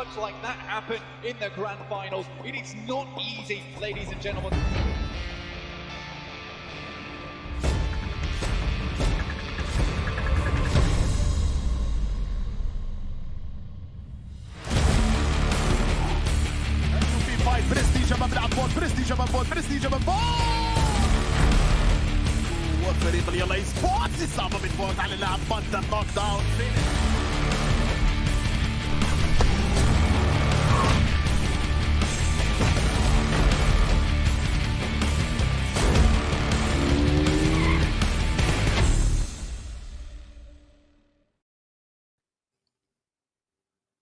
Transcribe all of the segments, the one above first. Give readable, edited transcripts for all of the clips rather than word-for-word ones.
much like that happen in the grand finals. It is not easy, ladies and gentlemen. برستيج وفريق يلا اي سبورتس اصابه بالفوز على اللاعب بانتر نوك داون.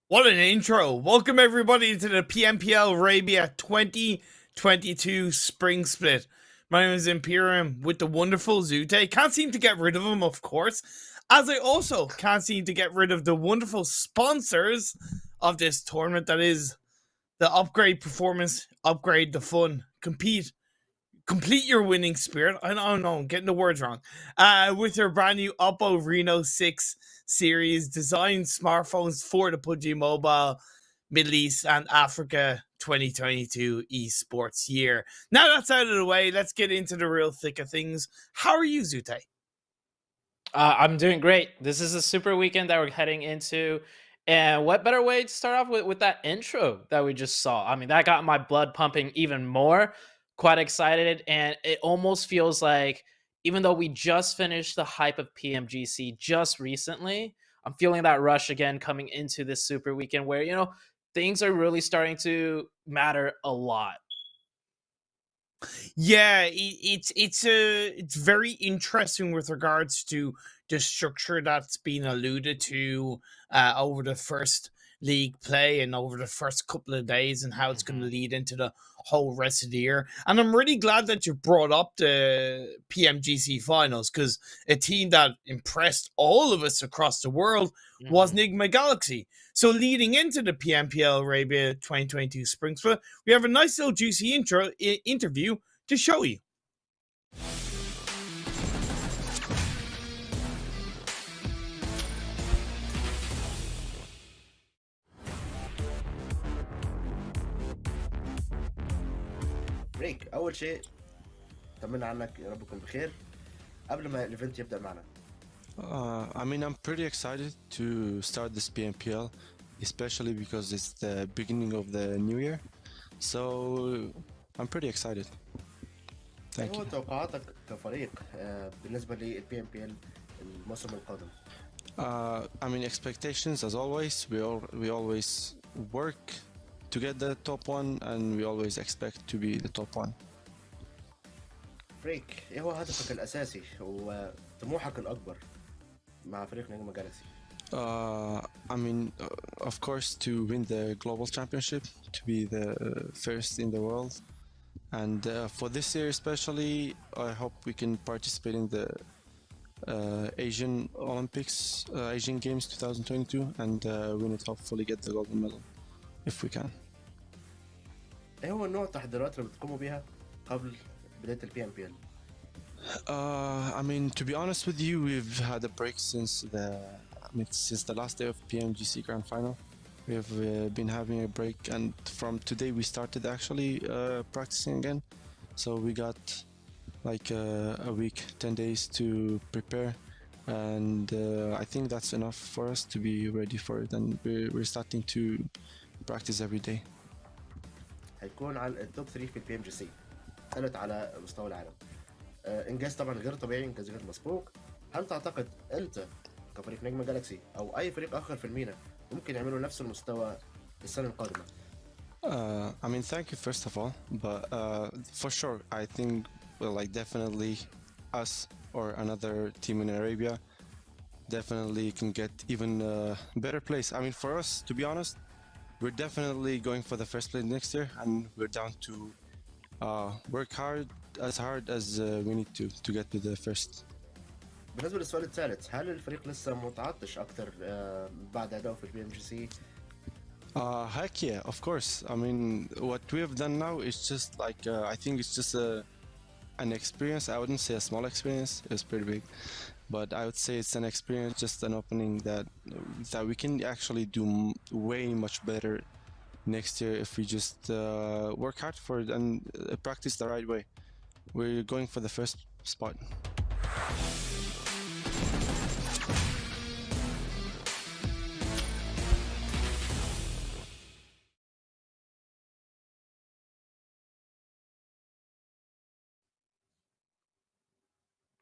What an intro. Welcome everybody to the PMPL Arabia 2022 Spring Split. My name is Imperium with the wonderful Zute. Can't seem to get rid of him, of course, as I also can't seem to get rid of the wonderful sponsors of this tournament, that is the Upgrade Performance, Upgrade the Fun, Complete your winning spirit. I don't know, I'm getting the words wrong. With your brand new Oppo Reno 6 series, designed smartphones for the PUBG Mobile Middle East and Africa 2022 esports year. Now that's out of the way, let's get into the real thick of things. How are you, Zute? I'm doing great. This is a super weekend that we're heading into. And what better way to start off with that intro that we just saw? I mean, that got my blood pumping even more. Quite excited, and it almost feels like, even though we just finished the hype of PMGC just recently, I'm feeling that rush again coming into this super weekend where, you know, things are really starting to matter a lot. Yeah, it's very interesting with regards to the structure that's been alluded to over the first league play and over the first couple of days, and how it's going to lead into the whole rest of the year. And I'm really glad that you brought up the PMGC finals, because a team that impressed all of us across the world was Nigma Galaxy. So leading into the PMPL Arabia 2022 Spring Split, we have a nice little juicy interview to show you. ريك، أول شيء طمنا عنك، يا رب تكون بخير قبل ما الايفنت يبدأ معنا. I mean, I'm pretty excited to start this PMPL, especially because it's the beginning of the new year. So I'm pretty excited. Thank you. هو توقعاتك كفريق بالنسبة للبي ام بي ال الموسم القادم؟ I mean, expectations as always. We always work to get the top one, and we always expect to be the top one. فريك، ايه هو هدفك الأساسي وطموحك الأكبر مع فريق نجم جالكسي؟ I mean, of course, to win the global championship, to be the first in the world, and for this year especially, I hope we can participate in the Asian Olympics, Asian Games 2022, and win it. Hopefully, get the gold medal if we can. ايه هو نوع التحضيرات اللي بتقوموا بيها قبل بداية البي ام بي ال؟ I mean, to be honest with you, we've had a break since the last day of PMGC Grand Final. We have been having a break, and from today we started actually practicing again. So we got like a week, 10 days to prepare, and I think that's enough for us to be ready for it. And we're starting to practice every day. هيكون على التوب 3 في البي ام جي سي، ثالث على مستوى العالم. انجاز طبعا غير طبيعي، انجاز غير مسبوق. هل تعتقد انت كفريق نجم جالاكسي او اي فريق اخر في المينا ممكن يعملوا نفس المستوى السنه القادمه؟ I mean, thank you first of all, but for sure, I think like definitely us or another team in Arabia definitely can get even a better place. I mean, for us, to be honest, we're definitely going for the first place next year, and we're down to work hard as we need to get to the first. بالنسبه للسؤال الثالث، هل الفريق لسه متعطش اكثر بعد ادائه في البي ام جي سي؟ Heck yeah, of course. I mean, what we have done now is just like I think it's just an experience. I wouldn't say a small experience. It's pretty big, but I would say it's an experience, just an opening that we can actually do way much better next year if we just work hard for it and practice the right way. We're going for the first spot.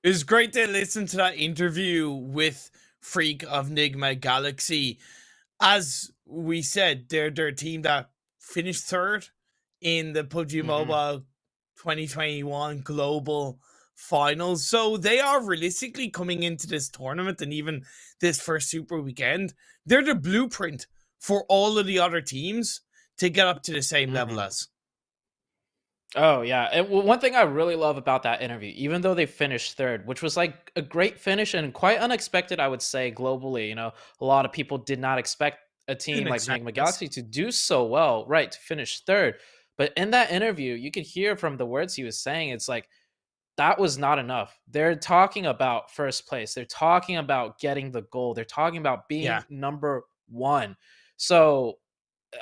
It was great to listen to that interview with Freak of Nigma Galaxy. As we said, they're a team that finished third in the PUBG Mobile 2021 Global Finals. So they are realistically coming into this tournament and even this first Super Weekend. They're the blueprint for all of the other teams to get up to the same level as. Oh yeah, and one thing I really love about that interview, even though they finished third, which was like a great finish and quite unexpected, I would say globally. You know, a lot of people did not expect a team Didn't like expect Nigma this. Galaxy to do so well, right? To finish third, but in that interview, you could hear from the words he was saying, it's like that was not enough. They're talking about first place. They're talking about getting the goal. They're talking about being number one. So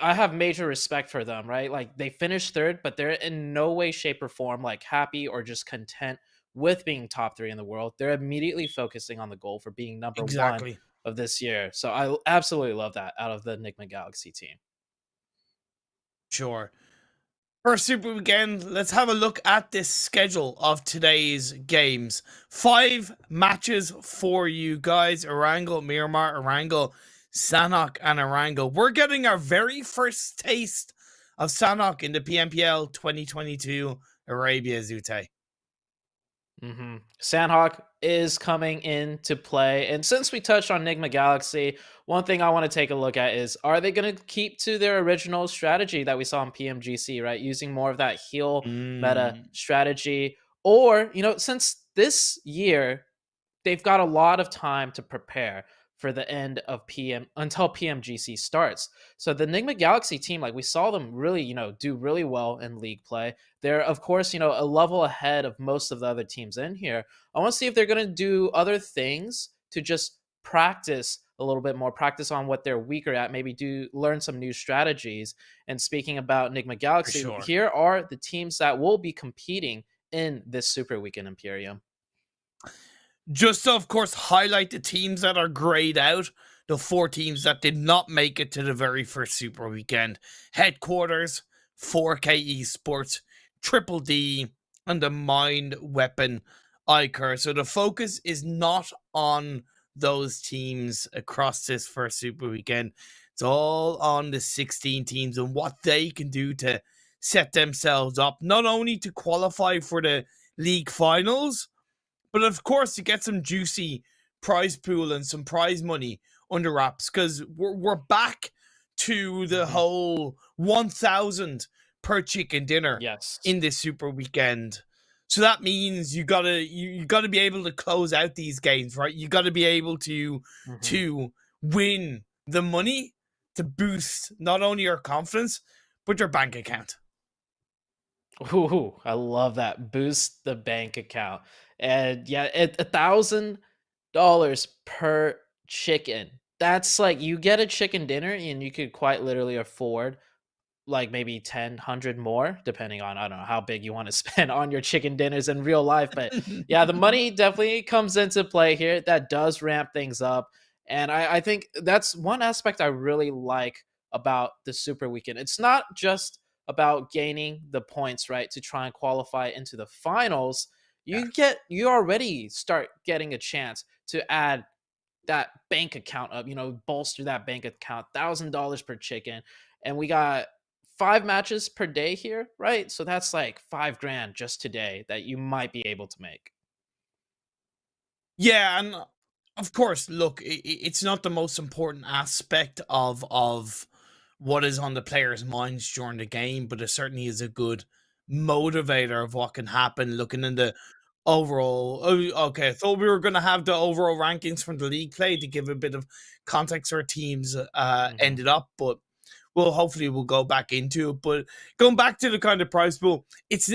I have major respect for them, right? Like they finished third, but they're in no way, shape, or form like happy or just content with being top 3 in the world. They're immediately focusing on the goal for being number one Exactly. of this year. So I absolutely love that out of the Nigma Galaxy team. Sure. First Super Weekend, let's have a look at this schedule of today's games. 5 matches for you guys. Erangel, Miramar, Erangel, Sanhok, and Erangel. We're getting our very first taste of Sanhok in the PMPL 2022 Arabia, Zute. Sanhok is coming into play. And since we touched on Nigma Galaxy, one thing I want to take a look at is, are they going to keep to their original strategy that we saw in PMGC, right? Using more of that heal meta strategy. Or, you know, since this year, they've got a lot of time to prepare for the end of until PMGC starts. So the Nigma Galaxy team, like we saw them really, you know, do really well in league play. They're of course, you know, a level ahead of most of the other teams in here. I want to see if they're going to do other things to just practice a little bit more, practice on what they're weaker at, maybe learn some new strategies. And speaking about Nigma Galaxy, here are the teams that will be competing in this Super Weekend Imperium. Just to, of course, highlight the teams that are grayed out, the 4 teams that did not make it to the very first Super Weekend. Headquarters, 4K Esports, Triple D, and the Mind Weapon iKURD. So the focus is not on those teams across this first Super Weekend. It's all on the 16 teams and what they can do to set themselves up, not only to qualify for the league finals, but of course to get some juicy prize pool and some prize money under wraps, because we're back to the whole 1,000 per chicken dinner in this Super Weekend. So that means you gotta be able to close out these games, right? You gotta be able to win the money to boost not only your confidence but your bank account. Ooh, I love that. Boost the bank account. And yeah, $1,000 per chicken. That's like you get a chicken dinner and you could quite literally afford like maybe 10, 100 more, depending on, I don't know, how big you want to spend on your chicken dinners in real life. But yeah, the money definitely comes into play here. That does ramp things up. And I think that's one aspect I really like about the Super Weekend. It's not just about gaining the points, right, to try and qualify into the finals. You already start getting a chance to add that bank account up, you know, bolster that bank account, $1,000 per chicken. And we got 5 matches per day here, right? So that's like $5,000 just today that you might be able to make. Yeah, and of course, look, it's not the most important aspect of what is on the players' minds during the game, but it certainly is a good motivator of what can happen looking in the overall. Okay, I thought we were going to have the overall rankings from the league play to give a bit of context where teams ended up, but hopefully we'll go back into it. But going back to the kind of prize pool, it's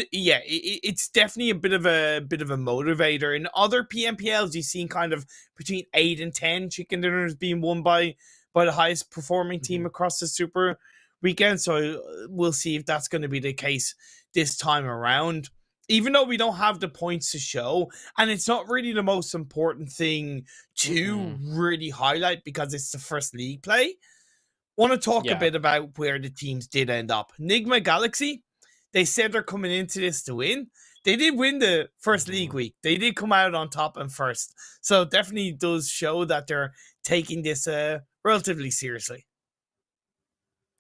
definitely a bit of a motivator. In other PMPLs, you've seen kind of between 8 and 10 chicken dinners being won by the highest performing team across the Super weekend. So we'll see if that's going to be the case this time around. Even though we don't have the points to show, and it's not really the most important thing to really highlight because it's the first league play. Want to talk a bit about where the teams did end up. Nigma Galaxy, they said they're coming into this to win. They did win the first league week. They did come out on top and first. So it definitely does show that they're taking this relatively seriously.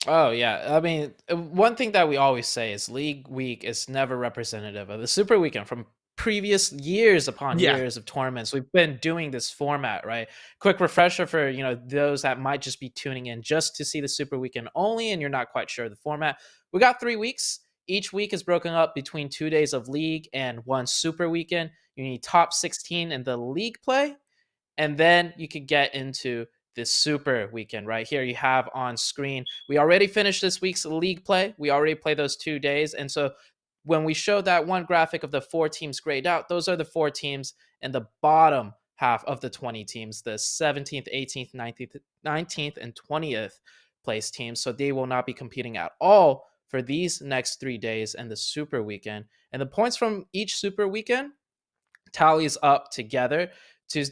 Oh, yeah. I mean, one thing that we always say is League Week is never representative of the Super Weekend from previous years upon years of tournaments. We've been doing this format, right? Quick refresher for, those that might just be tuning in just to see the Super Weekend only and you're not quite sure of the format. We got 3 weeks. Each week is broken up between 2 days of league and 1 Super Weekend. You need top 16 in the league play, and then you could get into this Super Weekend. Right here you have on screen. We already finished this week's league play. We already played those 2 days. And so when we show that one graphic of the 4 teams grayed out, those are the 4 teams in the bottom half of the 20 teams, the 17th, 18th, 19th, and 20th place teams. So they will not be competing at all for these next 3 days and the Super Weekend. And the points from each Super Weekend tallies up together to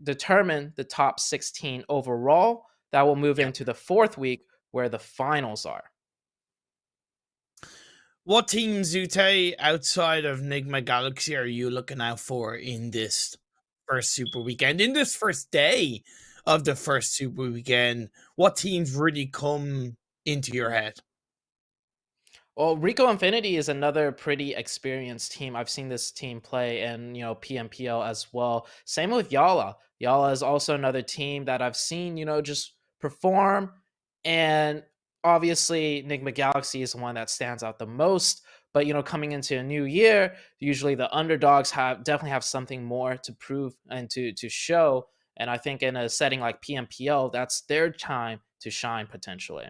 determine the top 16 overall. That will move into the 4th week where the finals are. What team, Zute, outside of Nigma Galaxy are you looking out for in this first Super Weekend? In this first day of the first Super Weekend, what teams really come into your head? Well, Rico Infinity is another pretty experienced team. I've seen this team play in, PMPL as well. Same with YaLLa. YaLLa is also another team that I've seen, just perform. And obviously, Nigma Galaxy is the one that stands out the most. But, coming into a new year, usually the underdogs definitely have something more to prove and to show. And I think in a setting like PMPL, that's their time to shine potentially.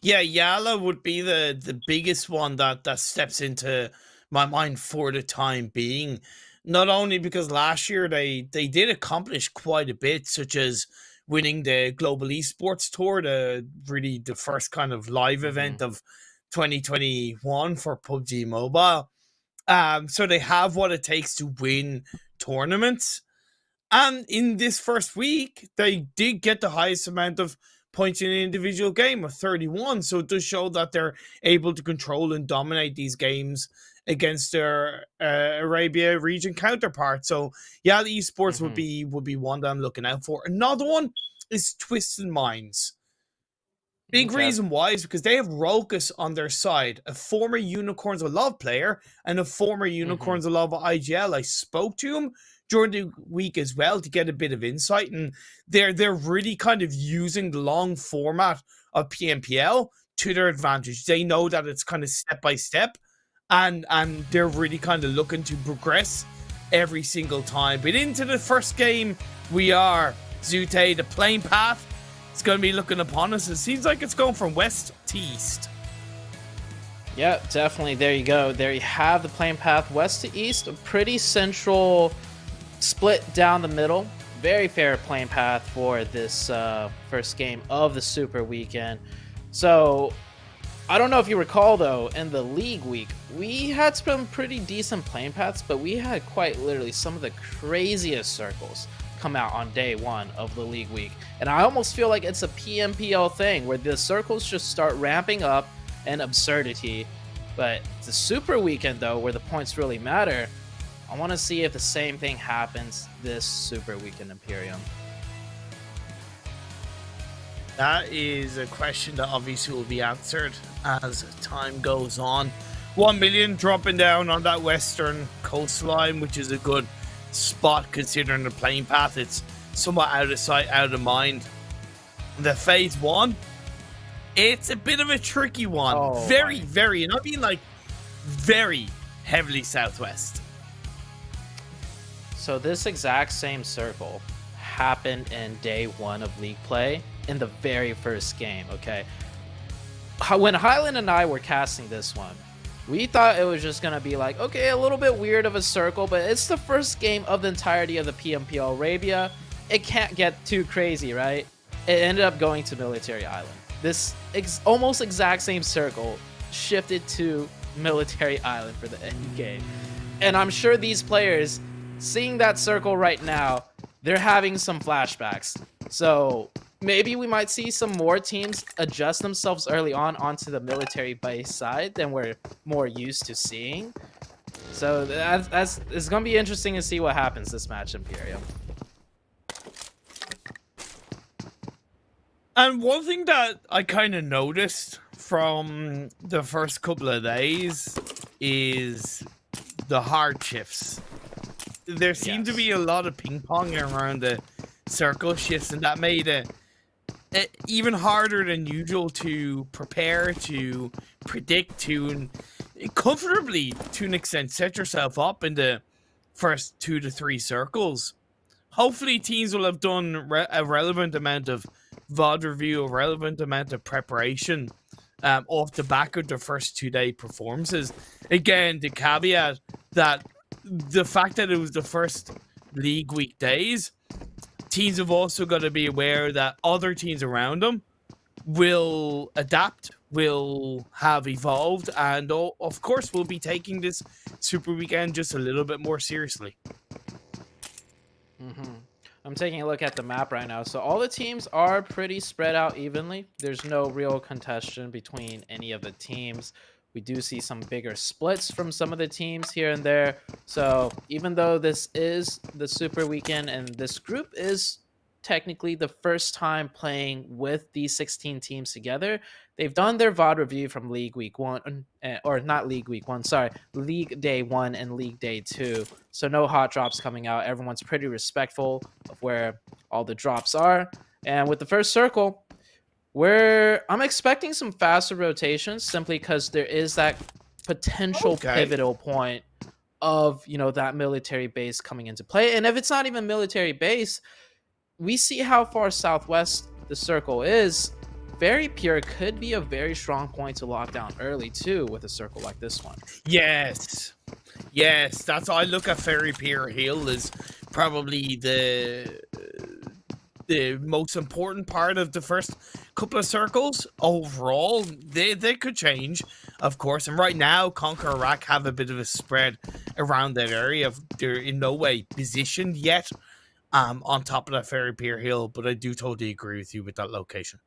Yeah, YaLLa would be the biggest one that steps into my mind for the time being. Not only because last year they did accomplish quite a bit, such as winning the Global Esports Tour, the first kind of live event of 2021 for PUBG Mobile. So they have what it takes to win tournaments. And in this first week, they did get the highest amount of points in an individual game of 31. So it does show that they're able to control and dominate these games against their Arabia region counterpart. So YaLLa Esports would be one that I'm looking out for. Another one is Twisted Minds. Big reason why is because they have Rokus on their side, a former Unicorns of Love player and a former Unicorns of Love IGL. I spoke to him during the week as well to get a bit of insight, and they're really kind of using the long format of PMPL to their advantage. They know that it's kind of step by step, and they're really kind of looking to progress every single time. But into the first game, we are Zute, the playing path. It's going to be looking upon us. It seems like it's going from west to east. Yeah, definitely. There you go. There you have the playing path west to east. A pretty central split down the middle. Very fair playing path for this first game of the Super Weekend. So I don't know if you recall, though, in the league week, we had some pretty decent playing paths, but we had quite literally some of the craziest circles come out on day 1 of the league week. And I almost feel like it's a PMPL thing where the circles just start ramping up in absurdity. But the Super Weekend, though, where the points really matter, I want to see if the same thing happens this Super Weekend, Imperium. That is a question that obviously will be answered as time goes on. 1 million dropping down on that western coastline, which is a good spot considering the playing path. It's somewhat out of sight, out of mind. The phase 1, it's a bit of a tricky one. Very, and I mean like very heavily southwest. So this exact same circle happened in day 1 of league play in the very first game, okay? When Highland and I were casting this one, we thought it was just going to be like, okay, a little bit weird of a circle, but it's the first game of the entirety of the PMPL Arabia. It can't get too crazy, right? It ended up going to Military Island. this almost exact same circle shifted to Military Island for the end game. And I'm sure these players seeing that circle right now, they're having some flashbacks. So maybe we might see some more teams adjust themselves early on onto the military base side than we're more used to seeing. So it's going to be interesting to see what happens this match, Imperium. And one thing that I kind of noticed from the first couple of days is the hard shifts. There seemed to be a lot of ping pong around the circle shifts, and that made it even harder than usual to prepare, to predict, to comfortably, to an extent, set yourself up in the first 2 to 3 circles. Hopefully teams will have done a relevant amount of VOD review, a relevant amount of preparation off the back of their first 2-day performances. Again, the caveat that the fact that it was the first league week days, teams have also got to be aware that other teams around them will adapt, will have evolved, and of course will be taking this Super Weekend just a little bit more seriously. I'm taking a look at the map right now. So all the teams are pretty spread out evenly. There's no real contention between any of the teams. We do see some bigger splits from some of the teams here and there. So even though this is the Super Weekend and this group is technically the first time playing with these 16 teams together, they've done their VOD review from League Week 1, or not League Week 1, sorry, League Day 1 and League Day 2. So no hot drops coming out. Everyone's pretty respectful of where all the drops are. And with the first circle, I'm expecting some faster rotations simply because there is that potential pivotal point of, you know, that military base coming into play. And if it's not even military base, we see how far southwest the circle is. Very Pure could be a very strong point to lock down early too with a circle like this one. Yes, that's I look at Ferry Pier Hill as probably the most important part of the first couple of circles. Overall, they could change, of course, and right now CONQUEROR Iraq have a bit of a spread around that area. They're in no way positioned yet on top of that Ferry Pier Hill, but I do totally agree with you with that location.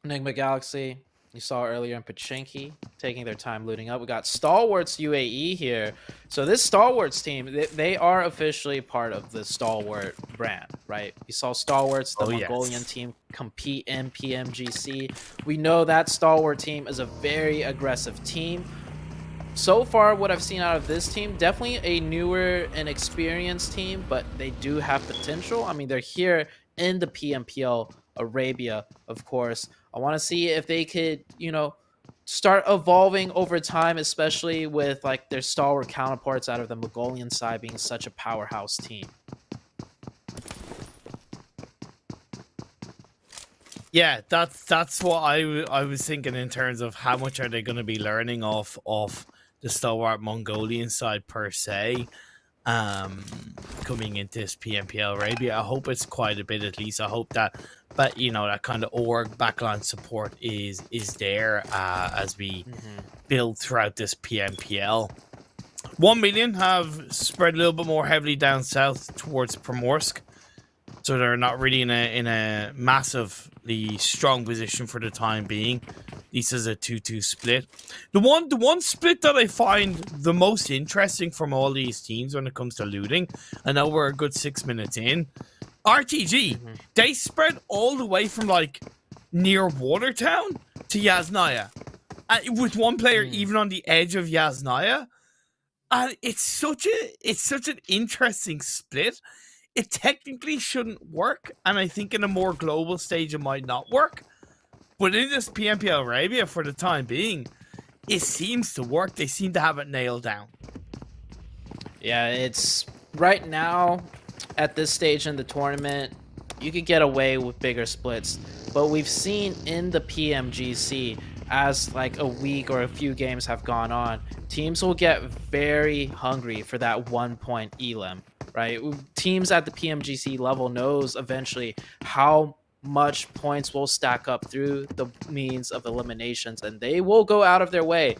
Nigma Galaxy, you saw earlier in Pachinki, taking their time looting up. We got Stalwart UAE here. So this Stalwarts team, they are officially part of the Stalwart brand, right? You saw Stalwarts, the Mongolian team, compete in PMGC. We know that Stalwart team is a very aggressive team. So far, what I've seen out of this team, definitely a newer and experienced team, but they do have potential. I mean, they're here in the PMPL Arabia, of course. I want to see if they could, you know, start evolving over time, especially with like their stalwart counterparts out of the Mongolian side being such a powerhouse team. Yeah, that's what I was thinking in terms of how much are they going to be learning off the Stalwart Mongolian side per se, coming into this PMPL Arabia. I hope it's quite a bit at least. I hope that, but you know, that kind of org backline support is there as we build throughout this PMPL. 1 million have spread a little bit more heavily down south towards Primorsk, so they're not really in a massively strong position for the time being. This is a 2-2 split. The one split that I find the most interesting from all these teams when it comes to looting, I know we're a good 6 minutes in, RTG, they spread all the way from like near Watertown to Yasnaya, with one player even on the edge of Yasnaya. And it's such an interesting split. It technically shouldn't work, and I think in a more global stage it might not work. But in this PMPL Arabia, for the time being, it seems to work. They seem to have it nailed down. Yeah, it's right now, at this stage in the tournament, you could get away with bigger splits. But we've seen in the PMGC, as like a week or a few games have gone on, teams will get very hungry for that 1 point elim, right? Teams at the PMGC level knows eventually how much points will stack up through the means of eliminations, and they will go out of their way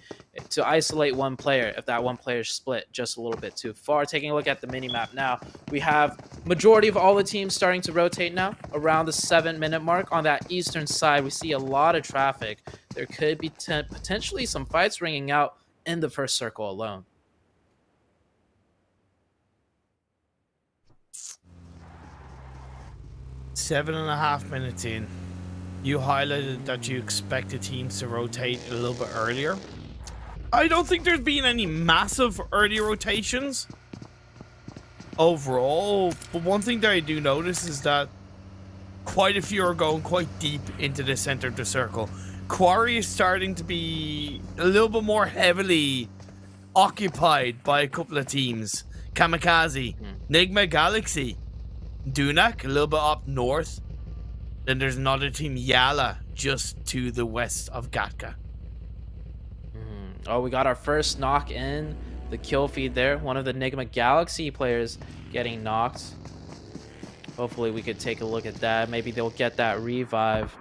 to isolate one player if that one player is split just a little bit too far. Taking a look at the mini-map now, we have majority of all the teams starting to rotate now around the 7-minute mark. On that eastern side, we see a lot of traffic. There could be potentially some fights ringing out in the first circle alone. Seven and a half minutes in, you highlighted that you expected teams to rotate a little bit earlier. I don't think there's been any massive early rotations overall, but one thing that I do notice is that quite a few are going quite deep into the center of the circle. Quarry is starting to be a little bit more heavily occupied by a couple of teams. KAMIKAZE, Nigma Galaxy, Dunak, a little bit up north. Then there's another team, YaLLa, just to the west of Gatka. Oh, we got our first knock in the kill feed there. One of the Nigma Galaxy players getting knocked. Hopefully we could take a look at that. Maybe they'll get that revive.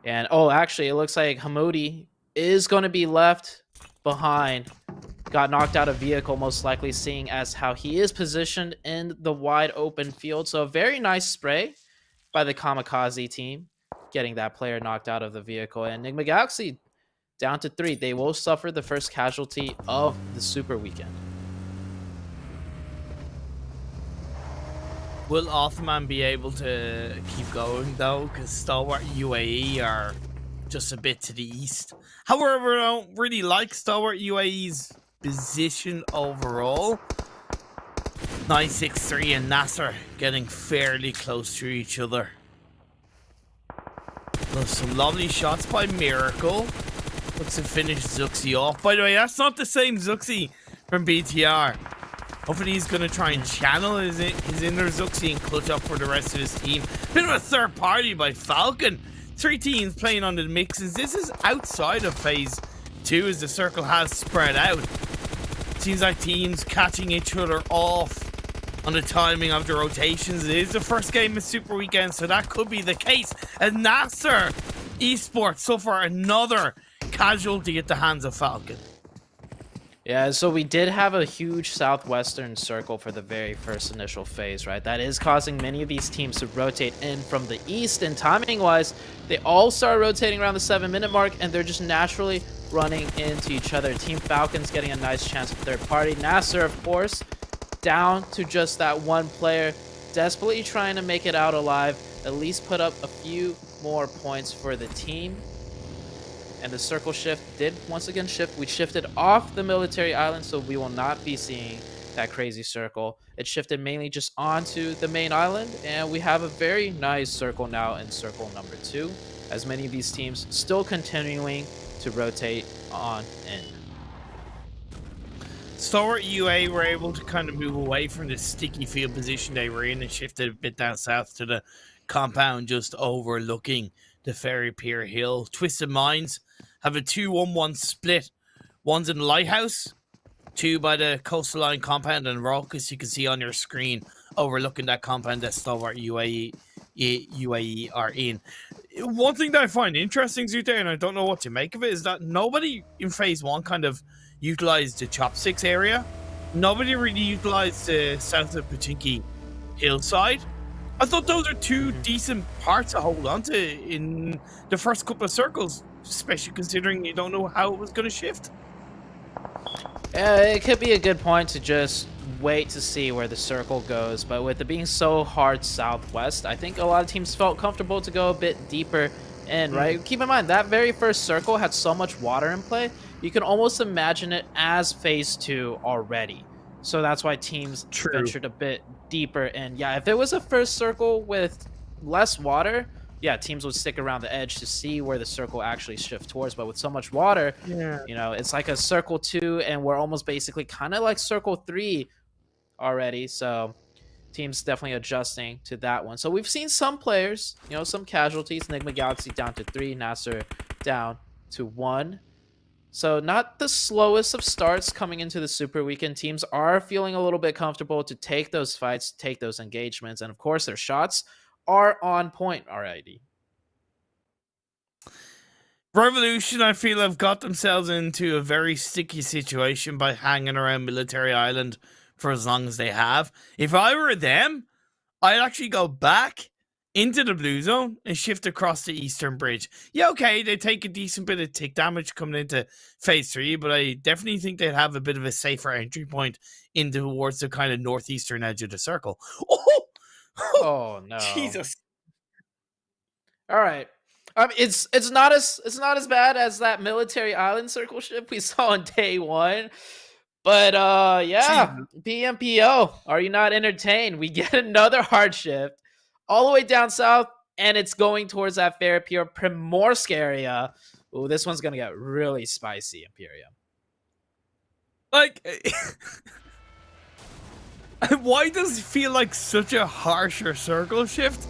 And, oh, actually, it looks like Hamoudi is going to be left behind. Got knocked out of vehicle, most likely, seeing as how he is positioned in the wide open field. So a very nice spray by the KAMIKAZE team, getting that player knocked out of the vehicle. And Nigma Galaxy down to 3. They will suffer the first casualty of the Super Weekend. Will Othman be able to keep going though? Because Stalwart UAE are just a bit to the east. However, I don't really like Stalwart UAE's position overall. 963 and NASR getting fairly close to each other. There's some lovely shots by Miracle. Looks to finish Zuxi off. By the way, that's not the same Zuxi from BTR. Hopefully he's going to try and channel his inner Zuxi and clutch up for the rest of his team. Bit of a third party by Falcon. 3 teams playing on the mixes. This is outside of phase 2 as the circle has spread out. Seems like teams catching each other off on the timing of the rotations. It is the first game of Super Weekend, so that could be the case. And NASR Esports suffer another casualty at the hands of Falcon. Yeah, so we did have a huge southwestern circle for the very first initial phase, right? That is causing many of these teams to rotate in from the east, and timing-wise, they all start rotating around the 7-minute mark, and they're just naturally running into each other. Team Falcons getting a nice chance at third party. NASR, of course, down to just that one player, desperately trying to make it out alive, at least put up a few more points for the team. And the circle shift did once again shift. We shifted off the military island, so we will not be seeing that crazy circle. It shifted mainly just onto the main island, and we have a very nice circle now in circle number 2, as many of these teams still continuing to rotate on in. Stalwart UA were able to kind of move away from the sticky field position they were in and shifted a bit down south to the compound just overlooking the Ferry Pier Hill. Twisted Minds have a 2-1-1 split. One's in the Lighthouse, 2 by the Coastal Line compound, and Raucous, you can see on your screen, overlooking that compound that Stalwart UAE are in. One thing that I find interesting, Zute, and I don't know what to make of it, is that nobody in Phase 1 kind of utilized the Chopsticks area. Nobody really utilized the south of Pachinki hillside. I thought those are 2 decent parts to hold on to in the first couple of circles, especially considering you don't know how it was going to shift. It could be a good point to just wait to see where the circle goes, but with it being so hard southwest, I think a lot of teams felt comfortable to go a bit deeper in, right? Keep in mind, that very first circle had so much water in play, you can almost imagine it as phase 2 already. So that's why teams ventured a bit deeper. And yeah, if it was a first circle with less water, yeah, teams would stick around the edge to see where the circle actually shifts towards. But with so much water, you know, it's like a circle 2, and we're almost basically kind of like circle 3 already. So teams definitely adjusting to that one. So we've seen some players, you know, some casualties. Nigma Galaxy down to 3, NASR down to 1. So not the slowest of starts coming into the Super Weekend. Teams are feeling a little bit comfortable to take those fights, take those engagements, and of course their shots are on point already. Revolution, I feel, have got themselves into a very sticky situation by hanging around Military Island for as long as they have. If I were them, I'd actually go back into the blue zone and shift across the eastern bridge. Yeah, okay, they take a decent bit of tick damage coming into phase 3, but I definitely think they'd have a bit of a safer entry point in towards the kind of northeastern edge of the circle. Oh no. Jesus. All right. It's not as bad as that Military Island circle ship we saw on day 1. But yeah, PMPL, are you not entertained? We get another hard shift all the way down south, and it's going towards that Fairpure Primorsk area. Ooh, this one's gonna get really spicy, Imperium. Like, why does it feel like such a harsher circle shift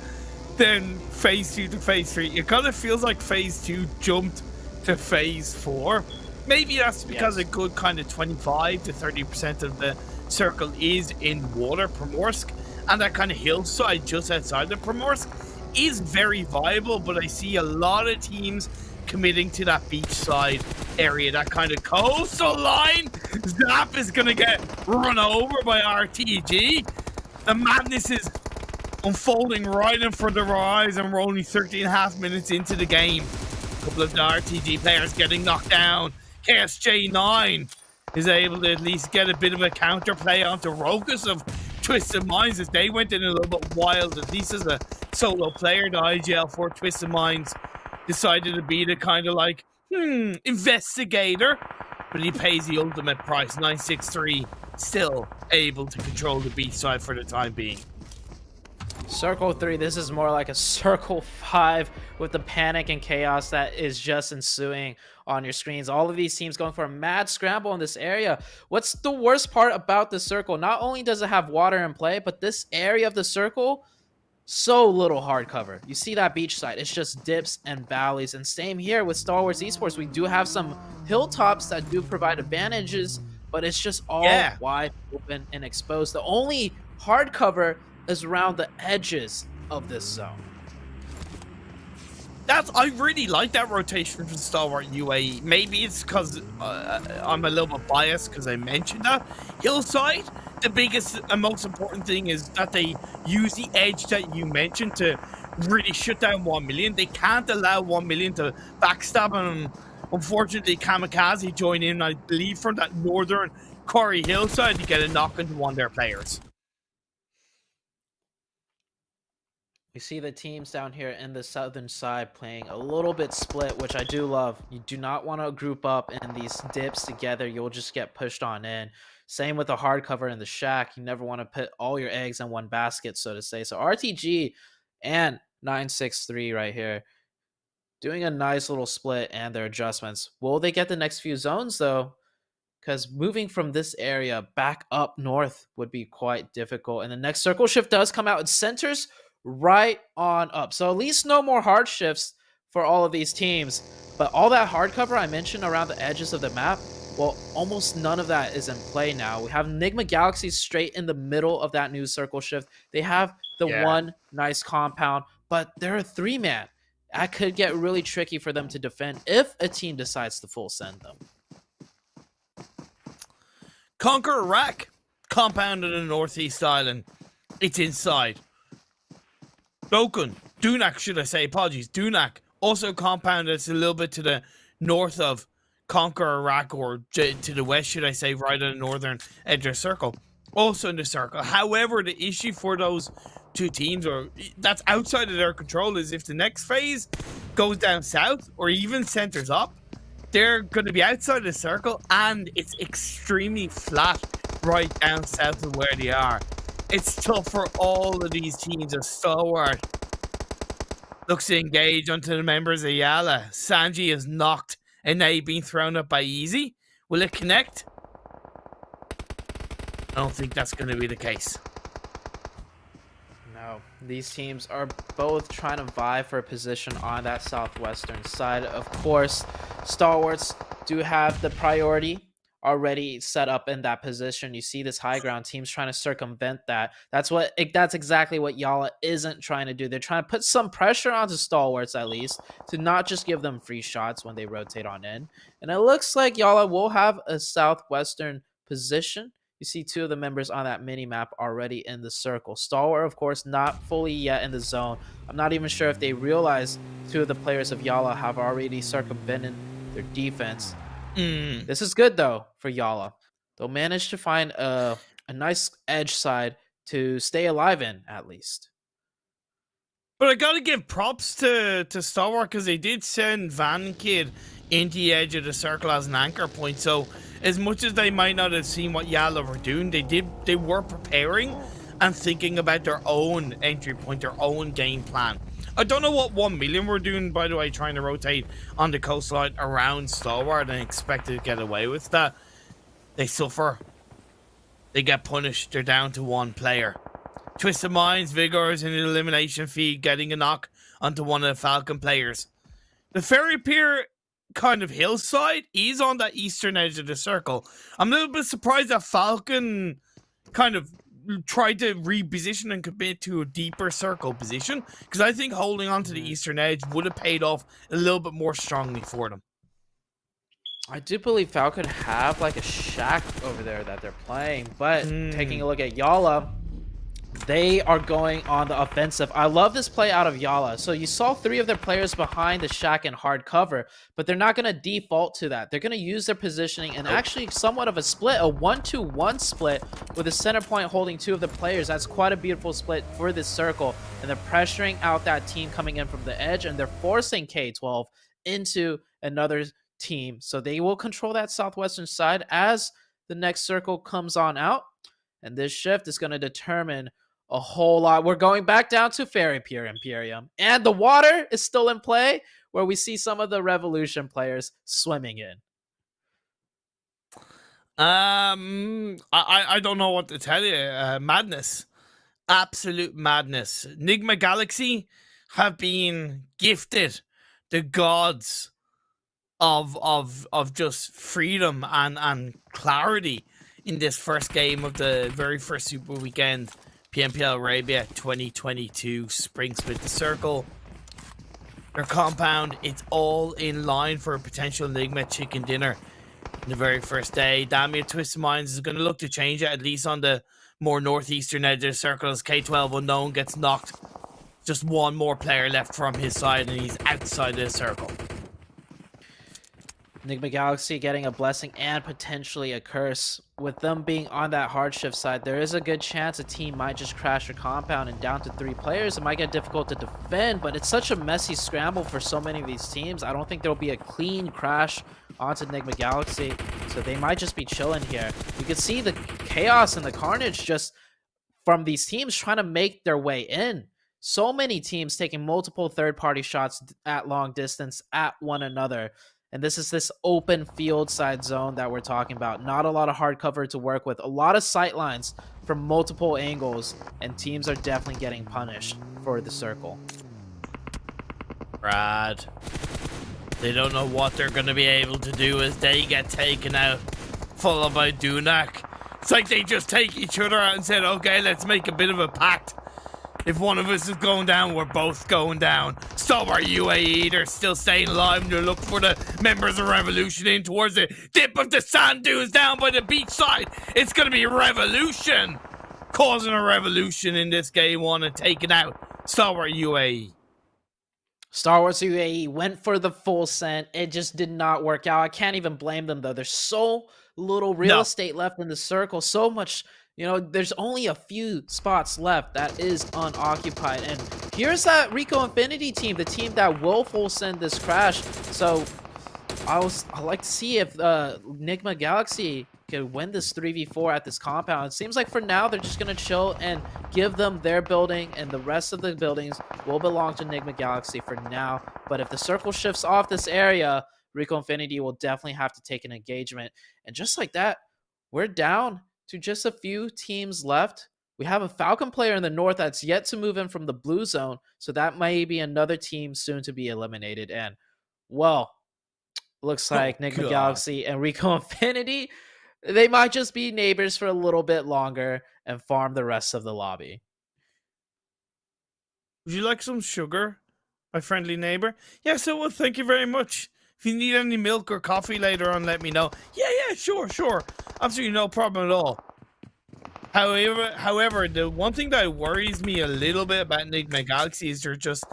than phase 2 to phase 3? It kind of feels like phase 2 jumped to phase 4. Maybe that's because a good kind of 25 to 30% of the circle is in water. Primorsk and that kind of hillside just outside of Primorsk is very viable, but I see a lot of teams committing to that beachside area, that kind of coastal line. Zap is going to get run over by RTG. The madness is unfolding right in front of our eyes, and we're only 13.5 minutes into the game. A couple of the RTG players getting knocked down. KSJ9 is able to at least get a bit of a counterplay onto Rokus of Twisted Minds as they went in a little bit wild, at least as a solo player. The IGL for Twisted Minds decided to be the kind of like, investigator, but he pays the ultimate price. 963 still able to control the beach side for the time being. Circle 3, this is more like a Circle 5 with the panic and chaos that is just ensuing on your screens. All of these teams going for a mad scramble in this area. What's the worst part about the circle? Not only does it have water in play, but this area of the circle, so little hard cover. You see that beach side, it's just dips and valleys. And same here with Stalwart Esports. We do have some hilltops that do provide advantages, but it's just all wide open and exposed. The only hard cover is around the edges of this zone. I really like that rotation from Stalwart UAE. Maybe it's because I'm a little bit biased because I mentioned that. Hillside, the biggest and most important thing is that they use the edge that you mentioned to really shut down 1million. They can't allow 1million to backstab, and unfortunately KAMIKAZE join in, I believe, from that northern Quarry hillside to get a knock into one of their players. We see the teams down here in the southern side playing a little bit split, which I do love. You do not want to group up in these dips together. You'll just get pushed on in. Same with the hard cover in the shack. You never want to put all your eggs in one basket, so to say. So RTG and 963 right here doing a nice little split and their adjustments. Will they get the next few zones, though? Because moving from this area back up north would be quite difficult. And the next circle shift does come out. It centers right on up, so at least no more hard shifts for all of these teams. But all that hard cover I mentioned around the edges of the map, well, almost none of that is in play now. We have Nigma Galaxy straight in the middle of that new circle shift. They have the one nice compound, but they're a 3-man. That could get really tricky for them to defend if a team decides to full send them. KONQUEROR rack compound in the northeast island. It's inside. Dunak, should I say, apologies. Dunak, also compound that's a little bit to the north of KONQUEROR rack, or to the west, should I say, right on the northern edge of the circle. Also in the circle. However, the issue for those two teams, or that's outside of their control, is if the next phase goes down south or even centers up, they're going to be outside of the circle, and it's extremely flat right down south of where they are. It's tough for all of these teams. As Stalwart looks to engage onto the members of YaLLa. Sanji is knocked, and now being thrown up by Easy. Will it connect? I don't think that's going to be the case. No, these teams are both trying to vie for a position on that southwestern side. Of course, Stalwarts do have the priority. already set up in that position. You see this high ground, teams trying to circumvent that. That's exactly what YaLLa isn't trying to do. They're trying to put some pressure onto Stalwarts, at least, to not just give them free shots when they rotate on in. And it looks like YaLLa will have a southwestern position. You see two of the members on that mini map already in the circle. Stalwart, of course, not fully yet in the zone. I'm not even sure if they realize two of the players of YaLLa have already circumvented their defense. This is good, though, for YaLLa. They'll manage to find a nice edge side to stay alive in, at least. But I gotta give props to Stalwart, because they did send Van Kid into the edge of the circle as an anchor point. So as much as they might not have seen what YaLLa were doing, they were preparing and thinking about their own entry point, their own game plan. I don't know what 1 million were doing, by the way, trying to rotate on the coastline around Stalwart and expected to get away with that. They suffer. They get punished. They're down to one player. Twisted Minds, Vigors in an elimination feed, getting a knock onto one of the Falcon players. The Ferry Pier kind of hillside is on that eastern edge of the circle. I'm a little bit surprised that Falcon kind of tried to reposition and commit to a deeper circle position, because I think holding on to the eastern edge would have paid off a little bit more strongly for them. I do believe Falcon have like a shack over there that they're playing, but taking a look at YaLLa, they are going on the offensive. I love this play out of YaLLa. So you saw three of their players behind the shack in hard cover, but they're not going to default to that. They're going to use their positioning and actually somewhat of a split, a 1-2-1 split with a center point holding two of the players. That's quite a beautiful split for this circle. And they're pressuring out that team coming in from the edge, and they're forcing K12 into another team. So they will control that southwestern side as the next circle comes on out. And this shift is going to determine a whole lot. We're going back down to Ferry Pier Imperium, and the water is still in play, where we see some of the Revolution players swimming in. I don't know what to tell you. Madness, absolute madness. Nigma Galaxy have been gifted the gods of just freedom and clarity in this first game of the very first Super Weekend. PMPL Arabia 2022 Spring Split the Circle. Their compound, it's all in line for a potential Nigma chicken dinner in the very first day. Damien Twisted Minds is going to look to change it, at least on the more northeastern edge of the circle, as K12 Unknown gets knocked. Just one more player left from his side, and he's outside the circle. Nigma Galaxy getting a blessing and potentially a curse. With them being on that hardship side, there is a good chance a team might just crash their compound, and down to 3 players, it might get difficult to defend, but it's such a messy scramble for so many of these teams. I don't think there'll be a clean crash onto Nigma Galaxy, so they might just be chilling here. You can see the chaos and the carnage just from these teams trying to make their way in. So many teams taking multiple third-party shots at long distance at one another. And this is this open field side zone that we're talking about. Not a lot of hard cover to work with. A lot of sight lines from multiple angles. And teams are definitely getting punished for the circle. Brad. They don't know what they're going to be able to do as they get taken out. Followed by Dunak. It's like they just take each other out and said, okay, let's make a bit of a pact. If one of us is going down, we're both going down. Stalwart UAE, they're still staying alive, and they're looking for the members of Revolution in towards the dip of the sand dunes down by the beach side. It's going to be Revolution causing a revolution in this game one and taking out Stalwart UAE. Stalwart UAE went for the full send. It just did not work out. I can't even blame them, though. There's so little real estate left in the circle. So much... You know, there's only a few spots left that is unoccupied. And here's that Rico Infinity team, the team that will full send this crash. So I'd like to see if Nigma Galaxy could win this 3v4 at this compound. It seems like for now they're just going to chill and give them their building, and the rest of the buildings will belong to Nigma Galaxy for now. But if the circle shifts off this area, Rico Infinity will definitely have to take an engagement. And just like that, we're down to just a few teams left. We have a Falcon player in the north that's yet to move in from the blue zone, so that may be another team soon to be eliminated. And, well, looks like Nigma Galaxy and Rico Infinity they might just be neighbors for a little bit longer and farm the rest of the lobby. Would you like some sugar, my friendly neighbor? Yes, I will. Thank you very much. If you need any milk or coffee later on, let me know. Yeah, sure. Absolutely no problem at all. However, the one thing that worries me a little bit about Nigma Galaxy is they're just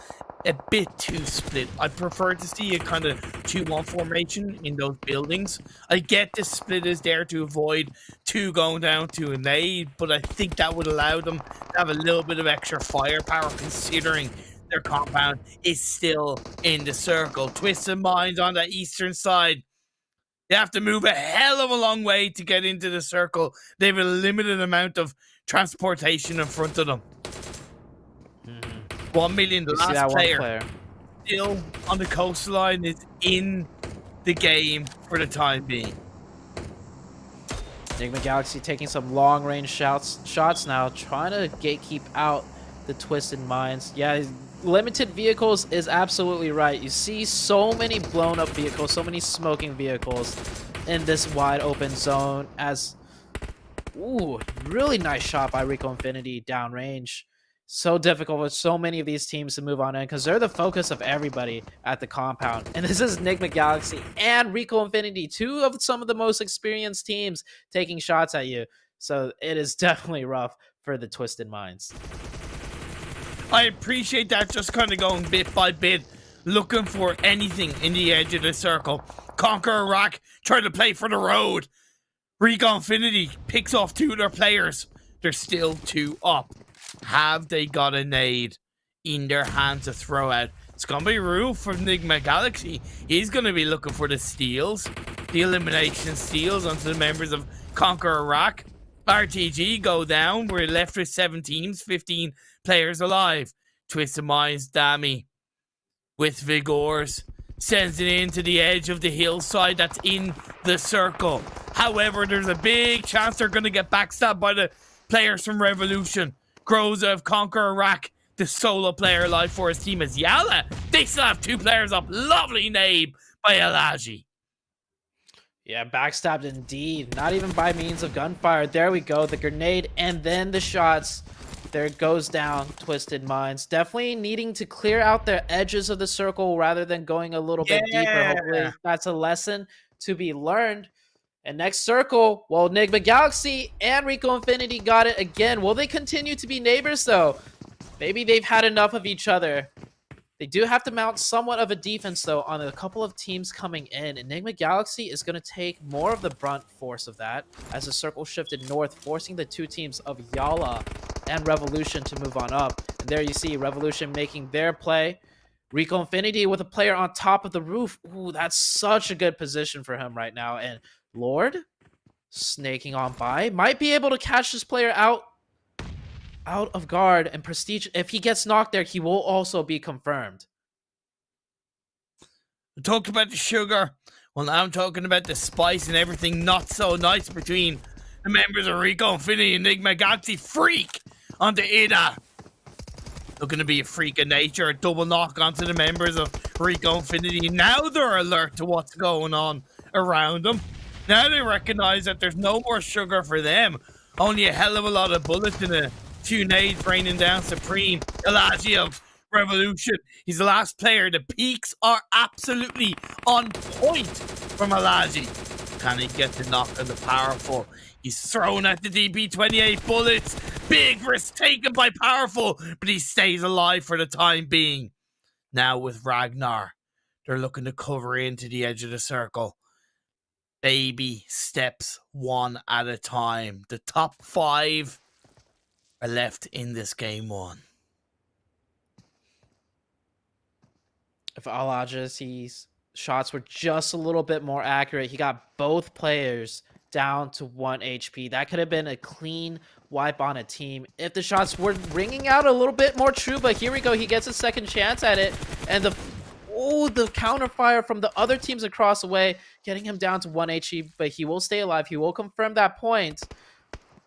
a bit too split. I prefer to see a kind of 2-1 formation in those buildings. I get the split is there to avoid 2 going down to a nade, but I think that would allow them to have a little bit of extra firepower considering their compound is still in the circle. Twisted Minds on the eastern side. They have to move a hell of a long way to get into the circle. They have a limited amount of transportation in front of them. 1 million, the last player still on the coastline, is in the game for the time being. Nigma Galaxy taking some long-range shots now, trying to gatekeep out the Twisted Minds. Yeah, limited vehicles is absolutely right. You see so many blown-up vehicles, so many smoking vehicles in this wide-open zone as... Ooh, really nice shot by Rico Infinity downrange. So difficult with so many of these teams to move on in because they're the focus of everybody at the compound. And this is Nigma Galaxy and Rico Infinity, 2 of some of the most experienced teams taking shots at you. So it is definitely rough for the Twisted Minds. I appreciate that, just kind of going bit by bit, looking for anything in the edge of the circle. Conqueror Rock trying to play for the road. Rico Infinity picks off 2 of their players. They're still 2 up. Have they got a nade in their hands to throw out? It's going to be Rue from Nigma Galaxy. He's going to be looking for the steals, the elimination steals onto the members of Conqueror Rock. RTG go down. We're left with 7 teams, 15 players alive. Twisted Minds, Dammy with Vigors sends it into the edge of the hillside that's in the circle. However, there's a big chance they're going to get backstabbed by the players from Revolution. Grows of Conqueror Rack, the solo player alive for his team is YaLLa. They still have 2 players up. Lovely nade by Alaji. Yeah, backstabbed indeed. Not even by means of gunfire. There we go. The grenade and then the shots. There goes down Twisted Minds. Definitely needing to clear out their edges of the circle rather than going a little bit deeper. Hopefully that's a lesson to be learned. And next circle, well, Nigma Galaxy and Rico Infinity got it again. Will they continue to be neighbors, though? Maybe they've had enough of each other. They do have to mount somewhat of a defense, though, on a couple of teams coming in. And Nigma Galaxy is going to take more of the brunt force of that as the circle shifted north, forcing the 2 teams of YaLLa and Revolution to move on up. And there you see Revolution making their play. Rico Infinity with a player on top of the roof. Ooh, that's such a good position for him right now. And Lord, snaking on by, might be able to catch this player out of guard, and Prestige, if he gets knocked there, he will also be confirmed. We talked about the sugar. Well, now I'm talking about the spice and everything not so nice between the members of Rico Infinity and Nigma Galaxy. Freak onto Ida. Looking to be a freak of nature. A double knock onto the members of Rico Infinity. Now they're alert to what's going on around them. Now they recognize that there's no more sugar for them. Only a hell of a lot of bullets and a few nades raining down supreme. Elaji of Revolution. He's the last player. The peaks are absolutely on point from Elaji. Can he get the knock on the powerful? He's thrown at the DP28 bullets. Big risk taken by Powerful, but he stays alive for the time being. Now with Ragnar, they're looking to cover into the edge of the circle. Baby steps one at a time. The top 5 are left in this game 1. If Alaji's shots were just a little bit more accurate, he got both players down to 1 HP. That could have been a clean wipe on a team if the shots were ringing out a little bit more true, but here we go. He gets a second chance at it, and the counter fire from the other teams across the way, getting him down to 1 HP, but he will stay alive. He will confirm that point.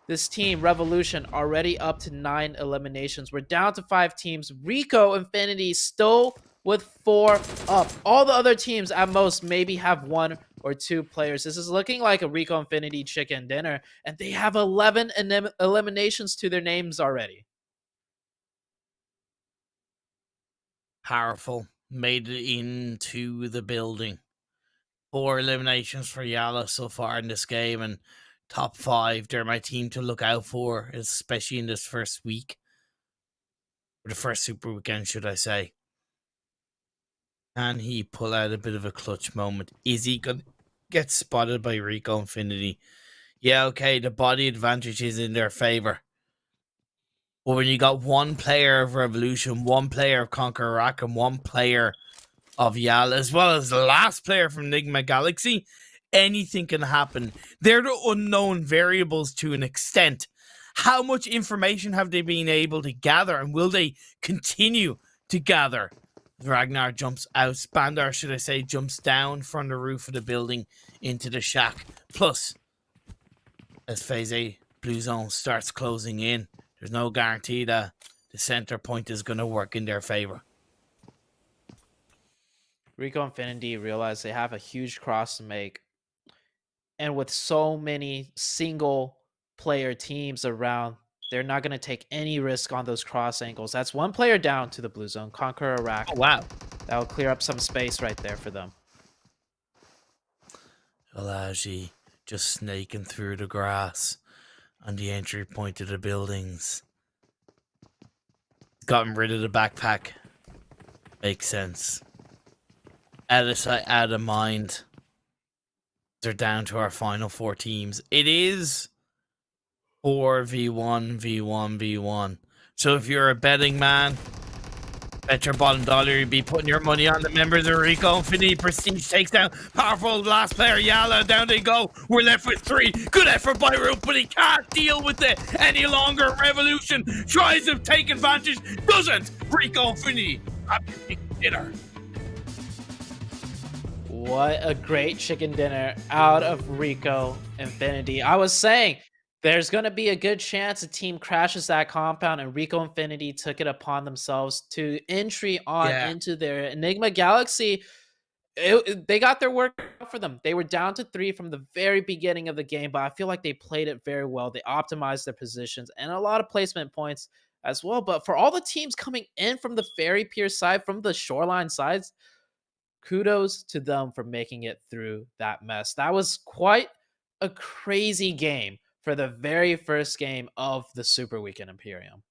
This team, Revolution, already up to 9 eliminations. We're down to 5 teams. Rico Infinity still with 4 up. All the other teams at most maybe have 1 or 2 players. This is looking like a Rico Infinity chicken dinner, and they have 11 eliminations to their names already. Powerful. Made it into the building. 4 eliminations for YaLLa so far in this game, and top 5. They're my team to look out for, especially in this first week. Or the first super weekend, should I say. Can he pull out a bit of a clutch moment? Is he going to get spotted by Rico Infinity? Yeah, okay, the body advantage is in their favor. But when you got 1 player of Revolution, 1 player of CONQUEROR, and 1 player of YaLLa, as well as the last player from Nigma Galaxy, anything can happen. They're the unknown variables to an extent. How much information have they been able to gather, and will they continue to gather? Ragnar jumps out. Bandar, should I say, jumps down from the roof of the building into the shack. Plus, as Phase A Blue Zone starts closing in, there's no guarantee that the center point is going to work in their favor. Rico Infinity realize they have a huge cross to make. And with so many single player teams around, they're not going to take any risk on those cross angles. That's 1 player down to the blue zone. CONQUEROR. Oh, wow. That will clear up some space right there for them. Alaji just snaking through the grass on the entry point of the buildings. Gotten rid of the backpack. Makes sense. Out of sight, out of mind. They're down to our final 4 teams. It is 4v1, v1, v1. So if you're a betting man, bet your bottom dollar you'd be putting your money on the members of Rico Infinity. Prestige takes down powerful last player YaLLa. Down they go. We're left with 3. Good effort by Root, but he can't deal with it any longer. Revolution tries to take advantage. Doesn't. Rico Infinity. Happy dinner. What a great chicken dinner out of Rico Infinity. I was saying, there's going to be a good chance a team crashes that compound, and Rico Infinity took it upon themselves to entry on into their Nigma Galaxy. They got their work for them. They were down to 3 from the very beginning of the game, but I feel like they played it very well. They optimized their positions and a lot of placement points as well. But for all the teams coming in from the Fairy Pier side, from the Shoreline sides, kudos to them for making it through that mess. That was quite a crazy game for the very first game of the Super Weekend Imperium.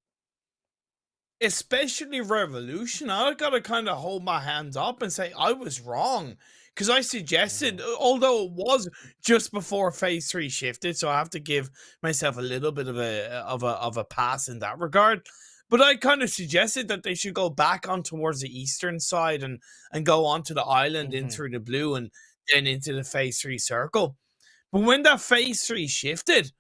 Especially Revolution, I gotta kind of hold my hands up and say I was wrong, because I suggested, although it was just before Phase 3 shifted, so I have to give myself a little bit of a pass in that regard. But I kind of suggested that they should go back on towards the eastern side and go onto the island in through the blue and then into the Phase 3 circle. But when that Phase 3 shifted,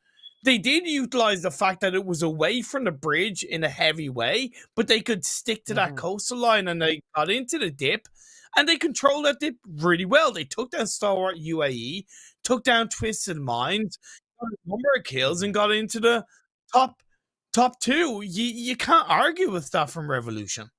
they did utilize the fact that it was away from the bridge in a heavy way, but they could stick to that coastal line, and they got into the dip, and they controlled that dip really well. They took down Stalwart UAE, took down Twisted Minds, got a number of kills, and got into the top 2. You can't argue with that from Revolution.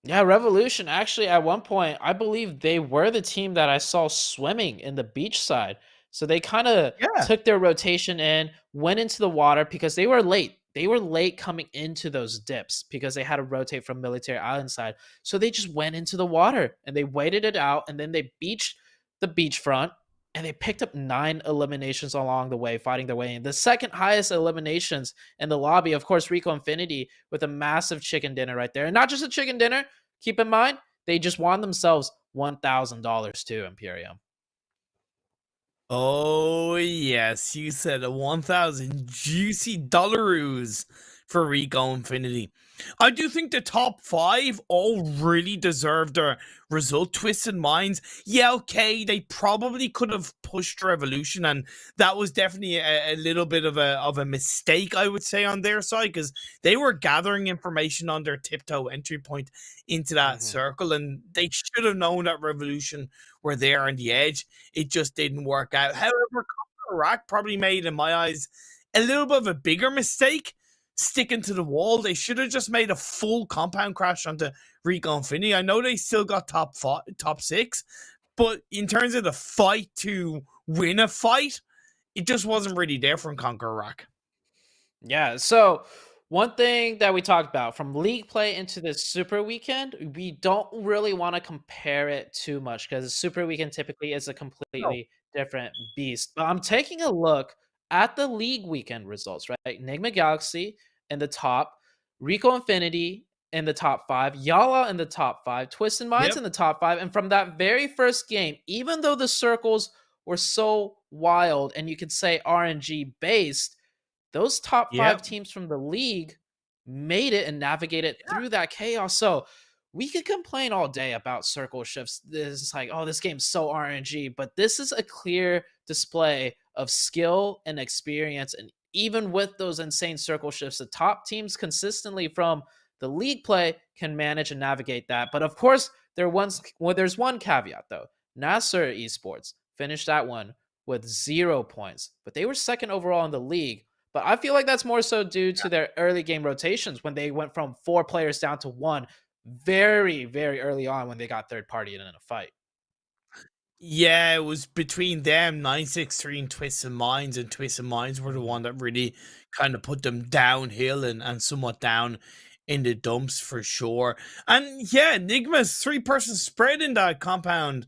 Yeah, Revolution, actually, at one point, I believe they were the team that I saw swimming in the beach side. So they kind of took their rotation in, went into the water because they were late. They were late coming into those dips because they had to rotate from Military Island side. So they just went into the water and they waited it out, and then they beached the beachfront, and they picked up 9 eliminations along the way, fighting their way in. The second highest eliminations in the lobby, of course, Rico Infinity with a massive chicken dinner right there. And not just a chicken dinner. Keep in mind, they just won themselves $1,000 too, Imperium. Oh, yes. You said a 1,000 juicy dollaroos for Rico Infinity. I do think the top 5 all really deserve their result. Twisted Minds, yeah, okay, they probably could have pushed Revolution, and that was definitely a little bit of a mistake, I would say, on their side, because they were gathering information on their tiptoe entry point into that circle, and they should have known that Revolution were there on the edge. It just didn't work out. However, CONQUEROR probably made, in my eyes, a little bit of a bigger mistake sticking to the wall. They should have just made a full compound crash onto Rico Infinity. I know they still got top 6, but in terms of the fight to win a fight, it just wasn't really there from CONQUEROR. Yeah. So one thing that we talked about from league play into this super weekend, we don't really want to compare it too much because super weekend typically is a No. completely different beast. But I'm taking a look at the league weekend results, right? Nigma Galaxy in the top, Rico Infinity in the top five, YaLLa in the top five, Twisted Minds Yep. in the top five. And from that very first game, even though the circles were so wild and you could say RNG based, those top 5 Yep. teams from the league made it and navigated through that chaos. So we could complain all day about circle shifts. This is like, oh, this game's so RNG, but this is a clear display of skill and experience. And even with those insane circle shifts, the top teams consistently from the league play can manage and navigate that. But of course, there's one caveat though. NASR Esports finished that one with 0 points, but they were second overall in the league. But I feel like that's more so due to their early game rotations when they went from 4 players down to 1 very, very early on when they got third party in a fight. Yeah, it was between them, 963 and Twisted Minds were the one that really kind of put them downhill and somewhat down in the dumps for sure. And yeah, Nigma's 3-person spread in that compound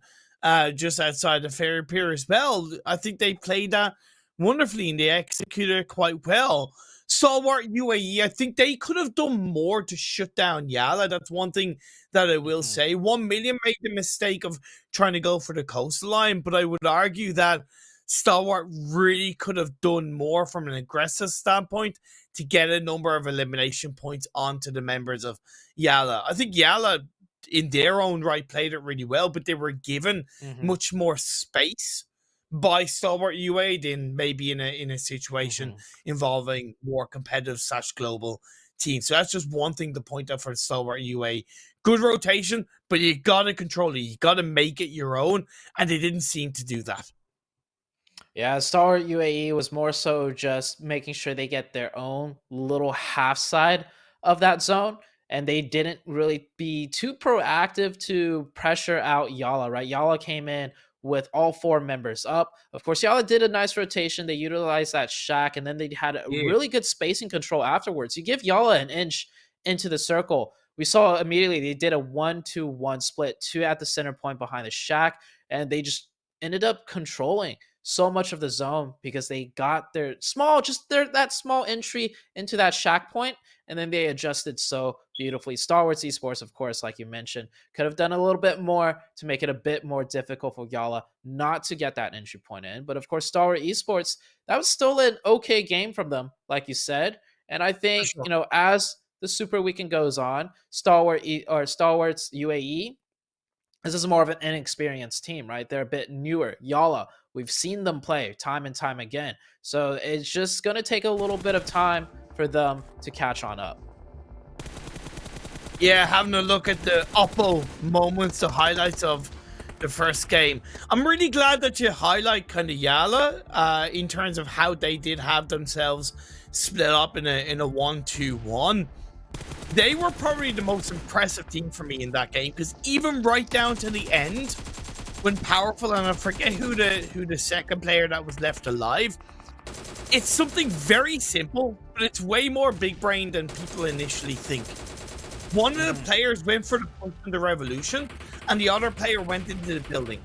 just outside the Fairy Pier as well. I think they played that wonderfully and they executed it quite well. Stalwart UAE, I think they could have done more to shut down YaLLa. That's one thing that I will say. 1 million made the mistake of trying to go for the coastline, but I would argue that Stalwart really could have done more from an aggressive standpoint to get a number of elimination points onto the members of YaLLa. I think YaLLa, in their own right, played it really well, but they were given much more space by Stalwart UA than maybe in a situation involving more competitive / global teams. So that's just one thing to point out for Stalwart UA. Good rotation, but you gotta control it. You gotta make it your own, and they didn't seem to do that. Yeah, Stalwart UAE was more so just making sure they get their own little half side of that zone. And they didn't really be too proactive to pressure out YaLLa, right? YaLLa came in with all 4 members up. Of course, YaLLa did a nice rotation. They utilized that shack, and then they had a really good spacing control afterwards. You give YaLLa an inch into the circle. We saw immediately they did a 1-2-1 split, 2 at the center point behind the shack, and they just ended up controlling so much of the zone because they got their that small entry into that shack point, and then they adjusted so beautifully. Stalwart Esports, of course, like you mentioned, could have done a little bit more to make it a bit more difficult for YaLLa not to get that entry point in. But of course, Stalwart Esports, that was still an okay game from them, like you said. And I think, Sure. as the Super Weekend goes on, Stalwart's UAE, this is more of an inexperienced team, right? They're a bit newer. YaLLa, we've seen them play time and time again. So it's just going to take a little bit of time for them to catch on up. Yeah, having a look at the Oppo moments, the highlights of the first game. I'm really glad that you highlight kind of YaLLa in terms of how they did have themselves split up in a 1-2-1. They were probably the most impressive team for me in that game because even right down to the end, when Powerful, and I forget who the second player that was left alive, it's something very simple, but it's way more big brain than people initially think. One of the players went for the push in the revolution, and the other player went into the building.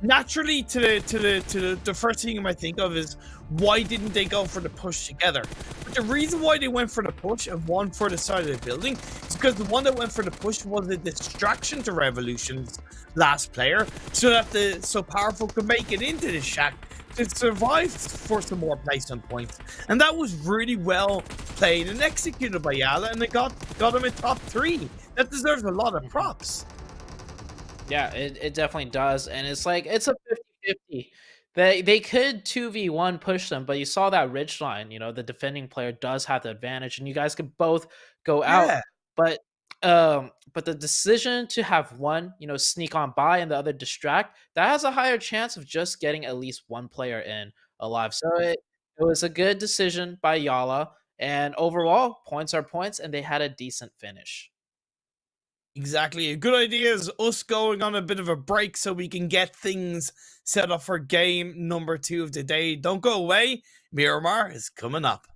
Naturally, to the first thing you might think of is, why didn't they go for the push together? But the reason why they went for the push and one for the side of the building is because the one that went for the push was a distraction to Revolution's last player, so Powerful could make it into the shack to survive for some more placement points. And that was really well played and executed by YaLLa, and it got him in top 3. That deserves a lot of props. Yeah, it definitely does. And it's like, it's a 50-50. They could 2v1 push them, but you saw that ridge line, the defending player does have the advantage, and you guys could both go out. Yeah. But the decision to have one, sneak on by and the other distract, that has a higher chance of just getting at least one player in alive. So it was a good decision by YaLLa, and overall, points are points, and they had a decent finish. Exactly. A good idea is us going on a bit of a break so we can get things set up for game number 2 of the day. Don't go away. Miramar is coming up.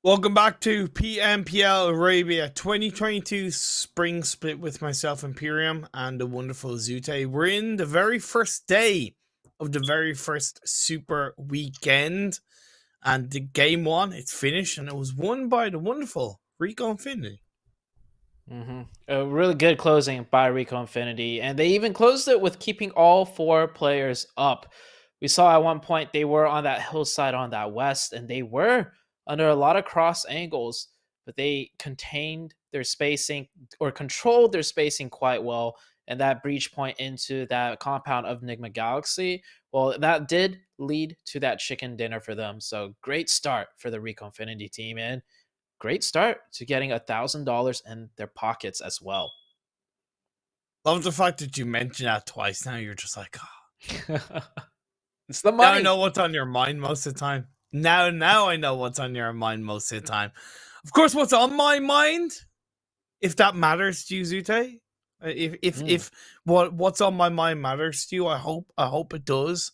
Welcome back to PMPL Arabia 2022 Spring Split with myself, Imperium, and the wonderful Zute. We're in the very first day of the very first Super Weekend, and the game one, it's finished, and it was won by the wonderful Rico Infinity. A really good closing by Rico Infinity, and they even closed it with keeping all 4 players up. We saw at one point they were on that hillside on that west, and they were under a lot of cross angles, but they contained their spacing or controlled their spacing quite well. And that breach point into that compound of Nigma Galaxy, well, that did lead to that chicken dinner for them. So great start for the Rico Infinity team, and great start to getting $1,000 in their pockets as well. Love the fact that you mentioned that twice. Now you're just like, oh. It's the Now money. I know what's on your mind most of the time. Now I know what's on your mind most of the time. Of course, what's on my mind, if that matters to you, Zute, if what's on my mind matters to you, I hope it does,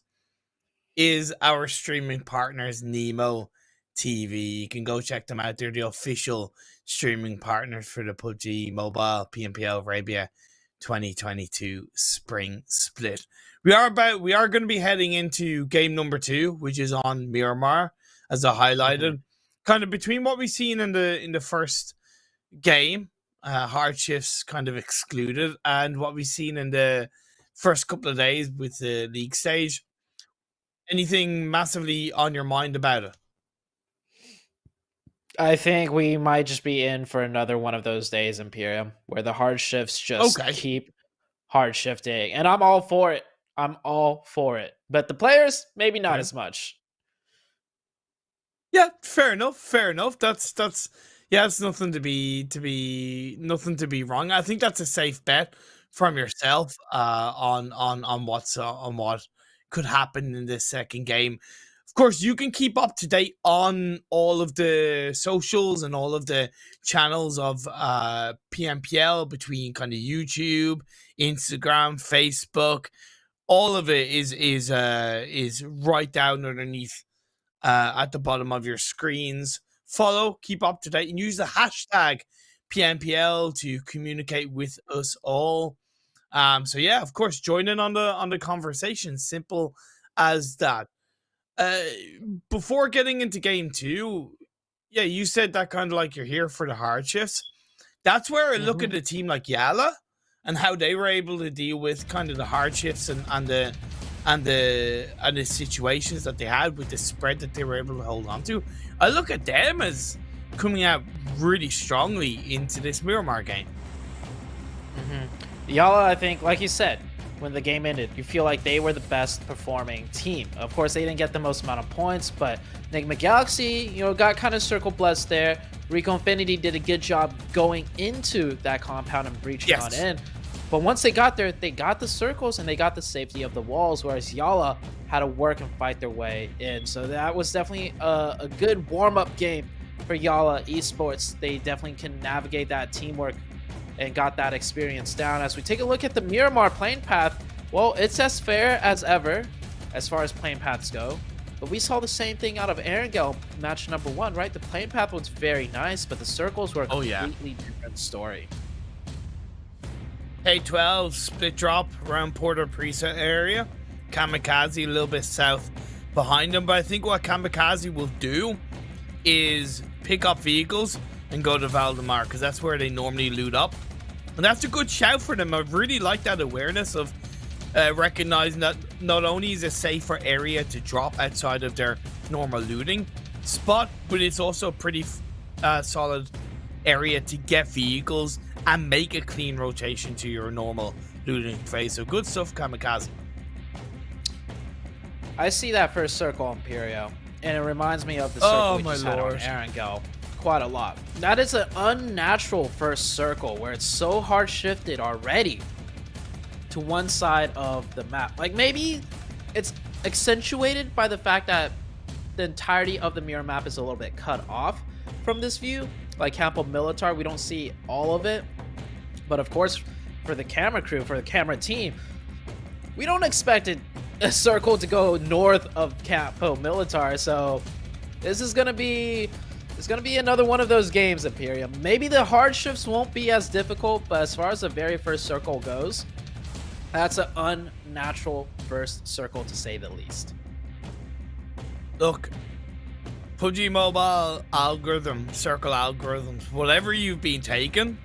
is our streaming partners, Nemo TV. You can go check them out. They're the official streaming partners for the PUBG Mobile PMPL Arabia 2022 Spring Split. We are going to be heading into game number 2, which is on Miramar, as I highlighted. Kind of between what we've seen in the first game, hard shifts kind of excluded, and what we've seen in the first couple of days with the league stage. Anything massively on your mind about it? I think we might just be in for another one of those days, Imperium, where the hard shifts just keep hard shifting. And I'm all for it. But the players, maybe not as much. Yeah, fair enough. That's it's nothing to be wrong. I think that's a safe bet from yourself on what could happen in this second game. Of course, you can keep up to date on all of the socials and all of the channels of PMPL between kind of YouTube, Instagram, Facebook. All of it is right down underneath at the bottom of your screens. Follow, keep up to date, and use the hashtag PMPL to communicate with us all. So yeah, of course, join in on the conversation. Simple as that. Before getting into game 2, yeah, you said that kind of like you're here for the hard shifts. That's where I look at a team like YaLLa and how they were able to deal with kind of the hard shifts and the situations that they had with the spread that they were able to hold on to. I look at them as coming out really strongly into this Miramar game. YaLLa, I think, like you said, when the game ended, you feel like they were the best performing team. Of course, they didn't get the most amount of points, but Nigma Galaxy, got kind of circle blessed there. Rico Infinity did a good job going into that compound and breaching on in. But once they got there, they got the circles and they got the safety of the walls, whereas YaLLa had to work and fight their way in. So that was definitely a good warm-up game for YaLLa Esports. They definitely can navigate that teamwork and got that experience down. As we take a look at the Miramar playing path, well, it's as fair as ever as far as playing paths go. But we saw the same thing out of Erangel match number 1, right? The playing path was very nice, but the circles were a completely different story. A12 split drop around Porter Preset area. KAMIKAZE a little bit south behind them, but I think what KAMIKAZE will do is pick up vehicles and go to Valdemar, because that's where they normally loot up. And that's a good shout for them. I really like that awareness of recognizing that not only is it a safer area to drop outside of their normal looting spot, but it's also a pretty solid area to get vehicles and make a clean rotation to your normal looting phase. So good stuff, KAMIKAZE. I see that first circle, Imperio, and it reminds me of the circle we just had on Erangel quite a lot. That is an unnatural first circle where it's so hard shifted already to one side of the map. Like, maybe it's accentuated by the fact that the entirety of the mirror map is a little bit cut off from this view. Like Campo Militar, we don't see all of it. But of course, for the camera crew, for the camera team, we don't expect a circle to go north of Campo Militar. So this is gonna be It's going to be another one of those games, Imperium. Maybe the hardships won't be as difficult, but as far as the very first circle goes, that's an unnatural first circle to say the least. Look, PUBG Mobile algorithm, circle algorithms, whatever you've been taking,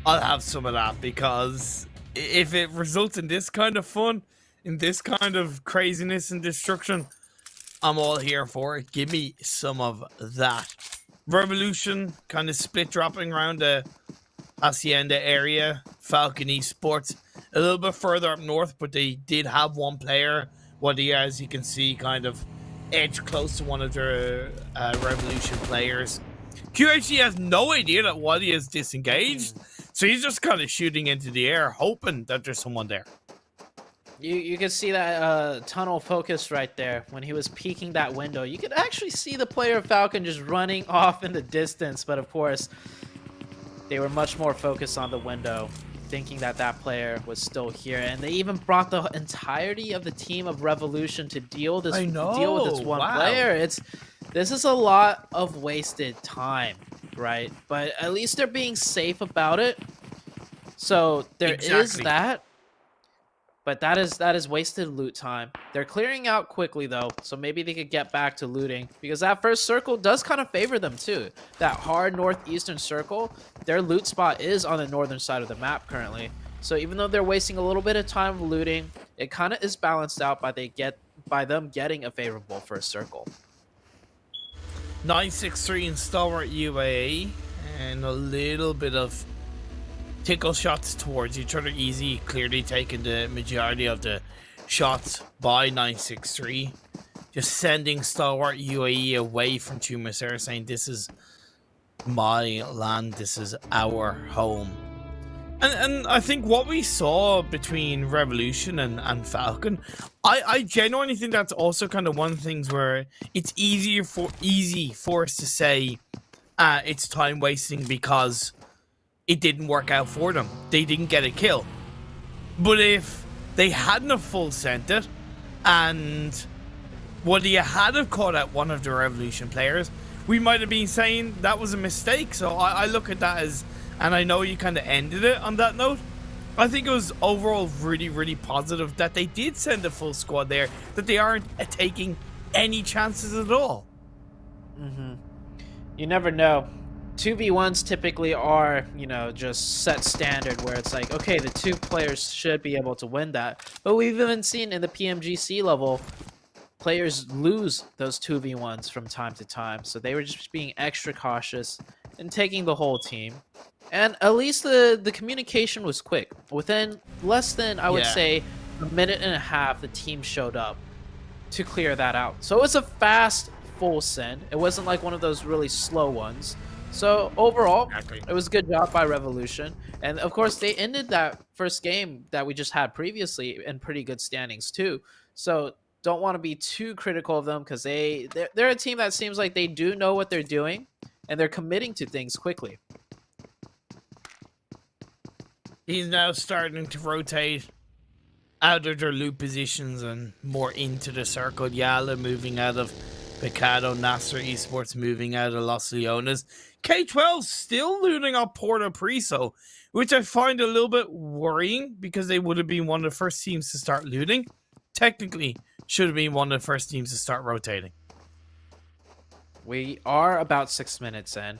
I'll have some of that, because if it results in this kind of fun, in this kind of craziness and destruction, I'm all here for it. Give me some of that. Revolution kind of split dropping around the Hacienda area. Falcon Esports a little bit further up north, but they did have one player, YaLLa, as you can see, kind of edge close to one of their Revolution players. QHD has no idea that YaLLa is disengaged, so he's just kind of shooting into the air, hoping that there's someone there. You can see that tunnel focus right there when he was peeking that window. You could actually see the player Falcon just running off in the distance, but of course, they were much more focused on the window, thinking that that player was still here. And they even brought the entirety of the team of Revolution to deal with this one player. This is a lot of wasted time, right? But at least they're being safe about it. So there is that. But that is wasted loot time. They're clearing out quickly, though, so maybe they could get back to looting, because that first circle does kind of favor them, too. That hard northeastern circle, their loot spot is on the northern side of the map currently. So even though they're wasting a little bit of time looting, it kind of is balanced out by them getting a favorable first circle. 963 in Stalwart UAE, and a little bit of tickle shots towards each other. Easy, clearly taking the majority of the shots by 963. Just sending Stalwart UAE away from Tumasera, saying this is my land, this is our home. And I think what we saw between Revolution and Falcon, I genuinely think that's also kind of one of the things where it's easy for us to say it's time wasting because it didn't work out for them. They didn't get a kill. But if they hadn't have full sent it, and YaLLa had have caught out one of the Revolution players, we might have been saying that was a mistake. So I look at that as, and I know you kind of ended it on that note, I think it was overall really, really positive that they did send a full squad there, that they aren't taking any chances at all. You never know. 2v1s typically are, just set standard where it's like, okay, the two players should be able to win that. But we've even seen in the PMGC level, players lose those 2v1s from time to time. So they were just being extra cautious and taking the whole team. And at least the communication was quick. Within less than, I would say, a minute and a half, the team showed up to clear that out. So it was a fast, full send. It wasn't like one of those really slow ones. So overall, it was a good job by Revolution. And of course, they ended that first game that we just had previously in pretty good standings too. So don't want to be too critical of them, because they're a team that seems like they do know what they're doing and they're committing to things quickly. He's now starting to rotate out of their loot positions and more into the circle. YaLLa moving out of Picado, NASR Esports moving out of Los Leones. K12 still looting up Porto Priso, which I find a little bit worrying, because they would have been one of the first teams to start looting. Technically, should have been one of the first teams to start rotating. We are about 6 minutes in.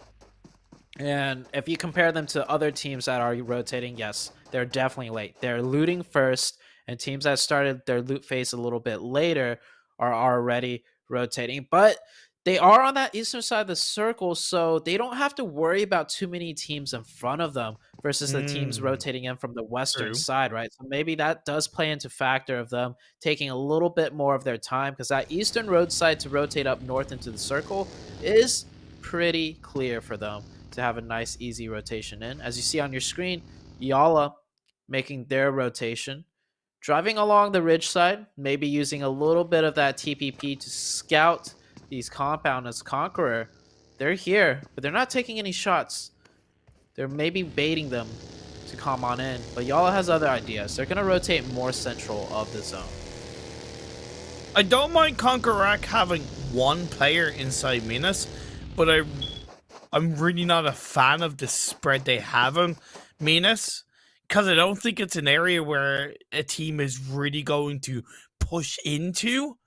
And if you compare them to other teams that are rotating, yes, they're definitely late. They're looting first, and teams that started their loot phase a little bit later are already rotating. But they are on that eastern side of the circle, so they don't have to worry about too many teams in front of them versus the teams rotating in from the western side, right? So maybe that does play into factor of them taking a little bit more of their time, because that eastern roadside to rotate up north into the circle is pretty clear for them to have a nice, easy rotation in. As you see on your screen, YaLLa making their rotation, driving along the ridge side, maybe using a little bit of that TPP to scout these compound as Conqueror. They're here, but they're not taking any shots. They're maybe baiting them to come on in, but YaLLa has other ideas. They're going to rotate more central of the zone. I don't mind CONQUEROR having one player inside Minas, but I'm really not a fan of the spread they have on Minas, because I don't think it's an area where a team is really going to push into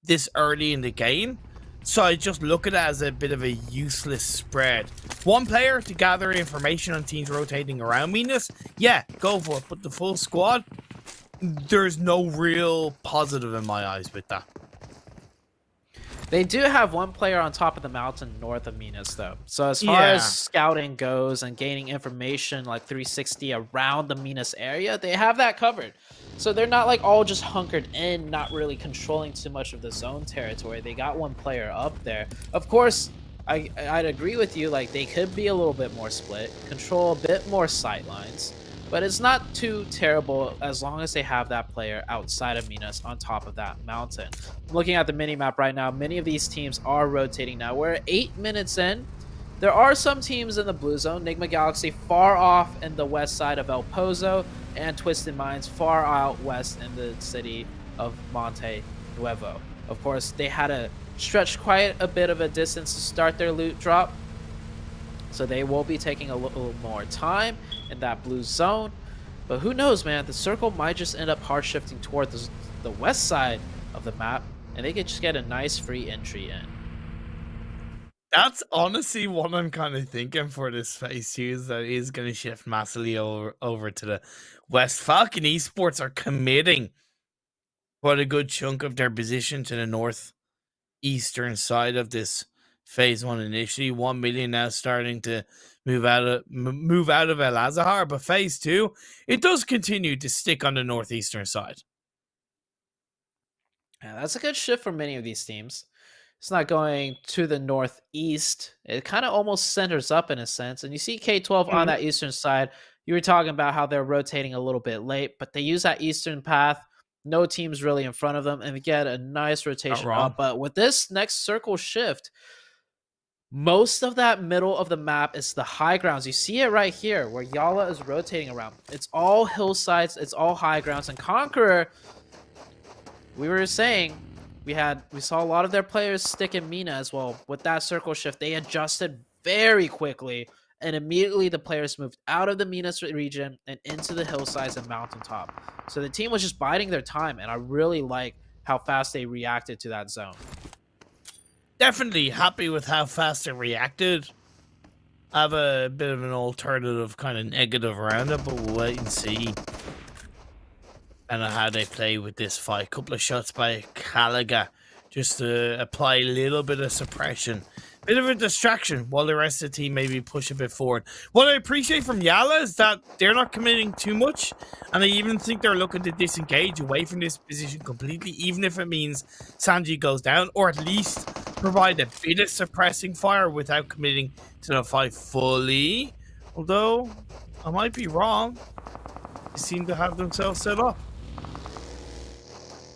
this early in the game. So I just look at it as a bit of a useless spread. One player to gather information on teams rotating around Minas, yeah, go for it. But the full squad, there's no real positive in my eyes with that. They do have one player on top of the mountain north of Minas, though. So as far as scouting goes and gaining information like 360 around the Minas area, they have that covered. So they're not like all just hunkered in, not really controlling too much of the zone territory. They got one player up there. Of course, I'd agree with you, like they could be a little bit more split, control a bit more sightlines. But it's not too terrible as long as they have that player outside of Minas on top of that mountain. Looking at the mini-map right now, many of these teams are rotating now. We're 8 minutes in. There are some teams in the blue zone. Nigma Galaxy far off in the west side of El Pozo, and Twisted Minds far out west in the city of Monte Nuevo. Of course, they had to stretch quite a bit of a distance to start their loot drop, so they will be taking a little more time in that blue zone. But who knows, man? The circle might just end up hard shifting toward the west side of the map, and they could just get a nice free entry in. That's honestly what I'm kind of thinking for this phase 2, is that it is going to shift massively over to the west. Falcon Esports are committing quite a good chunk of their position to the northeastern side of this phase 1 initially. 1 million now starting to move out of El Azahar, but phase 2, it does continue to stick on the northeastern side. Yeah, that's a good shift for many of these teams. It's not going to the northeast. It kind of almost centers up in a sense. And you see K12 on that eastern side. You were talking about how they're rotating a little bit late, but they use that eastern path. No team's really in front of them, and they get a nice rotation up. But with this next circle shift, most of that middle of the map is the high grounds. You see it right here where YaLLa is rotating around. It's all hillsides. It's all high grounds. And Conqueror, we were saying, we saw a lot of their players stick in Mina as well. With that circle shift, they adjusted very quickly, and immediately the players moved out of the Minas region and into the hillsides and mountaintop. So the team was just biding their time, and I really like how fast they reacted to that zone. Definitely happy with how fast they reacted. I have a bit of an alternative kind of negative around it, but we'll wait and see. And how they play with this fight. Couple of shots by Caliga just to apply a little bit of suppression. Bit of a distraction while the rest of the team maybe push a bit forward. What I appreciate from YaLLa is that they're not committing too much, and I even think they're looking to disengage away from this position completely, even if it means Sanji goes down, or at least provide a bit of suppressing fire without committing to the fight fully. Although, I might be wrong. They seem to have themselves set up.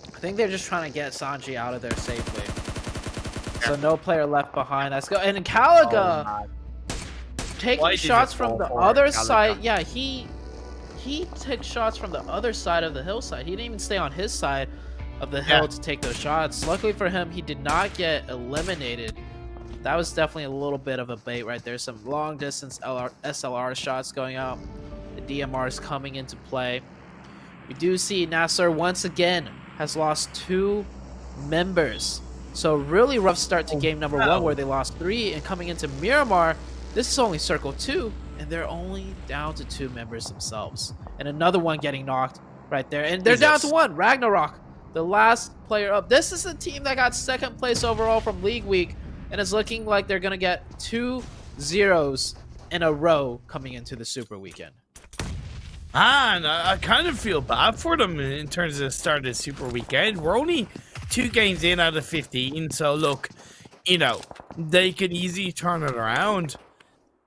I think they're just trying to get Sanji out of there safely. So no player left behind. Let's go. And Caliga taking shots from the other side. Yeah, he took shots from the other side of the hillside. He didn't even stay on his side of the hill to take those shots. Luckily for him, he did not get eliminated. That was definitely a little bit of a bait right there. Some long distance SLR shots going out. The DMRs coming into play. We do see NASR once again has lost 2 members. So really rough start to game number 1 where they lost 3, and coming into Miramar, this is only circle 2, and they're only down to 2 members themselves. And another one getting knocked right there. And they're down to 1. Ragnarok, the last player up. This is the team that got 2nd place overall from League Week, and it's looking like they're going to get 2 zeros in a row coming into the Super Weekend. And I kind of feel bad for them in terms of the start of the Super Weekend. We're only 2 games in out of 15, so look, you know, they could easily turn it around.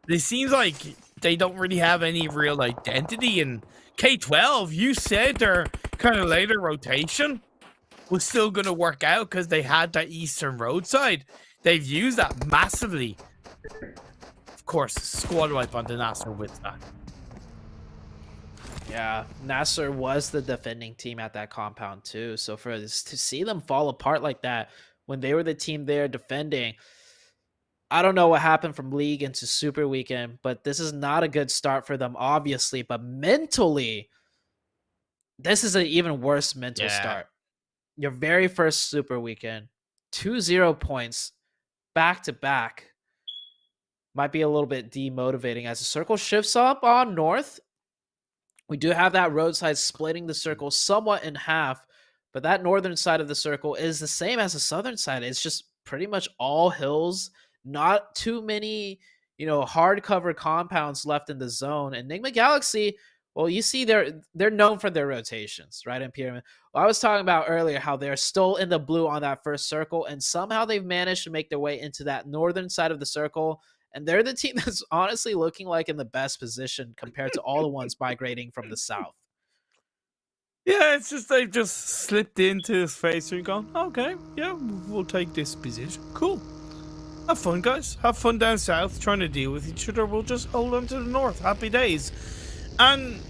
It seems like they don't really have any real identity. And K12, you said their kind of later rotation was still going to work out because they had that eastern roadside. They've used that massively. Of course, squad wipe on the NASR with that. Yeah, NASR was the defending team at that compound too. So for this, to see them fall apart like that when they were the team there defending, I don't know what happened from League into Super Weekend, but this is not a good start for them, obviously. But mentally, this is an even worse mental start. Your very first Super Weekend, 2-0 points, back to back. Might be a little bit demotivating as the circle shifts up on North. We do have that roadside splitting the circle somewhat in half, but that northern side of the circle is the same as the southern side. It's just pretty much all hills, not too many, hard cover compounds left in the zone. And Nigma Galaxy, well, you see they're known for their rotations, right? In Pyramid. Well, I was talking about earlier how they're still in the blue on that first circle, and somehow they've managed to make their way into that northern side of the circle. And they're the team that's honestly looking like in the best position compared to all the ones migrating from the south. Yeah, it's just they've just slipped into his face and gone, okay, yeah, we'll take this position. Cool. Have fun, guys. Have fun down south trying to deal with each other. We'll just hold on to the north. Happy days. And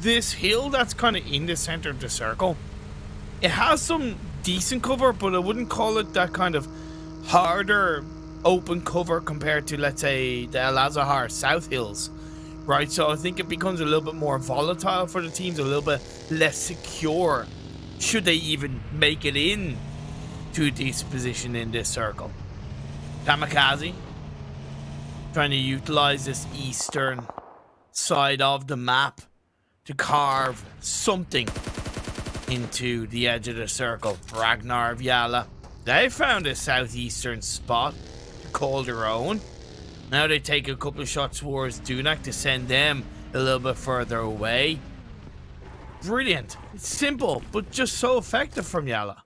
this hill that's kind of in the center of the circle, it has some decent cover, but I wouldn't call it that kind of harder open cover compared to, let's say, the Al Azhar South Hills, right? So I think it becomes a little bit more volatile for the teams, a little bit less secure, should they even make it in to a decent position in this circle. KAMIKAZE trying to utilize this eastern side of the map to carve something into the edge of the circle. Ragnar of YaLLa, they found a southeastern spot to call their own. Now they take a couple of shots towards Dunak to send them a little bit further away. Brilliant. It's simple, but just so effective from YaLLa.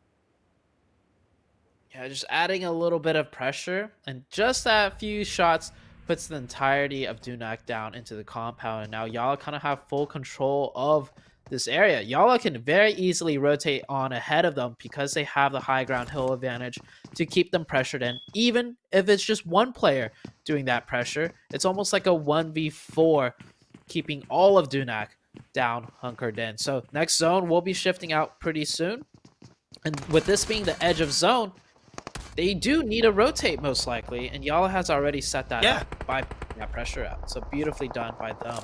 Yeah, just adding a little bit of pressure, and just that few shots puts the entirety of Dunak down into the compound, and now YaLLa kind of have full control of this area. YaLLa can very easily rotate on ahead of them because they have the high ground hill advantage to keep them pressured in. Even if it's just one player doing that pressure, it's almost like a 1v4, keeping all of Dunak down, hunkered in. So next zone will be shifting out pretty soon. And with this being the edge of zone, they do need to rotate most likely, and YaLLa has already set that up by putting that pressure out. So beautifully done by them.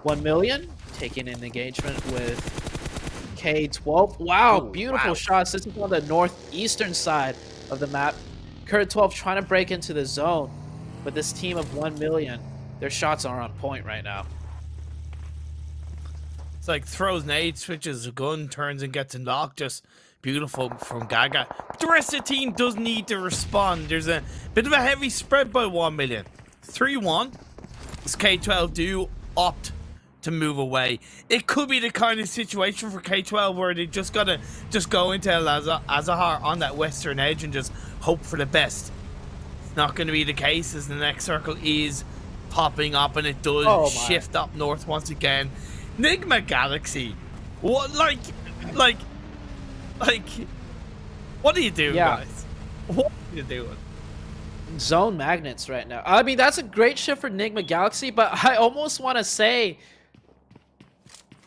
1million taking an engagement with K12. Wow, beautiful shots. This is on the northeastern side of the map. KURD12 trying to break into the zone, but this team of 1million, their shots are on point right now. It's like throws nade, switches a gun, turns and gets a knock. Just beautiful from Gaga. But the rest of the team does need to respond. There's a bit of a heavy spread by 1million. 3-1. This K12 do opt to move away. It could be the kind of situation for K12 where they just gotta go into Al Azhar on that western edge and just hope for the best. It's not going to be the case, as the next circle is popping up, and it does shift up north once again. Nigma Galaxy, what like what are you doing, guys? What are you doing? Zone magnets right now. I mean, that's a great shift for Nigma Galaxy, but I almost want to say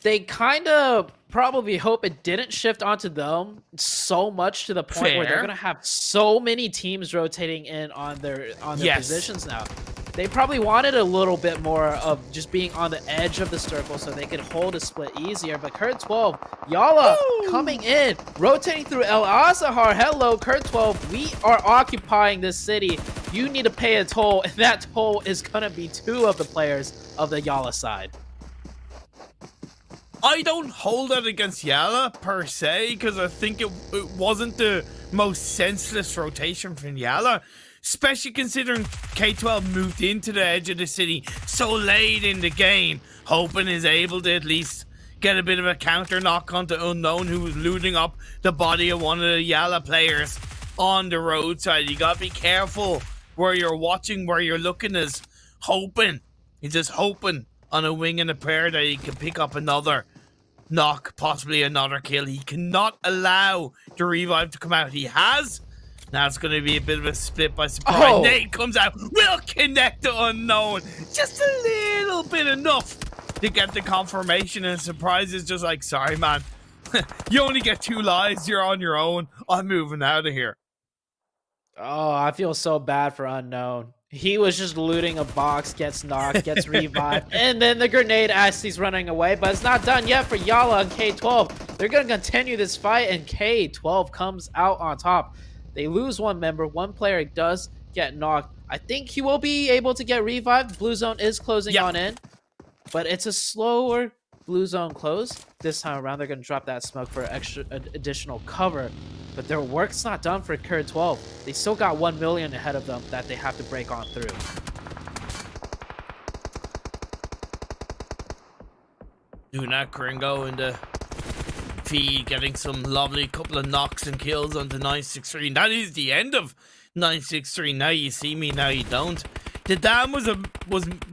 they kind of probably hope it didn't shift onto them so much to the point where they're going to have so many teams rotating in on their positions now. They probably wanted a little bit more of just being on the edge of the circle so they could hold a split easier. But KURD12, YaLLa coming in, rotating through Al Azhar. Hello, KURD12. We are occupying this city. You need to pay a toll, and that toll is going to be 2 of the players of the YaLLa side. I don't hold that against YaLLa per se, because I think it wasn't the most senseless rotation from YaLLa. Especially considering K12 moved into the edge of the city so late in the game, hoping is able to at least get a bit of a counter knock onto Unknown, who was looting up the body of one of the YaLLa players on the roadside. You gotta be careful where you're watching, where you're looking, is hoping. He's just hoping on a wing and a prayer that he can pick up another knock, possibly another kill. He cannot allow the revive to come out. He has. Now it's going to be a bit of a split by surprise. Nate comes out, will connect to Unknown. Just a little bit enough to get the confirmation, and surprise is just like, sorry, man. You only get 2 lives. You're on your own. I'm moving out of here. Oh, I feel so bad for Unknown. He was just looting a box, gets knocked, gets revived, and then the grenade as he's running away. But it's not done yet for YaLLa and K12. They're going to continue this fight, and K12 comes out on top. They lose one member. One player does get knocked. I think he will be able to get revived. Blue zone is closing on in, but it's a slower blue zone close. This time around, they're going to drop that smoke for additional cover. But their work's not done for KURD12. They still got 1 million ahead of them that they have to break on through. Dunak Gringo in the feed, getting some lovely couple of knocks and kills onto 963. That is the end of 963. Now you see me, now you don't. The dam was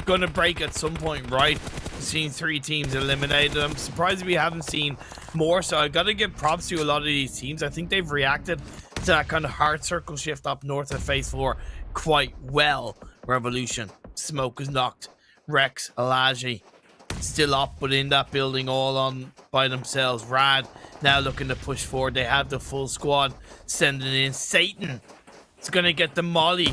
going to break at some point, right? We've seen 3 teams eliminated. I'm surprised we haven't seen more, so I got to give props to a lot of these teams. I think they've reacted to that kind of hard circle shift up north of phase 4 quite well. Revolution, Smoke is knocked, Rex, Alaji still up but in that building all on by themselves. Rad now looking to push forward. They have the full squad sending in. Satan is going to get the molly.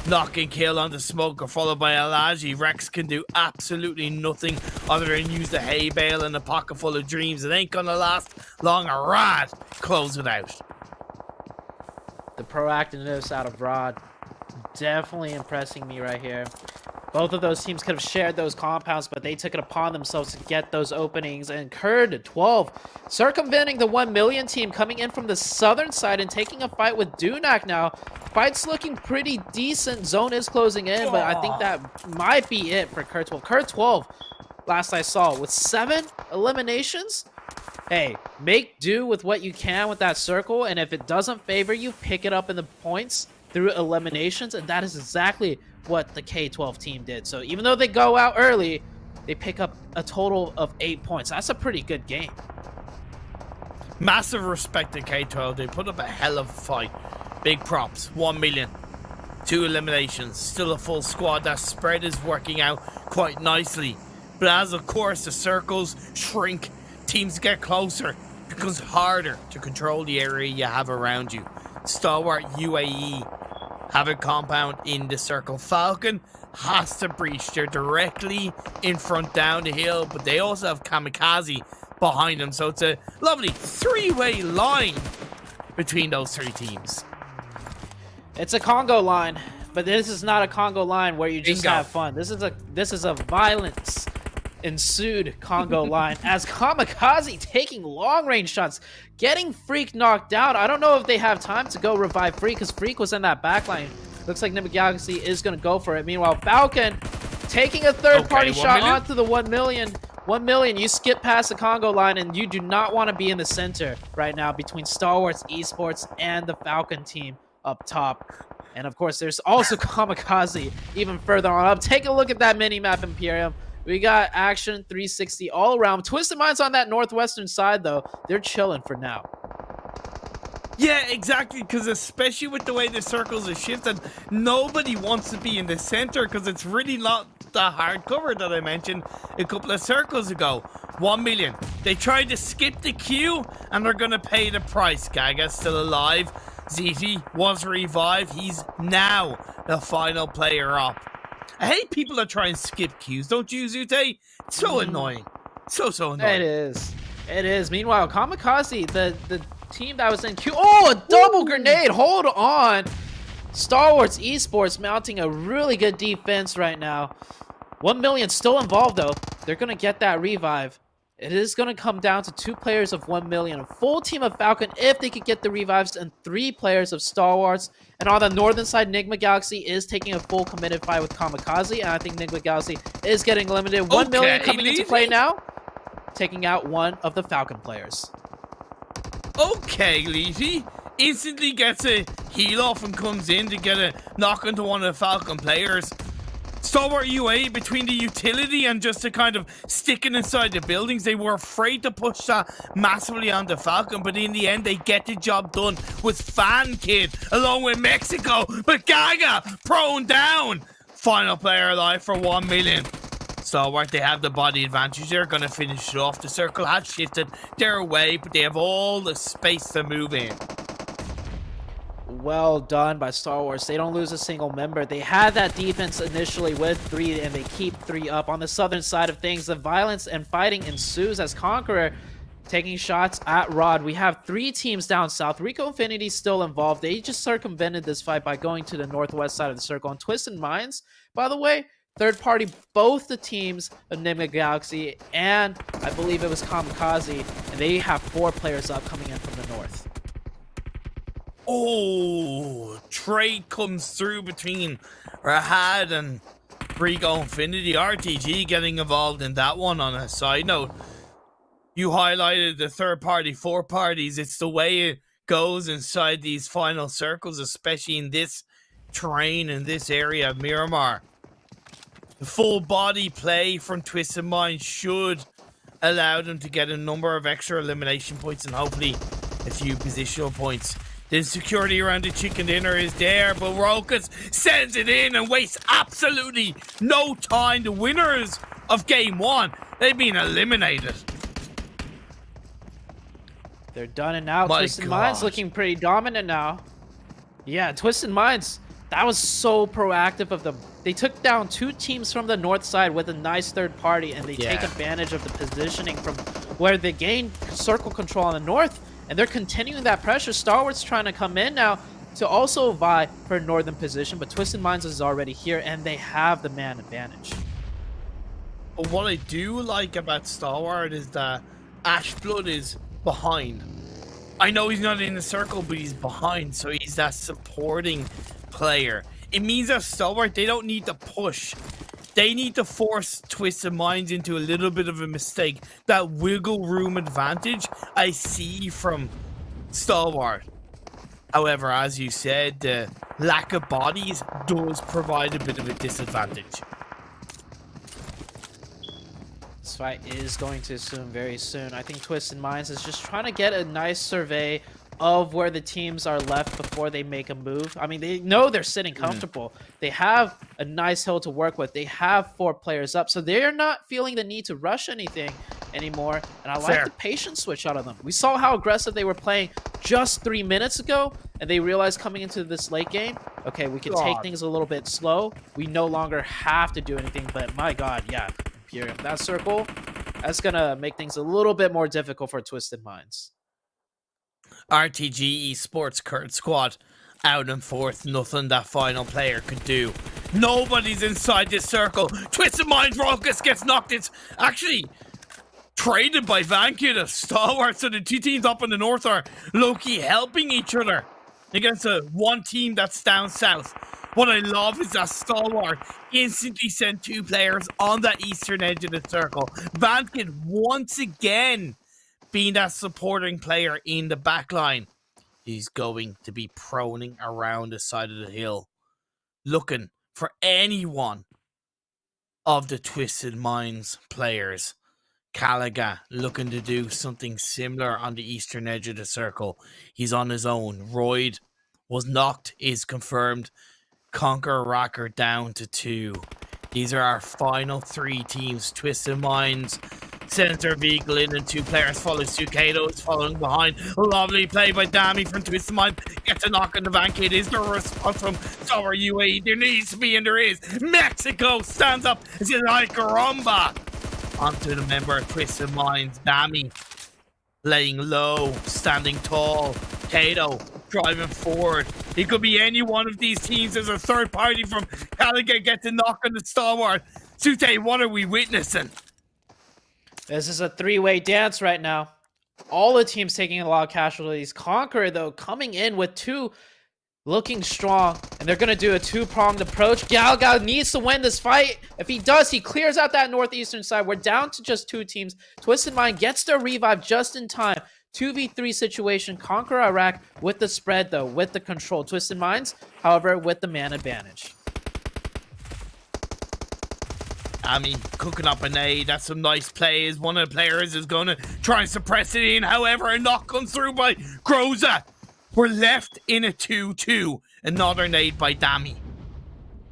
Knock and kill on the Smoker, followed by Alaji. Rex can do absolutely nothing other than use the hay bale and a pocket full of dreams. It ain't gonna last long. A Rad close it out. The proactiveness out of Rod definitely impressing me right here. Both of those teams could have shared those compounds, but they took it upon themselves to get those openings. And KURD12 circumventing the 1 million team, coming in from the southern side and taking a fight with Dunak now. Fight's looking pretty decent. Zone is closing in, but I think that might be it for KURD12. KURD12, last I saw, with 7 eliminations. Hey, make do with what you can with that circle, and if it doesn't favor you, pick it up in the points through eliminations, and that is exactly what the K12 team did. So even though they go out early, they pick up a total of 8 points. That's a pretty good game. Massive respect to K12. They put up a hell of a fight. Big props. 1 million. 2 eliminations. Still a full squad. That spread is working out quite nicely. But as of course the circles shrink, teams get closer, it becomes harder to control the area you have around you. Stalwart UAE have a compound in the circle. Falcon has to breach. They're directly in front down the hill, but they also have KAMIKAZE behind them. So it's a lovely 3-way line between those 3 teams. It's a Congo line, but this is not a Congo line where you just have fun. This is a violence ensued Congo line as KAMIKAZE taking long range shots, getting Freak knocked out. I don't know if they have time to go revive Freak because Freak was in that backline. Looks like Nigma Galaxy is going to go for it. Meanwhile, Falcon taking a third-party shot onto the 1 million. 1 million, you skip past the Congo line and you do not want to be in the center right now between Stalwart Esports and the Falcon team up top. And of course, there's also KAMIKAZE even further on up. Take a look at that mini-map, Imperium. We got action 360 all around. Twisted Minds on that northwestern side, though. They're chilling for now. Yeah, exactly, because especially with the way the circles are shifted, nobody wants to be in the center because it's really not the hard cover that I mentioned a couple of circles ago. 1 million. They tried to skip the queue and they're going to pay the price. Gaga's still alive. ZT was revived. He's now the final player up. I hate people that try and skip queues, don't you, Zute? It's so annoying. So annoying. It is. It is. Meanwhile, KAMIKAZE, the team that was in queue. Oh, a double grenade. Hold on. Stalwart Esports mounting a really good defense right now. 1 million still involved, though. They're going to get that revive. It is going to come down to 2 players of 1 million. A full team of Falcon if they could get the revives, and 3 players of Stalwarts. And on the northern side, Nigma Galaxy is taking a full committed fight with KAMIKAZE. And I think Nigma Galaxy is getting limited. 1 million coming into play now. Taking out one of the Falcon players. Okay, Leafy. Instantly gets a heal off and comes in to get a knock into one of the Falcon players. Stalwart UAE between the utility and just the kind of sticking inside the buildings. They were afraid to push that massively on the Falcon, but in the end they get the job done with Fan Kid along with Mexico. But Gaga prone down. Final player alive for 1 million. Stalwart, they have the body advantage. They're going to finish it off. The circle has shifted their way, but they have all the space to move in. well done by Star Wars. They don't lose a single member. They had that defense initially with 3, and they keep 3 up. On the southern side of things, the violence and fighting ensues as Conqueror taking shots at Rod. We have 3 teams down south. Rico Infinity still involved. They just circumvented this fight by going to the northwest side of the circle. And Twisted Minds, by the way, third party, both the teams of Nigma Galaxy and I believe it was KAMIKAZE, and they have 4 players up coming in from the north. Oh, trade comes through between Rahad and Rico Infinity. RTG getting involved in that one. On a side note, you highlighted the third party, 4 parties. It's the way it goes inside these final circles, especially in this terrain, in this area of Miramar. The full body play from Twisted Mind should allow them to get a number of extra elimination points and hopefully a few positional points. The insecurity around the chicken dinner is there, but Rokas sends it in and wastes absolutely no time. The winners of game 1, they've been eliminated. They're done and out. My Twisted Minds God. looking pretty dominant now. Yeah, Twisted Minds, that was so proactive of them. They took down 2 teams from the north side with a nice third party, and they take advantage of the positioning from where they gained circle control on the north, and they're continuing that pressure. Star Wars trying to come in now to also vie for a northern position, but Twisted Minds is already here, and they have the man advantage. But what I do like about Stalwart is that Ashblood is behind. I know he's not in the circle, but he's behind, so he's that supporting player. It means that Stalwart, they don't need to push. They need to force Twisted Minds into a little bit of a mistake. That wiggle room advantage I see from Stalwart. However, as you said, the lack of bodies does provide a bit of a disadvantage. This fight is going to soon, very soon. I think Twisted Minds is just trying to get a nice survey of where the teams are left before they make a move. I mean, they know they're sitting comfortable. They have a nice hill to work with. They have 4 players up, so they're not feeling the need to rush anything anymore. And I like the patience switch out of them. We saw how aggressive they were playing just 3 minutes ago, and they realized coming into this late game, okay, we can take things a little bit slow. We no longer have to do anything, but my God, yeah, Imperium, that circle, that's gonna make things a little bit more difficult for Twisted Minds. RTG Esports KURDSQUAD out and forth, nothing that final player could do. Nobody's inside this circle. Twisted Minds, Rokas gets knocked. It's actually traded by Vankia to Stalwart, so the 2 teams up in the north are low-key helping each other against a 1 team that's down south. What I love is that Stalwart instantly sent 2 players on that eastern edge of the circle. Vankia once again being that supporting player in the back line. He's going to be proning around the side of the hill, looking for anyone of the Twisted Minds players. Caliga looking to do something similar on the eastern edge of the circle. He's on his own. Royd was knocked, is confirmed. CONQUEROR down to 2. These are our final 3 teams. Twisted Minds sends their vehicle in and 2 players follow suit. Kato is following behind. Lovely play by Dami from Twisted Minds. Gets a knock on the van kid. Is there a response from Stalwart UAE? There needs to be, and there is. Mexico stands up as iKURD onto the member of Twisted Minds. Dami laying low, standing tall. Kato driving forward. It could be any one of these teams. There's a third party from Caliga gets a knock on the Stalwart. Sute, what are we witnessing? This is a 3-way dance right now. All the teams taking a lot of casualties. Conqueror, though, coming in with 2 looking strong, and they're going to do a 2-pronged approach. Galga needs to win this fight. If he does, he clears out that northeastern side. We're down to just 2 teams. Twisted Mind gets their revive just in time. 2v3 situation. Conqueror Iraq with the spread, though, with the control. Twisted Minds, however, with the man advantage. Cooking up an A. That's some nice plays. One of the players is going to try and suppress it in. However, a knock comes through by Groza. We're left in a 2-2. Another nade by Dami.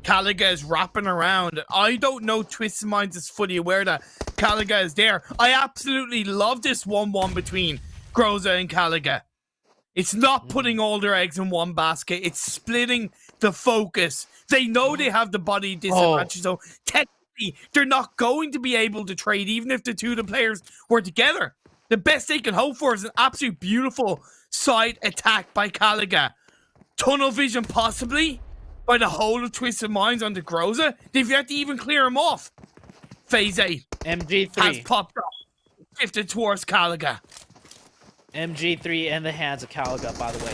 Caliga is wrapping around. I don't know Twisted Minds is fully aware that Caliga is there. I absolutely love this 1-1 between Groza and Caliga. It's not putting all their eggs in one basket. It's splitting the focus. They know they have the body disadvantage, so technically they're not going to be able to trade, even if the two of the players were together. The best they can hope for is an absolute beautiful side attack by KAMIKAZE. Tunnel vision possibly by the whole of Twisted Minds on the Groza. They've yet to even clear him off. Phase 8 MG3 has popped up, shifted towards KAMIKAZE. MG3 in the hands of KAMIKAZE, by the way.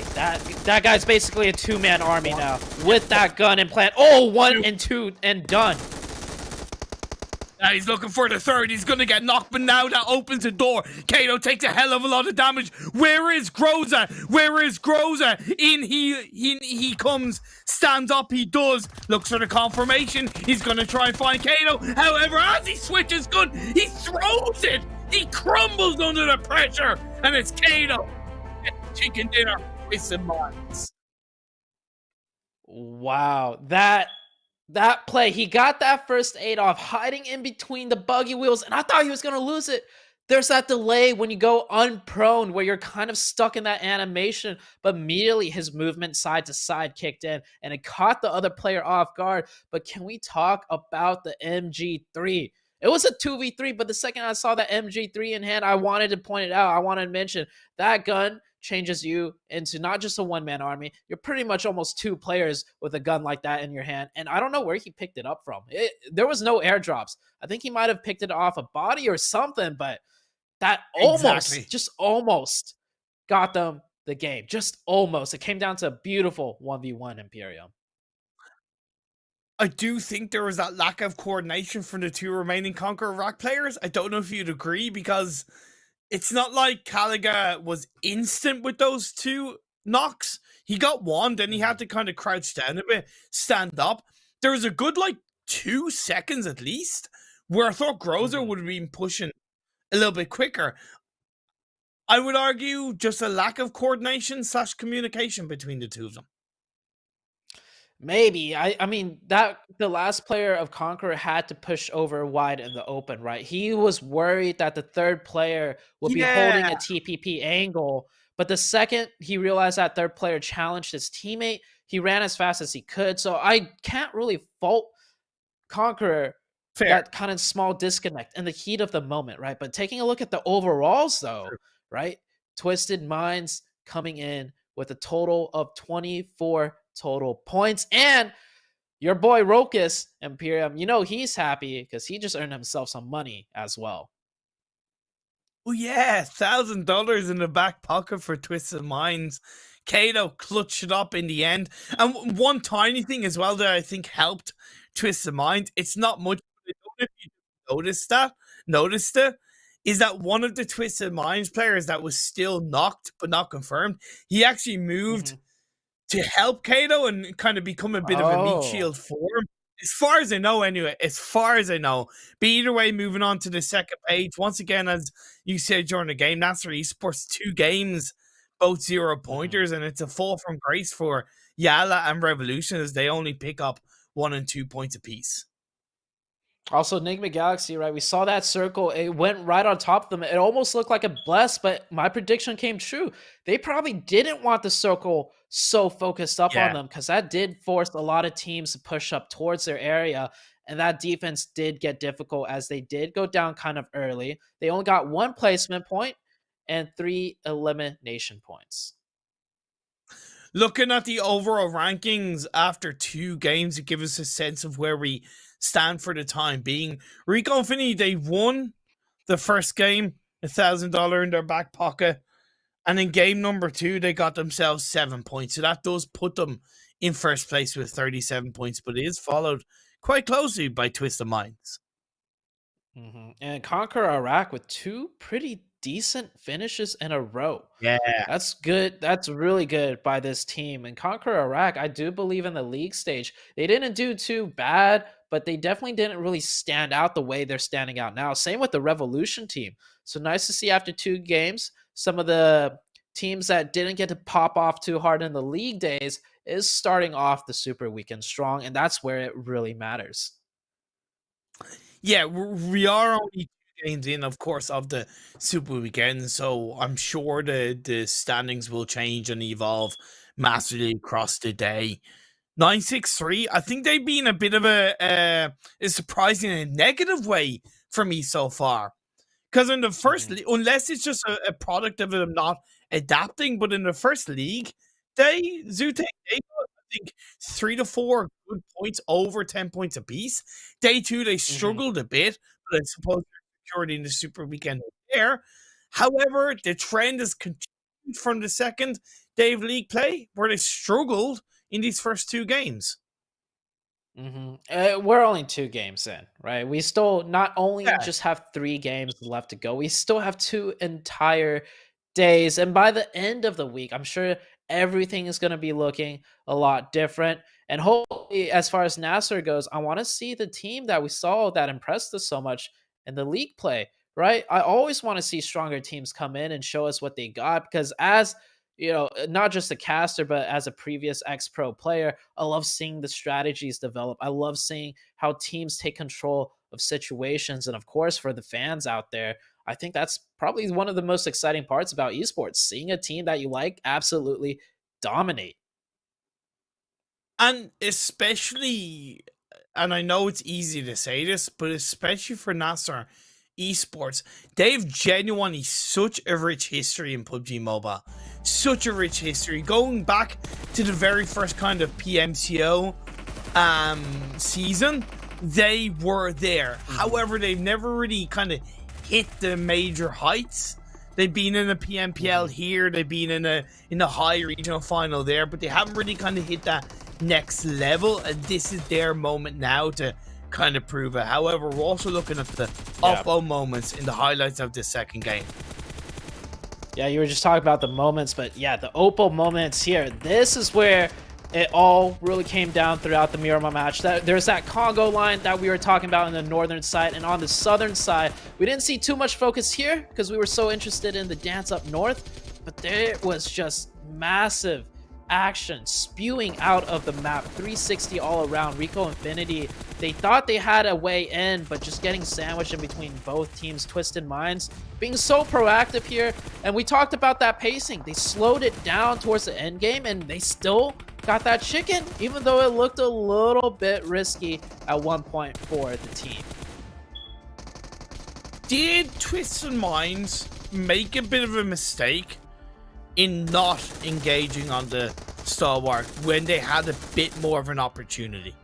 That guy's basically a two-man army now with that gun and plant. Oh, 1 and 2 and done. Now he's looking for the third. He's going to get knocked, but now that opens the door. Kato takes a hell of a lot of damage. Where is Groza? Where is Groza? In he comes. Stands up, he does. Looks for the confirmation. He's going to try and find Kato. However, as he switches gun, he throws it. He crumbles under the pressure. And it's Kato. Chicken dinner with some minds. Wow. That play, he got that first 8 off, hiding in between the buggy wheels, and I thought he was going to lose it. There's that delay when you go unprone, where you're kind of stuck in that animation, but immediately his movement side to side kicked in, and it caught the other player off guard. But can we talk about the MG3? It was a 2v3, but the second I saw that MG3 in hand, I wanted to point it out. I wanted to mention that gun changes you into not just a one-man army. You're pretty much almost 2 players with a gun like that in your hand. And I don't know where he picked it up from. There was no airdrops. I think he might have picked it off a body or something, but that just almost got them the game. Just almost. It came down to a beautiful 1v1 Imperium. I do think there was that lack of coordination from the 2 remaining KONQUEROR Rock players. I don't know if you'd agree, because it's not like KAMIKAZE was instant with those 2 knocks. He got one, then he had to kind of crouch down a bit, stand up. There was a good, 2 seconds at least, where I thought Groza would have been pushing a little bit quicker. I would argue just a lack of coordination / communication between the 2 of them. Maybe. I mean, that the last player of KONQUEROR had to push over wide in the open, right? He was worried that the third player would be holding a TPP angle, but the second he realized that third player challenged his teammate, he ran as fast as he could. So I can't really fault KONQUEROR that kind of small disconnect in the heat of the moment, right? But taking a look at the overalls, though, right? Twisted Minds coming in with a total of 24 total points, and your boy Rokus Imperium, he's happy because he just earned himself some money as well. Oh yeah, $1,000 in the back pocket for Twisted Minds. Kato clutched it up in the end. And one tiny thing as well that I think helped Twisted Minds, it's not much, but I don't know if you noticed it, is that one of the Twisted Minds players that was still knocked but not confirmed, he actually moved to help Kato and kind of become a bit of a meat shield for him. As far as I know, anyway. As far as I know. But either way, moving on to the second page. Once again, as you said during the game, NASR Esports, 2 games, both 0-pointers, and it's a fall from grace for YaLLa and Revolution as they only pick up 1 and 2 points apiece. Also, Nigma Galaxy, right? We saw that circle. It went right on top of them. It almost looked like a bless, but my prediction came true. They probably didn't want the circle so focused up on them, because that did force a lot of teams to push up towards their area, and that defense did get difficult as they did go down kind of early. They only got 1 placement point and 3 elimination points. Looking at the overall rankings after 2 games, it gives us a sense of where we stand for the time being. Rico and Finny, they won the first game, $1,000 in their back pocket. And in game number 2, they got themselves 7 points. So that does put them in first place with 37 points, but it is followed quite closely by Twisted Minds. And KONQUEROR Iraq with 2 pretty decent finishes in a row. Yeah. That's good. That's really good by this team. And KONQUEROR Iraq, I do believe in the league stage, they didn't do too bad, but they definitely didn't really stand out the way they're standing out now. Same with the Revolution team. So nice to see after 2 games, some of the teams that didn't get to pop off too hard in the league days is starting off the Super Weekend strong, and that's where it really matters. Yeah, we are only 2 games in, of course, of the Super Weekend, so I'm sure the standings will change and evolve massively across the day. 963, I think they've been a bit of a surprising in a negative way for me so far. Because in the first league, unless it's just a product of them not adapting, but in the first league, Zute, they got, I think, 3 to 4 good points over 10 points apiece. Day 2, they struggled a bit, but I suppose they're secured in the Super Weekend there. However, the trend has continued from the second day of league play, where they struggled in these first 2 games. We're only 2 games in, right? We still not only just have 3 games left to go, we still have 2 entire days. And by the end of the week, I'm sure everything is going to be looking a lot different. And hopefully, as far as NASR goes, I want to see the team that we saw that impressed us so much in the league play, right? I always want to see stronger teams come in and show us what they got, because as you know, not just a caster, but as a previous ex-pro player, I love seeing the strategies develop. I love seeing how teams take control of situations. And of course, for the fans out there, I think that's probably one of the most exciting parts about esports, seeing a team that you like absolutely dominate. And especially, and I know it's easy to say this, but especially for NASR Esports, they've genuinely such a rich history in PUBG Mobile. Such a rich history. Going back to the very first kind of PMCO season, they were there. However, they've never really kind of hit the major heights. They've been in a PMPL here, they've been in a high regional final there, but they haven't really kind of hit that next level, and this is their moment now to kind of prove it. However, we're also looking at the Oppo moments in the highlights of this second game. Yeah, you were just talking about the moments, but yeah, the Oppo moments here. This is where it all really came down throughout the Miramar match. There's that Congo line that we were talking about on the northern side, and on the southern side, we didn't see too much focus here because we were so interested in the dance up north, but there was just massive action spewing out of the map, 360 all around. Rico Infinity, they thought they had a way in, but just getting sandwiched in between both teams. Twisted Minds being so proactive here, and we talked about that pacing. They slowed it down towards the end game, and they still got that chicken, even though it looked a little bit risky at one point for the team. Did Twisted Minds make a bit of a mistake in not engaging on the Stalwart when they had a bit more of an opportunity?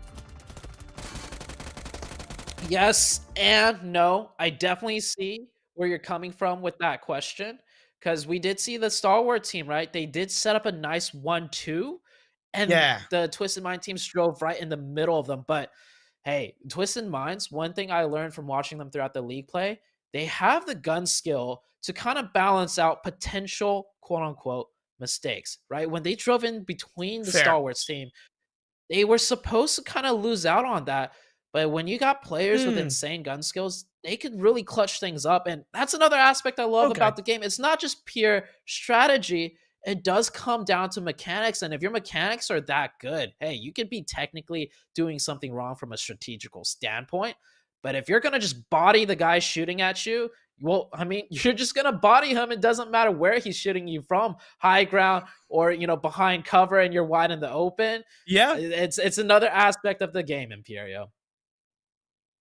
Yes and no. I definitely see where you're coming from with that question, because we did see the Stalwart team, right? They did set up a nice 1-2, and the Twisted Mind teams drove right in the middle of them. But hey, Twisted Minds, one thing I learned from watching them throughout the league play, they have the gun skill to kind of balance out potential quote-unquote mistakes, right? When they drove in between the Stalwarts team, they were supposed to kind of lose out on that. But when you got players with insane gun skills, they could really clutch things up. And that's another aspect I love about the game. It's not just pure strategy. It does come down to mechanics. And if your mechanics are that good, hey, you could be technically doing something wrong from a strategical standpoint. But if you're going to just body the guy shooting at you, well, I mean, you're just going to body him. It doesn't matter where he's shooting you from, high ground or, you know, behind cover and you're wide in the open. Yeah. It's another aspect of the game, Imperio.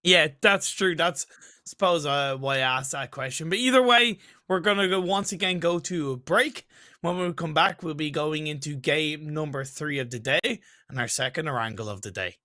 Yeah, that's true. That's, I suppose, why I asked that question. But either way, we're going to once again go to a break. When we come back, we'll be going into game number 3 of the day and our second Erangel of the day.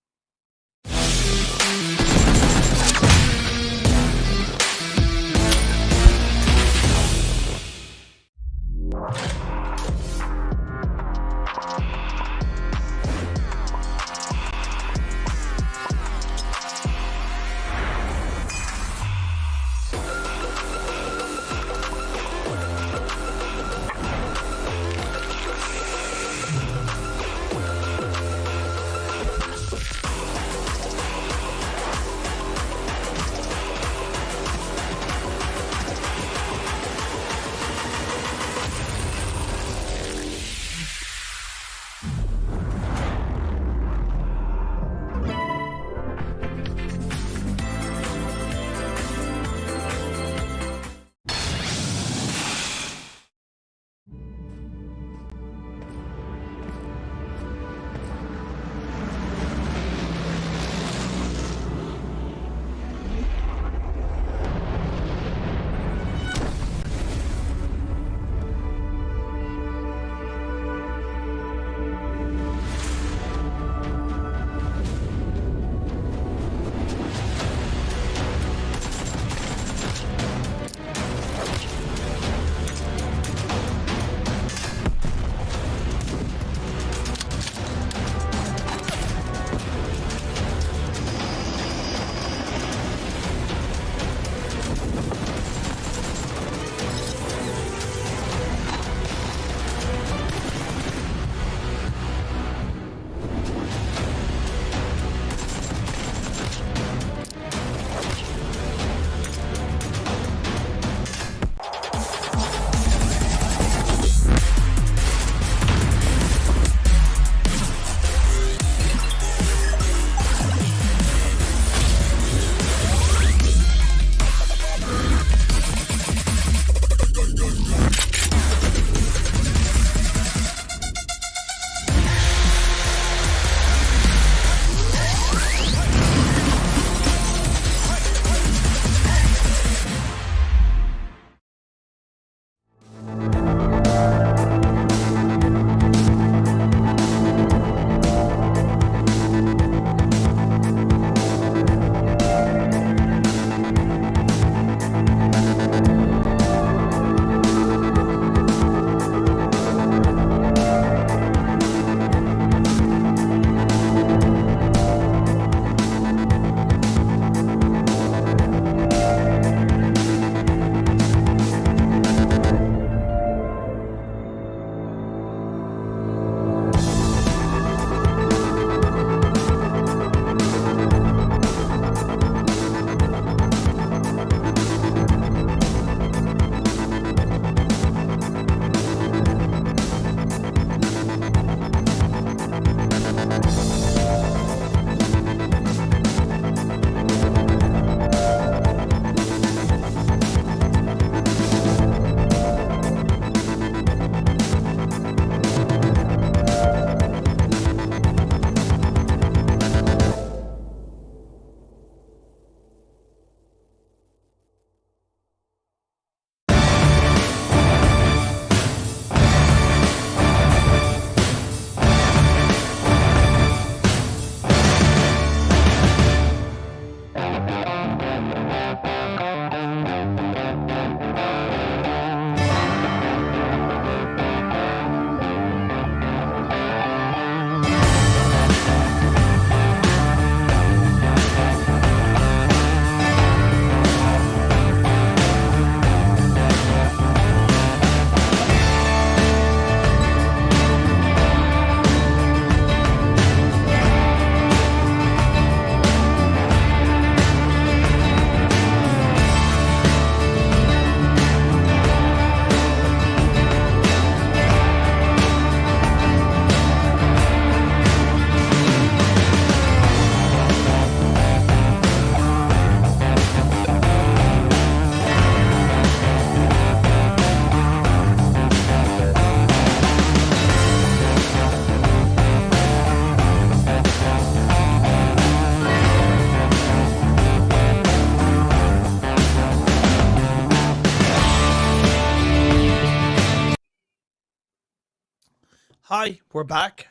Hi, we're back.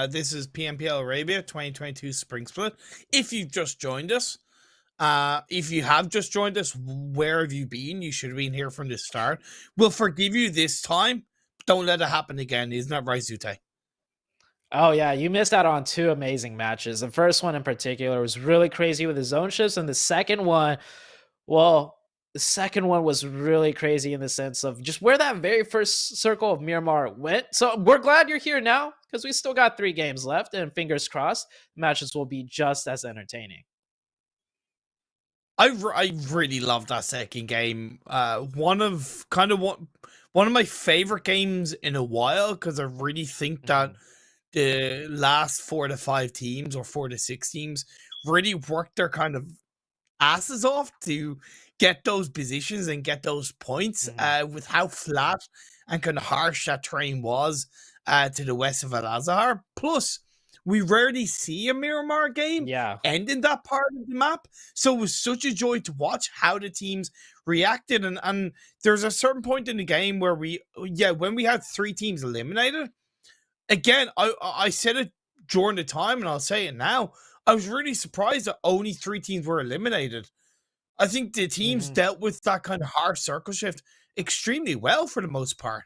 This is PMPL Arabia 2022 Spring Split. If you've just joined us, if you have just joined us, where have you been? You should have been here from the start. We'll forgive you this time. Don't let it happen again. Isn't that right, Zute? Oh yeah, you missed out on two amazing matches. The first one in particular was really crazy with the zone shifts, and the second one, well, the second one was really crazy in the sense of just where that very first circle of Miramar went. So we're glad you're here now because we still got 3 games left, and fingers crossed, matches will be just as entertaining. I really love that second game. One of my favorite games in a while because I really think that the last 4 to 5 teams or 4 to 6 teams really worked their kind of asses off to get those positions and get those points with how flat and kind of harsh that terrain was to the west of Al Azhar. Plus, we rarely see a Miramar game end in that part of the map. So it was such a joy to watch how the teams reacted. And there's a certain point in the game where when we had 3 teams eliminated, again, I said it during the time and I'll say it now. I was really surprised that only 3 teams were eliminated. I think the teams dealt with that kind of hard circle shift extremely well for the most part.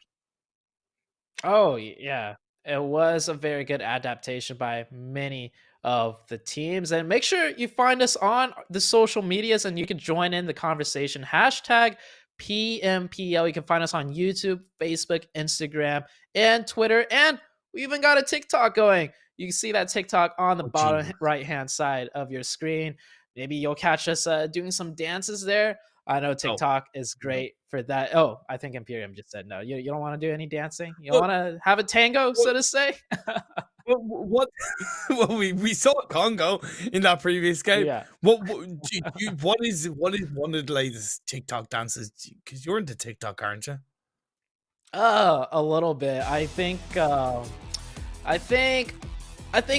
Oh, yeah. It was a very good adaptation by many of the teams. And make sure you find us on the social medias and you can join in the conversation. Hashtag PMPL. You can find us on YouTube, Facebook, Instagram, and Twitter. And we even got a TikTok going. You can see that TikTok on the bottom right-hand side of your screen. Maybe you'll catch us doing some dances there. I know TikTok is great for that. Oh, I think Imperium just said no. You don't want to do any dancing? You don't want to have a tango, so to say? Well, we saw Congo in that previous game. Yeah. What is one of the latest TikTok dances? Because you're into TikTok, aren't you? A little bit. I think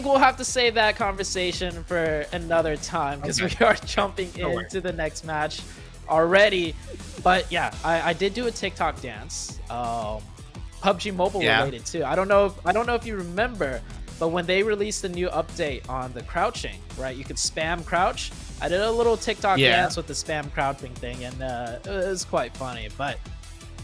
we'll have to save that conversation for another time because we are jumping into the next match already. But yeah, I did do a TikTok dance, PUBG Mobile related too. I don't know if you remember, but when they released a new update on the crouching, right? You could spam crouch. I did a little TikTok dance with the spam crouching thing, and it was quite funny. But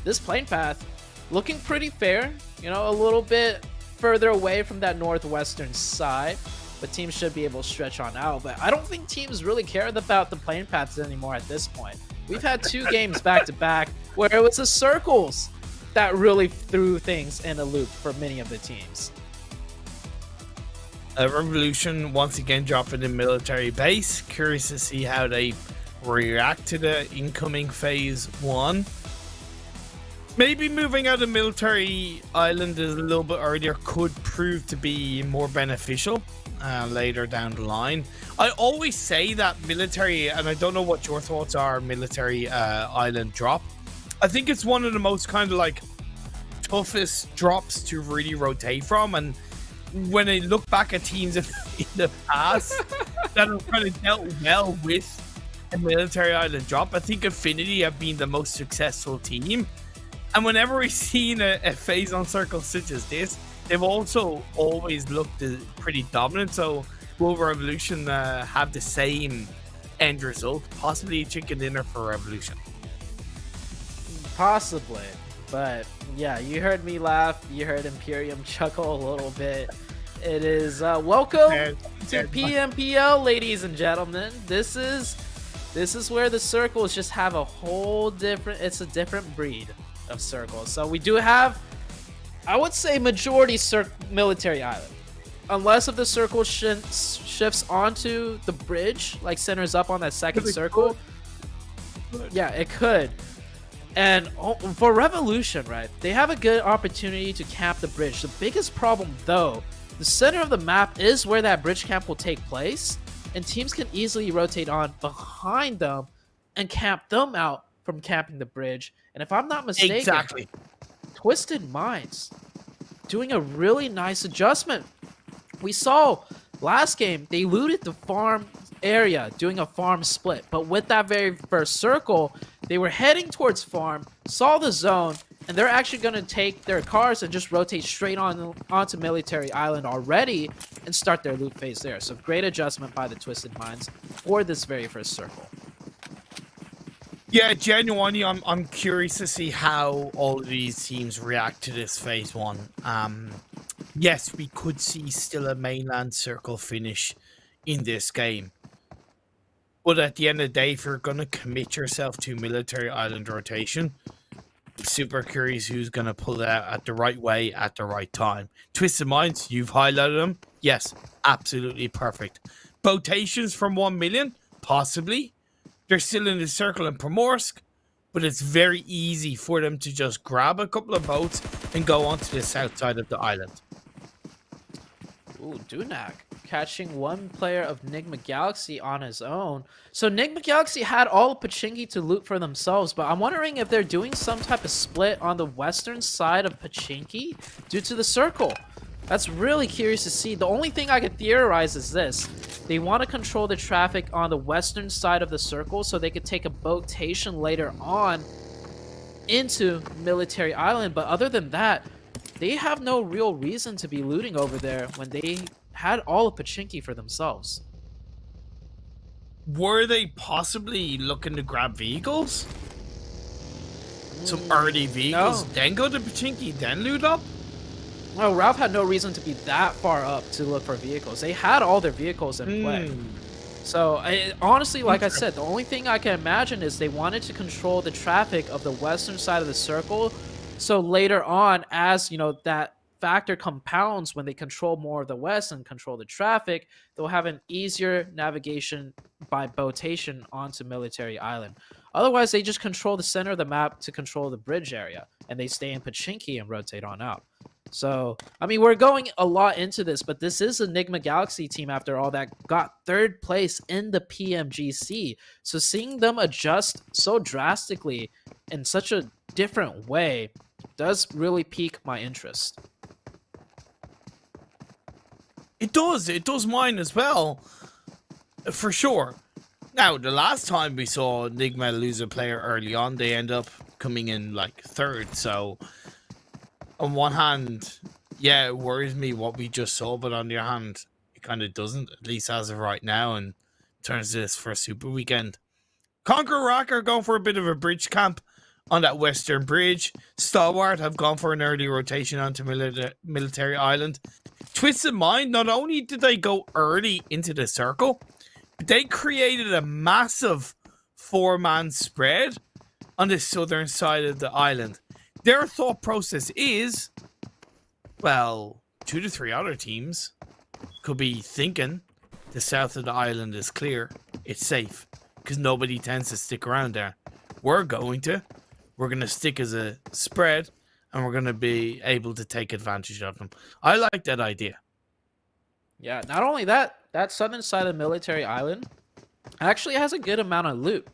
this plane path looking pretty fair, you know, a little bit further away from that northwestern side, but teams should be able to stretch on out. But I don't think teams really care about the plane paths anymore at this point. We've had 2 games back to back where it was the circles that really threw things in a loop for many of the teams. Revolution once again dropping the military base. Curious to see how they react to the incoming phase 1. Maybe moving out of military island a little bit earlier could prove to be more beneficial later down the line. I always say that military, and I don't know what your thoughts are, military island drop. I think it's one of the most kind of like toughest drops to really rotate from. And when I look back at teams in the past that have kind of dealt well with a military island drop, I think Affinity have been the most successful team. And whenever we've seen a phase on circle such as this, they've also always looked pretty dominant. So will Revolution have the same end result? Possibly a chicken dinner for Revolution. Possibly. But yeah, you heard me laugh. You heard Imperium chuckle a little bit. It is welcome to PMPL, ladies and gentlemen. This is where the circles just have a whole different, it's a different breed of circles. So we do have, I would say, majority military island, unless if the circle shifts onto the bridge, like centers up on that second circle. Yeah, it could. And for Revolution, right, they have a good opportunity to cap the bridge. The biggest problem, though, the center of the map is where that bridge camp will take place, and teams can easily rotate on behind them and camp them out from camping the bridge. And if I'm not mistaken, Twisted Minds doing a really nice adjustment. We saw last game, they looted the farm area doing a farm split, but with that very first circle, they were heading towards farm, saw the zone, and they're actually going to take their cars and just rotate straight onto Military Island already and start their loot phase there. So great adjustment by the Twisted Minds for this very first circle. Yeah, genuinely, I'm curious to see how all of these teams react to this phase 1. Yes, we could see still a mainland circle finish in this game. But at the end of the day, if you're going to commit yourself to Military Island rotation, I'm super curious who's going to pull it out at the right way at the right time. Twisted Minds, you've highlighted them. Yes, absolutely perfect. Botations from 1 million? Possibly. They're still in the circle in Primorsk, but it's very easy for them to just grab a couple of boats and go onto the south side of the island. Ooh, Dunak catching one player of Nigma Galaxy on his own. So Nigma Galaxy had all of Pochinki to loot for themselves, but I'm wondering if they're doing some type of split on the western side of Pochinki due to the circle. That's really curious to see. The only thing I could theorize is this. They want to control the traffic on the western side of the circle so they could take a botation later on into Military Island, but other than that, they have no real reason to be looting over there when they had all of Pochinki for themselves. Were they possibly looking to grab vehicles? Some early vehicles, No. then go to Pochinki, then loot up? No, Ralph had no reason to be that far up to look for vehicles. They had all their vehicles in play. So, honestly, like I said, the only thing I can imagine is they wanted to control the traffic of the western side of the circle. So later on, as you know, that factor compounds when they control more of the west and control the traffic, they'll have an easier navigation by botation onto Military Island. Otherwise, they just control the center of the map to control the bridge area, and they stay in Pochinki and rotate on out. So, I mean, we're going a lot into this, but this is a Nigma Galaxy team, after all, that got 3rd place in the PMGC. So seeing them adjust so drastically in such a different way does really pique my interest. It does mine as well, for sure. Now, the last time we saw Nigma lose a player early on, they end up coming in like 3rd, so on one hand, yeah, it worries me what we just saw, but on the other hand, it kind of doesn't, at least as of right now, and turns this for a super weekend. CONQUEROR are going for a bit of a bridge camp on that western bridge. Stalwart have gone for an early rotation onto Military Island. Twisted Mind, not only did they go early into the circle, but they created a massive 4-man spread on the southern side of the island. Their thought process is, well, 2 to 3 other teams could be thinking the south of the island is clear, it's safe, because nobody tends to stick around there. We're going to stick as a spread, and we're going to be able to take advantage of them. I like that idea. Yeah, not only that, that southern side of Military Island actually has a good amount of loot.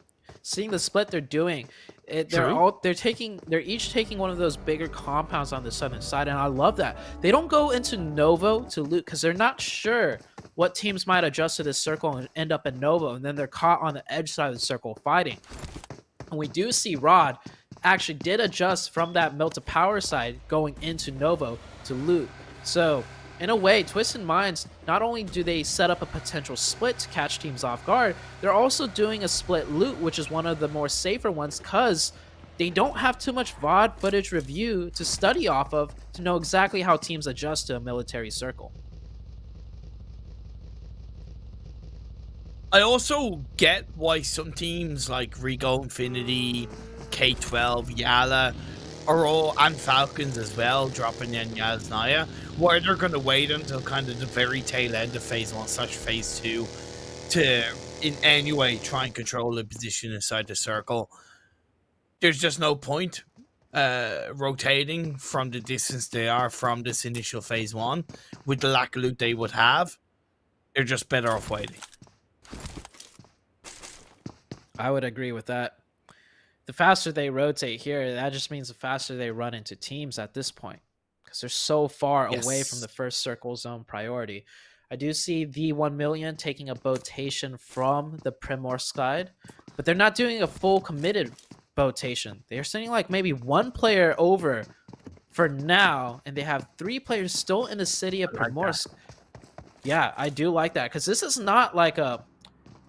Seeing the split they're doing, they're each taking one of those bigger compounds on the southern side, and I love that. They don't go into Novo to loot because they're not sure what teams might adjust to this circle and end up in Novo, and then they're caught on the edge side of the circle fighting. And we do see Rod actually did adjust from that Milta Power side going into Novo to loot. So in a way, Twisted Minds, not only do they set up a potential split to catch teams off guard, they're also doing a split loot, which is one of the more safer ones because they don't have too much VOD footage review to study off of to know exactly how teams adjust to a military circle. I also get why some teams like Rico, Infinity, K12, YaLLa, and Falcons as well, dropping in Yasnaya, where they're going to wait until kind of the very tail end of Phase 1/Phase 2 to, in any way, try and control the position inside the circle. There's just no point rotating from the distance they are from this initial Phase 1 with the lack of loot they would have. They're just better off waiting. I would agree with that. The faster they rotate here, that just means the faster they run into teams at this point, because they're so far away from the first circle zone priority. I do see the ONEMILLION taking a botation from the Primorsk side, but they're not doing a full committed rotation. They're sending like maybe one player over for now, and they have 3 players still in the city of Primorsk. Yeah, I do like that, because this is not like a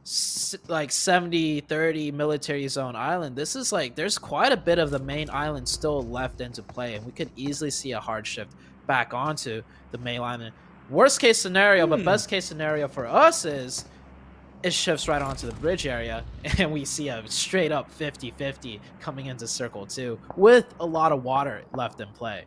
70-30 military zone island. This is like, there's quite a bit of the main island still left into play, and we could easily see a hard shift back onto the main island. Worst case scenario, but best case scenario for us is it shifts right onto the bridge area, and we see a straight up 50-50 coming into Circle 2 with a lot of water left in play.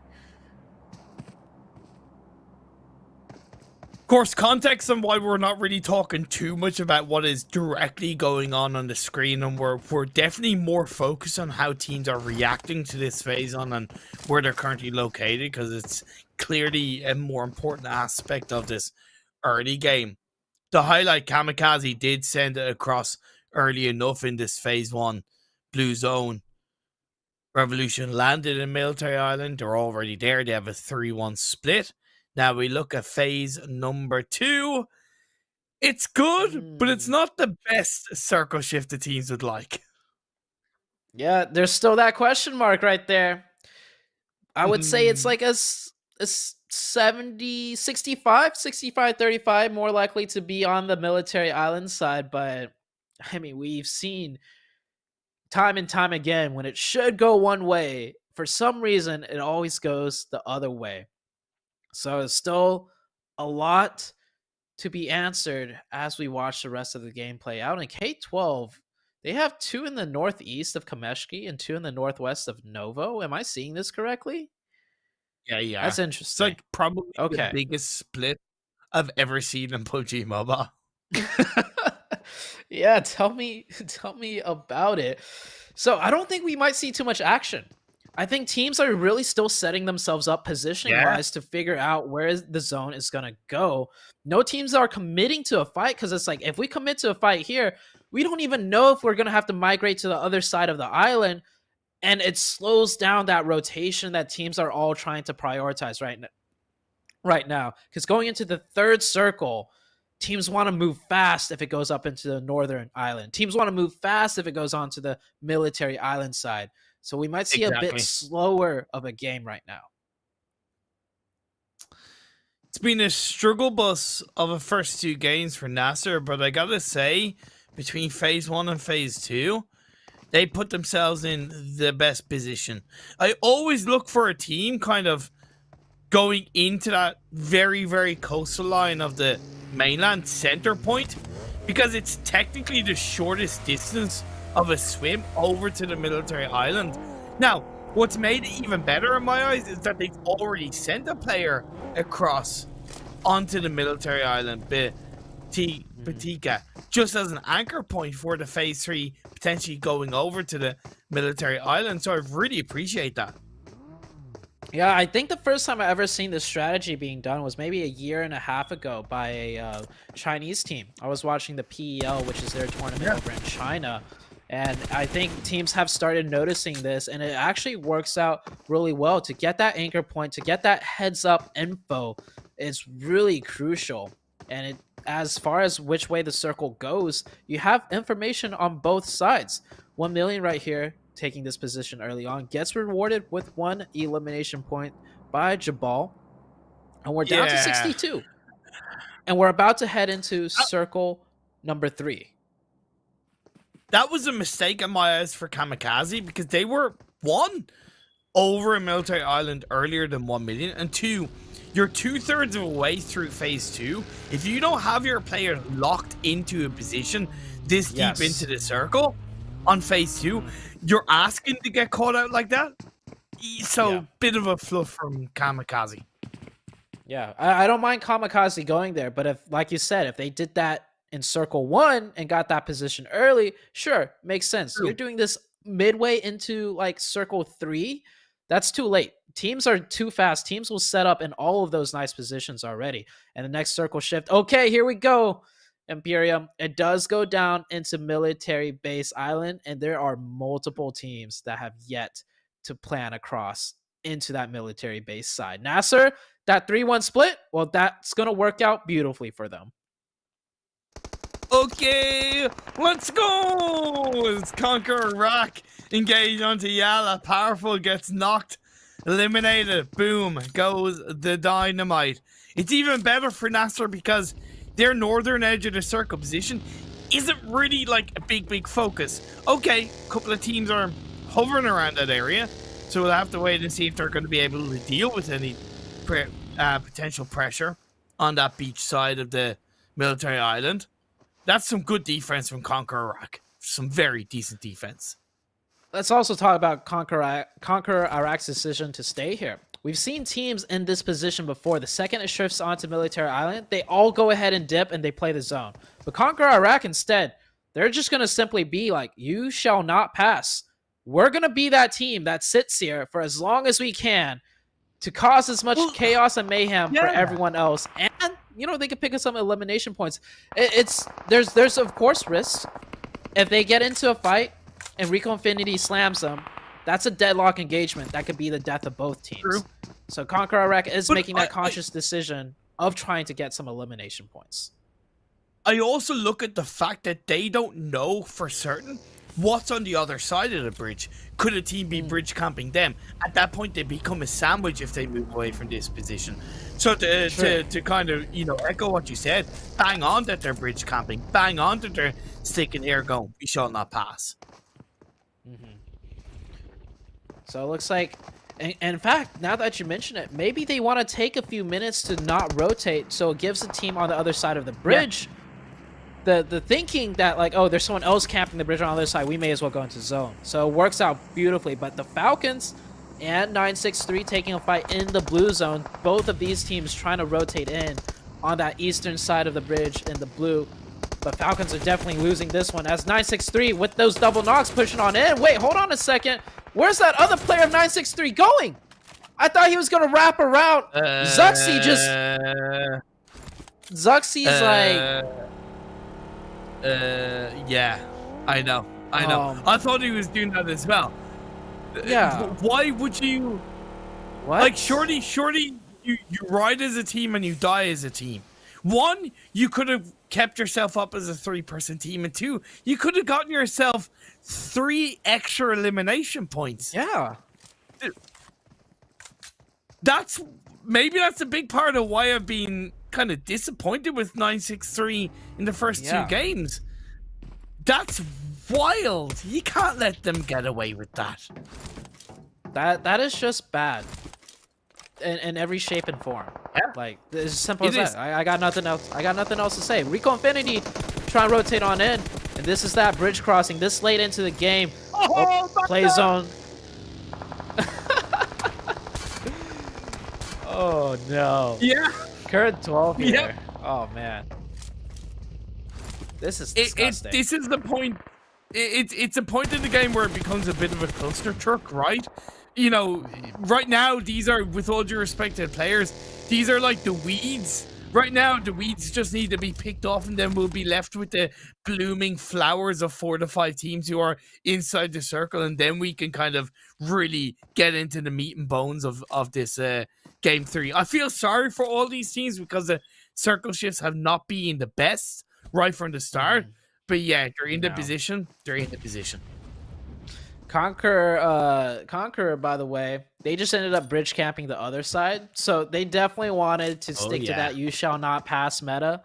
Of course, context on why we're not really talking too much about what is directly going on the screen, and we're definitely more focused on how teams are reacting to this phase on and where they're currently located, because it's clearly a more important aspect of this early game. The highlight, KAMIKAZE did send it across early enough in this phase 1 blue zone. Revolution landed in Military Island. They're already there. They have a 3-1 split. Now we look at phase number 2. It's good, but it's not the best circle shift the teams would like. Yeah, there's still that question mark right there. I would say it's like a 70, 65, 35, more likely to be on the military island side. But I mean, we've seen time and time again, when it should go one way, for some reason, it always goes the other way. So it's still a lot to be answered as we watch the rest of the gameplay out in K12. They have 2 in the northeast of Kameshki and 2 in the northwest of Novo. Am I seeing this correctly? Yeah. That's It's interesting. like probably the biggest split I've ever seen in PUBG Mobile. Yeah, tell me about it. So I don't think we might see too much action. I think teams are really still setting themselves up positioning-wise to figure out where the zone is going to go. No teams are committing to a fight, because it's like, if we commit to a fight here, we don't even know if we're going to have to migrate to the other side of the island, and it slows down that rotation that teams are all trying to prioritize right now. Because going into the 3rd circle, teams want to move fast if it goes up into the northern island. Teams want to move fast if it goes on to the military island side. So we might see a bit slower of a game right now. It's been a struggle bus of the first 2 games for NASR, but I gotta say, between phase 1 and phase 2, they put themselves in the best position. I always look for a team kind of going into that very, very coastal line of the mainland center point, because it's technically the shortest distance of a swim over to the military island. Now, what's made it even better in my eyes is that they've already sent a player across onto the military island, Batika, just as an anchor point for the phase 3 potentially going over to the military island. So I really appreciate that. Yeah, I think the first time I ever seen this strategy being done was maybe a year and a half ago by a Chinese team. I was watching the PEL, which is their tournament over in China. And I think teams have started noticing this, and it actually works out really well. To get that anchor point, to get that heads up info is really crucial. And as far as which way the circle goes, you have information on both sides. 1 million right here, taking this position early on, gets rewarded with 1 elimination point by Jabal. And we're down to 62. And we're about to head into circle number 3. That was a mistake in my eyes for KAMIKAZE, because they were, 1, over a military island earlier than 1 million, and 2, you're 2/3 of the way through phase 2. If you don't have your player locked into a position this deep into the circle on phase 2, you're asking to get caught out like that. So bit of a fluff from KAMIKAZE. Yeah, I don't mind KAMIKAZE going there, but if, like you said, if they did that in circle 1 and got that position early, sure, makes sense. You're doing this midway into like circle 3, that's too late. Teams are too fast. Teams will set up in all of those nice positions already. And the next circle shift, okay, here we go, Imperium. It does go down into military base island, and there are multiple teams that have yet to plan across into that military base side. NASR, that 3-1 split, well, that's going to work out beautifully for them. Okay, let's go! It's CONQUEROR Rock engage onto YaLLa. Powerful gets knocked, eliminated. Boom, goes the dynamite. It's even better for NASR because their northern edge of the circle position isn't really like a big focus. Okay, a couple of teams are hovering around that area, so we'll have to wait and see if they're going to be able to deal with any potential pressure on that beach side of the military island. That's some good defense from CONQUEROR Iraq. Some very decent defense. Let's also talk about CONQUEROR Iraq's decision to stay here. We've seen teams in this position before. The second it shifts onto Military Island, they all go ahead and dip and they play the zone. But CONQUEROR Iraq instead, they're just going to simply be like, you shall not pass. We're going to be that team that sits here for as long as we can to cause as much chaos and mayhem for everyone else. And, you know, they could pick up some elimination points. There's of course risks. If they get into a fight and Rico Infinity slams them, that's a deadlock engagement. That could be the death of both teams. True. So CONQUEROR Iraq is making that conscious decision of trying to get some elimination points. I also look at the fact that they don't know for certain what's on the other side of the bridge. Could a team be bridge camping them? At that point, they become a sandwich if they move away from this position. So to kind of, you know, echo what you said, bang on that they're bridge camping, bang on that they're sticking here going, we shall not pass. So it looks like, and in fact, now that you mention it, maybe they want to take a few minutes to not rotate, so it gives the team on the other side of the bridge the thinking that, like, oh, there's someone else camping the bridge on the other side, we may as well go into zone. So it works out beautifully. But the Falcons and 963 taking a fight in the blue zone, both of these teams trying to rotate in on that eastern side of the bridge in the blue. But Falcons are definitely losing this one as 963 with those double knocks pushing on in. Wait, hold on a second. Where's that other player of 963 going? I thought he was going to wrap around. Zuxi just... Zuxi's like... yeah, I know. I thought he was doing that as well. Yeah. Why would you... What? Like, surely you ride as a team and you die as a team. One, you could have kept yourself up as a 3-person team, and 2, you could have gotten yourself 3 extra elimination points. Yeah. Maybe that's a big part of why I've been kind of disappointed with 963 in the first 2 games. That's wild. You can't let them get away with that. That is just bad. In every shape and form. Yeah. Like, it's as simple as that. I got nothing else. I got nothing else to say. Rico Infinity trying to rotate on in, and this is that bridge crossing this late into the game. Play zone. Oh no. Yeah. KURD 12 here. Yeah. Oh man. This is disgusting. This is the point. It's a point in the game where it becomes a bit of a cluster truck, right? You know, right now, these are, with all due respect to the players, these are like the weeds. Right now, the weeds just need to be picked off, and then we'll be left with the blooming flowers of 4 to 5 teams who are inside the circle, and then we can kind of really get into the meat and bones of this Game 3. I feel sorry for all these teams because the circle shifts have not been the best right from the start. But yeah, they're in the position. They're in the position. CONQUEROR, by the way, they just ended up bridge camping the other side. So they definitely wanted to stick to that you shall not pass meta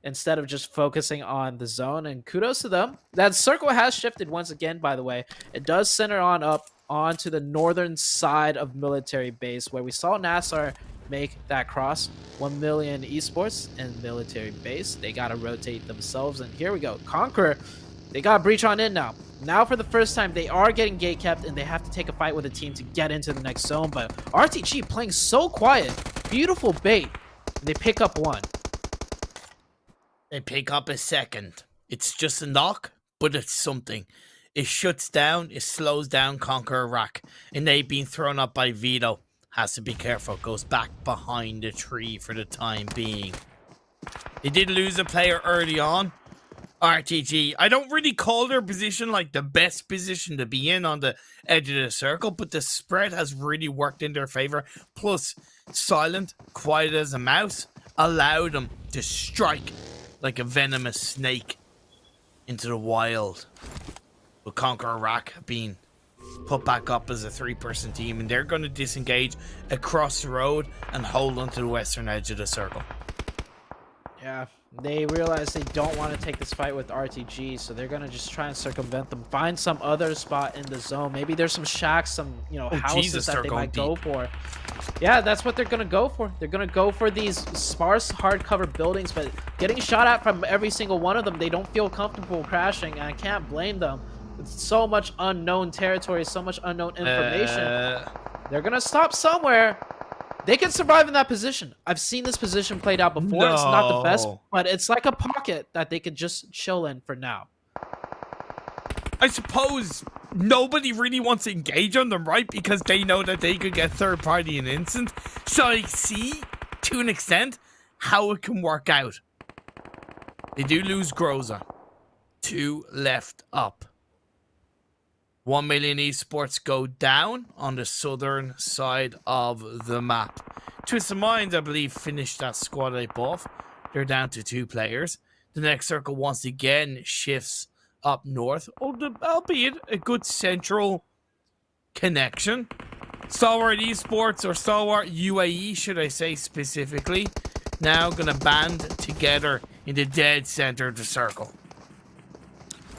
instead of just focusing on the zone. And kudos to them. That circle has shifted once again, by the way. It does center on up onto the northern side of military base where we saw NASR make that cross. 1,000,000 Esports and military base. They got to rotate themselves. And here we go. CONQUEROR, they got a breach on in now. Now, for the first time, they are getting gate kept, and they have to take a fight with a team to get into the next zone. But RTG playing so quiet. Beautiful bait. And they pick up 1. They pick up a 2nd. It's just a knock, but it's something. It shuts down, it slows down CONQUEROR Iraq. And they've been thrown up by Vito. Has to be careful. Goes back behind the tree for the time being. They did lose a player early on. RTG. I don't really call their position like the best position to be in on the edge of the circle, but the spread has really worked in their favor. Plus, silent, quiet as a mouse, allowed them to strike like a venomous snake into the wild. But CONQUEROR Iraq have been put back up as a 3-person team, and they're going to disengage across the road and hold onto the western edge of the circle. Yeah, they realize they don't want to take this fight with RTG, so they're gonna just try and circumvent them, find some other spot in the zone. Maybe there's some shacks, some houses that they might go for. Yeah, that's what they're gonna go for. They're gonna go for these sparse, hard-cover buildings, but getting shot at from every single one of them, they don't feel comfortable crashing, and I can't blame them. It's so much unknown territory, so much unknown information. They're gonna stop somewhere. They can survive in that position. I've seen this position played out before. It's not the best, but it's like a pocket that they could just chill in for now. I suppose nobody really wants to engage on them, right? Because they know that they could get third party in instant. So I see, to an extent, how it can work out. They do lose Groza. 2 left up. 1Million Esports go down on the southern side of the map. Twisted Minds, I believe, finished that squad up off. They're down to 2 players. The next circle once again shifts up north, albeit a good central connection. Stalwart Esports, or Stalwart UAE, should I say specifically, now going to band together in the dead center of the circle.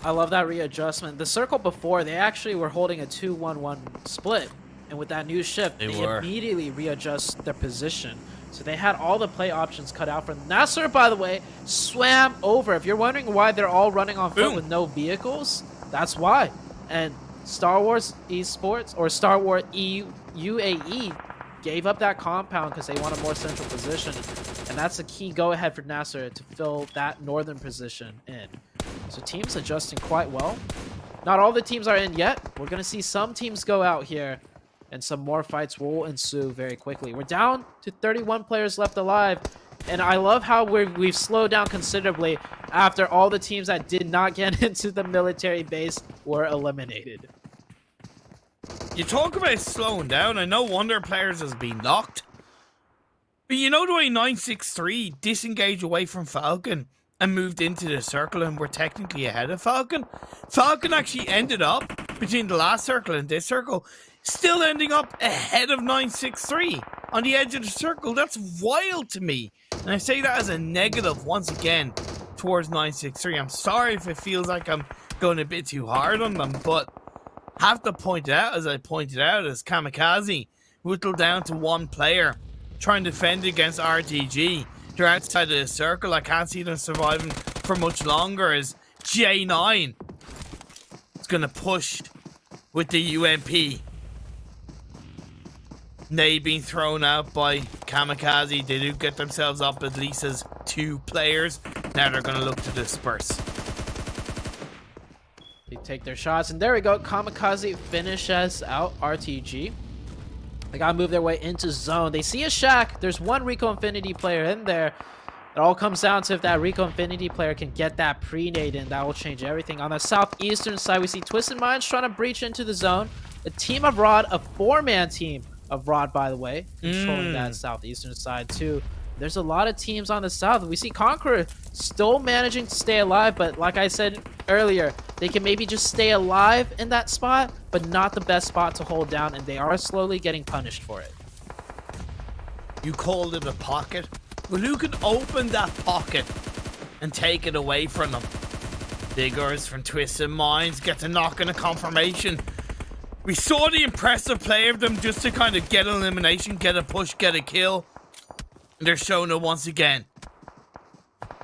I love that readjustment. The circle before, they actually were holding a 2-1-1 split. And with that new shift, they immediately readjust their position. So they had all the play options cut out for them. NASR, by the way, swam over. If you're wondering why they're all running on foot with no vehicles, that's why. And Stalwart Esports, or Stalwart UAE, gave up that compound because they want a more central position. And that's a key go-ahead for NASR to fill that northern position in. So teams adjusting quite well. Not all the teams are in yet. We're going to see some teams go out here, and some more fights will ensue very quickly. We're down to 31 players left alive, and I love how we've slowed down considerably after all the teams that did not get into the military base were eliminated. You talk about slowing down, and no wonder players has been knocked. But you know the way 963 disengaged away from Falcon and moved into the circle and were technically ahead of Falcon? Falcon actually ended up, between the last circle and this circle, still ending up ahead of 963 on the edge of the circle. That's wild to me. And I say that as a negative once again towards 963. I'm sorry if it feels like I'm going a bit too hard on them, but have to point it out, as I pointed out, as KAMIKAZE whittled down to 1 player trying to defend against RTG. They're outside of the circle. I can't see them surviving for much longer, as J9 is going to push with the UMP. They being thrown out by KAMIKAZE. They do get themselves up at least as 2 players. Now they're going to look to disperse. They take their shots, and there we go. KAMIKAZE finishes out RTG. They gotta move their way into zone. They see a shack. There's 1 Rico Infinity player in there. It all comes down to if that Rico Infinity player can get that pre-nade in. That will change everything. On the southeastern side, we see Twisted Minds trying to breach into the zone. A team of Rod, a 4-man team of Rod, by the way, controlling that southeastern side too. There's a lot of teams on the south. We see KONQUEROR still managing to stay alive, but like I said earlier, they can maybe just stay alive in that spot, but not the best spot to hold down, and they are slowly getting punished for it. You called it a pocket? Well, who can open that pocket and take it away from them? Diggers from Twisted Minds get to knock in a confirmation. We saw the impressive play of them just to kind of get an elimination, get a push, get a kill. They're showing it once again.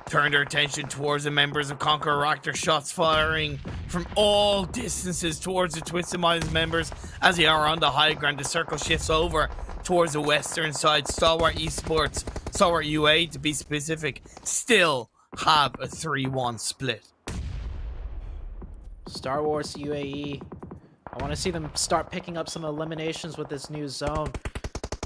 Turn their attention towards the members of KONQUEROR. Their shots firing from all distances towards the Twisted Minds members as they are on the high ground. The circle shifts over towards the western side. Stalwart Esports, Stalwart UAE to be specific, still have a 3-1 split. Stalwart UAE. I want to see them start picking up some eliminations with this new zone.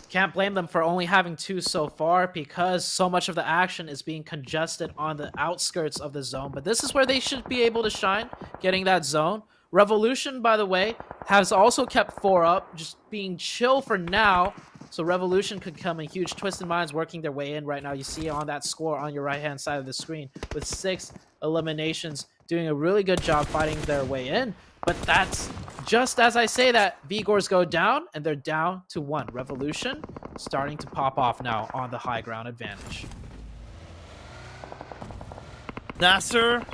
Can't blame them for only having 2 so far, because so much of the action is being congested on the outskirts of the zone. But this is where they should be able to shine, getting that zone. Revolution, by the way, has also kept 4 up, just being chill for now. So Revolution could come in huge. Twisted Minds working their way in right now. You see on that score on your right-hand side of the screen with 6 eliminations, doing a really good job fighting their way in. But that's just as I say that, Vigors go down, and they're down to 1. Revolution starting to pop off now on the high ground advantage. NASR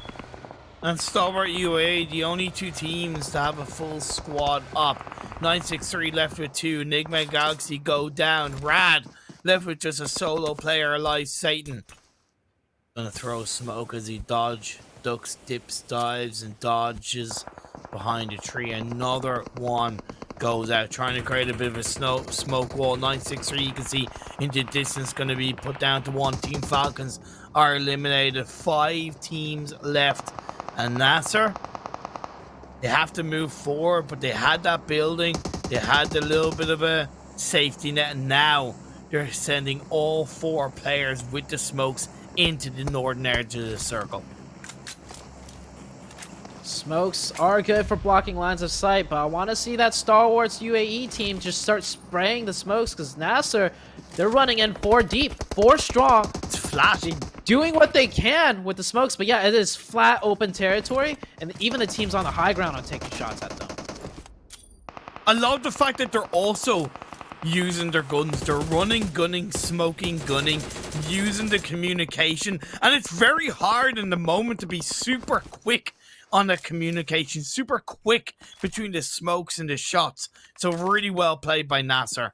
and Stalwart UAE, the only 2 teams to have a full squad up. 963 left with 2. Nigma Galaxy go down. Rad left with just a solo player alive. Satan gonna throw smoke as he ducks, dips, dives, and dodges behind a tree. Another one goes out, trying to create a bit of a smoke wall. 963, you can see into distance, going to be put down to 1. Team Falcons are eliminated. 5 teams left. And NASR, they have to move forward, but they had that building. They had the little bit of a safety net, and now they're sending all 4 players with the smokes into the northern edge of the circle. Smokes are good for blocking lines of sight, but I want to see that Stalwart UAE team just start spraying the smokes, because NASR, they're running in 4 deep, 4 strong. It's flat. Doing what they can with the smokes, but yeah, it is flat open territory, and even the teams on the high ground are taking shots at them. I love the fact that they're also using their guns. They're running, gunning, smoking, gunning, using the communication, and it's very hard in the moment to be super quick on the communication, super quick between the smokes and the shots. So really well played by NASR.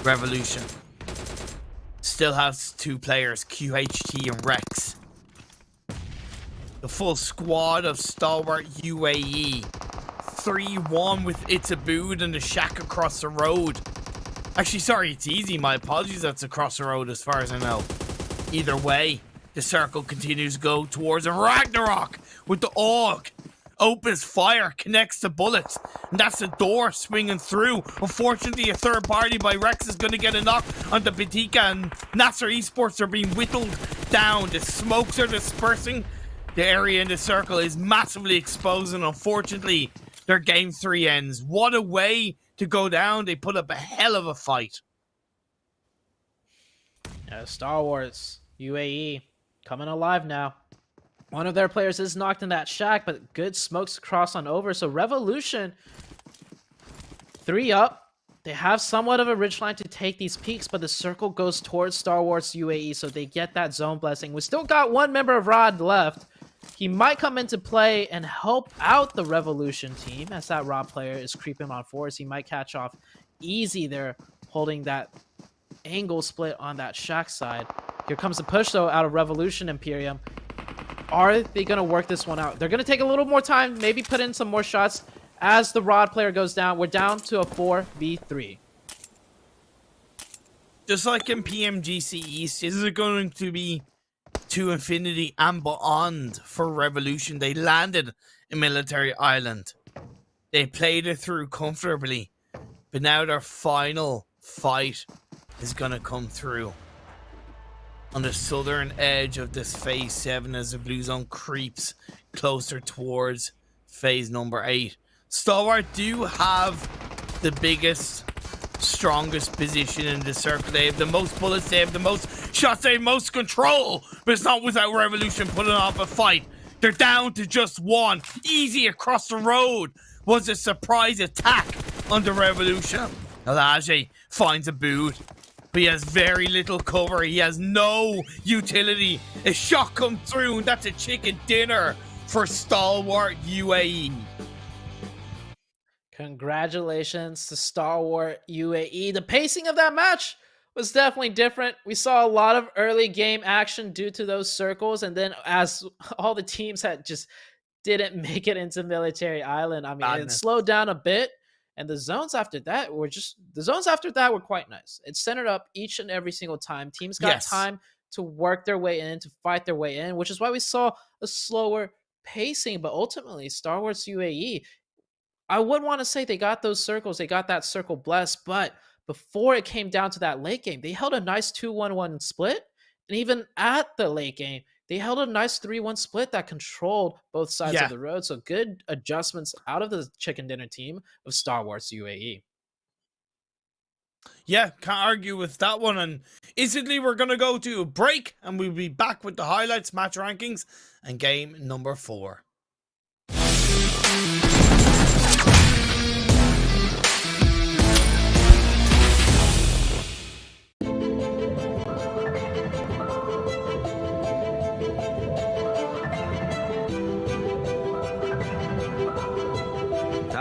Revolution still has 2 players, QHT and Rex. The full squad of Stalwart UAE. 3-1 with It's a Bood and the shack across the road. Actually, sorry, it's easy. My apologies, that's across the road as far as I know. Either way, the circle continues to go towards Ragnarok with the AUG. Opens fire, connects the bullets, and that's the door swinging through. Unfortunately, a third party by Rex is going to get a knock on the Batika, and NASR Esports are being whittled down. The smokes are dispersing. The area in the circle is massively exposed, and unfortunately, their game 3 ends. What a way to go down. They put up a hell of a fight. Stalwarts UAE coming alive now. One of their players is knocked in that shack, but good smokes cross on over. So Revolution, 3 up. They have somewhat of a ridgeline to take these peaks, but the circle goes towards Stalwarts UAE, so they get that zone blessing. We still got 1 member of ROD left. He might come into play and help out the Revolution team, as that ROD player is creeping on force. He might catch off easy there, holding that angle split on that shack side. Here comes the push, though, out of Revolution Imperium. Are they going to work this one out? They're going to take a little more time, maybe put in some more shots as the ROD player goes down. We're down to a 4v3. Just like in PMGC East, this is going to be to infinity and beyond for Revolution. They landed in Military Island. They played it through comfortably, but now their final fight is going to come through on the southern edge of this phase 7 as the blue zone creeps closer towards phase number 8. Stalwart do have the biggest, strongest position in the circle. They have the most bullets, they have the most shots, they have most control, but it's not without Revolution putting off a fight. They're down to just 1. Easy across the road was a surprise attack on the Revolution. Elijah finds a boot, but he has very little cover. He has no utility. A shot comes through, and that's a chicken dinner for Stalwart UAE. Congratulations to Stalwart UAE. The pacing of that match was definitely different. We saw a lot of early game action due to those circles, and then as all the teams that just didn't make it into Military Island, I mean, it slowed down a bit. And the zones after that were quite nice. It centered up each and every single time. Teams got time to work their way in, to fight their way in, which is why we saw a slower pacing. But ultimately, Stalwart UAE, I would want to say they got those circles. They got that circle blessed. But before it came down to that late game, they held a nice 2-1-1 split. And even at the late game, they held a nice 3-1 split that controlled both sides of the road. So good adjustments out of the chicken dinner team of Stalwart UAE. Yeah, can't argue with that one. And instantly we're going to go to a break, and we'll be back with the highlights, match rankings, and game number 4.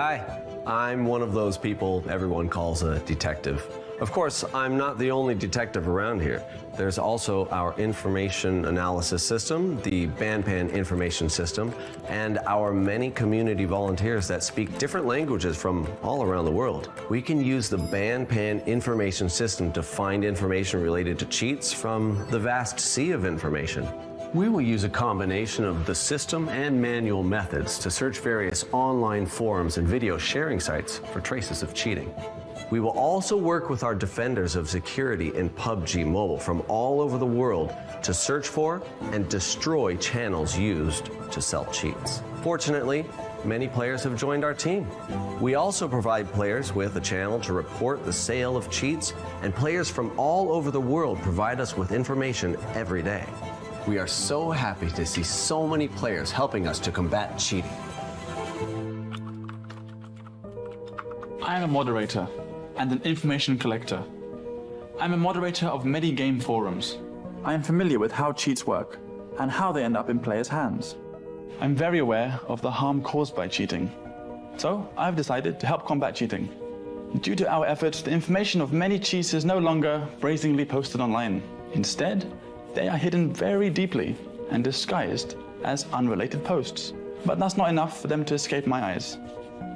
Hi, I'm one of those people everyone calls a detective. Of course, I'm not the only detective around here. There's also our information analysis system, the BANPAN information system, and our many community volunteers that speak different languages from all around the world. We can use the BANPAN information system to find information related to cheats from the vast sea of information. We will use a combination of the system and manual methods to search various online forums and video sharing sites for traces of cheating. We will also work with our defenders of security in PUBG Mobile from all over the world to search for and destroy channels used to sell cheats. Fortunately, many players have joined our team. We also provide players with a channel to report the sale of cheats, and players from all over the world provide us with information every day. We are so happy to see so many players helping us to combat cheating. I am a moderator and an information collector. I'm a moderator of many game forums. I am familiar with how cheats work and how they end up in players' hands. I'm very aware of the harm caused by cheating. So I've decided to help combat cheating. Due to our efforts, the information of many cheats is no longer brazenly posted online. Instead, they are hidden very deeply and disguised as unrelated posts. But that's not enough for them to escape my eyes.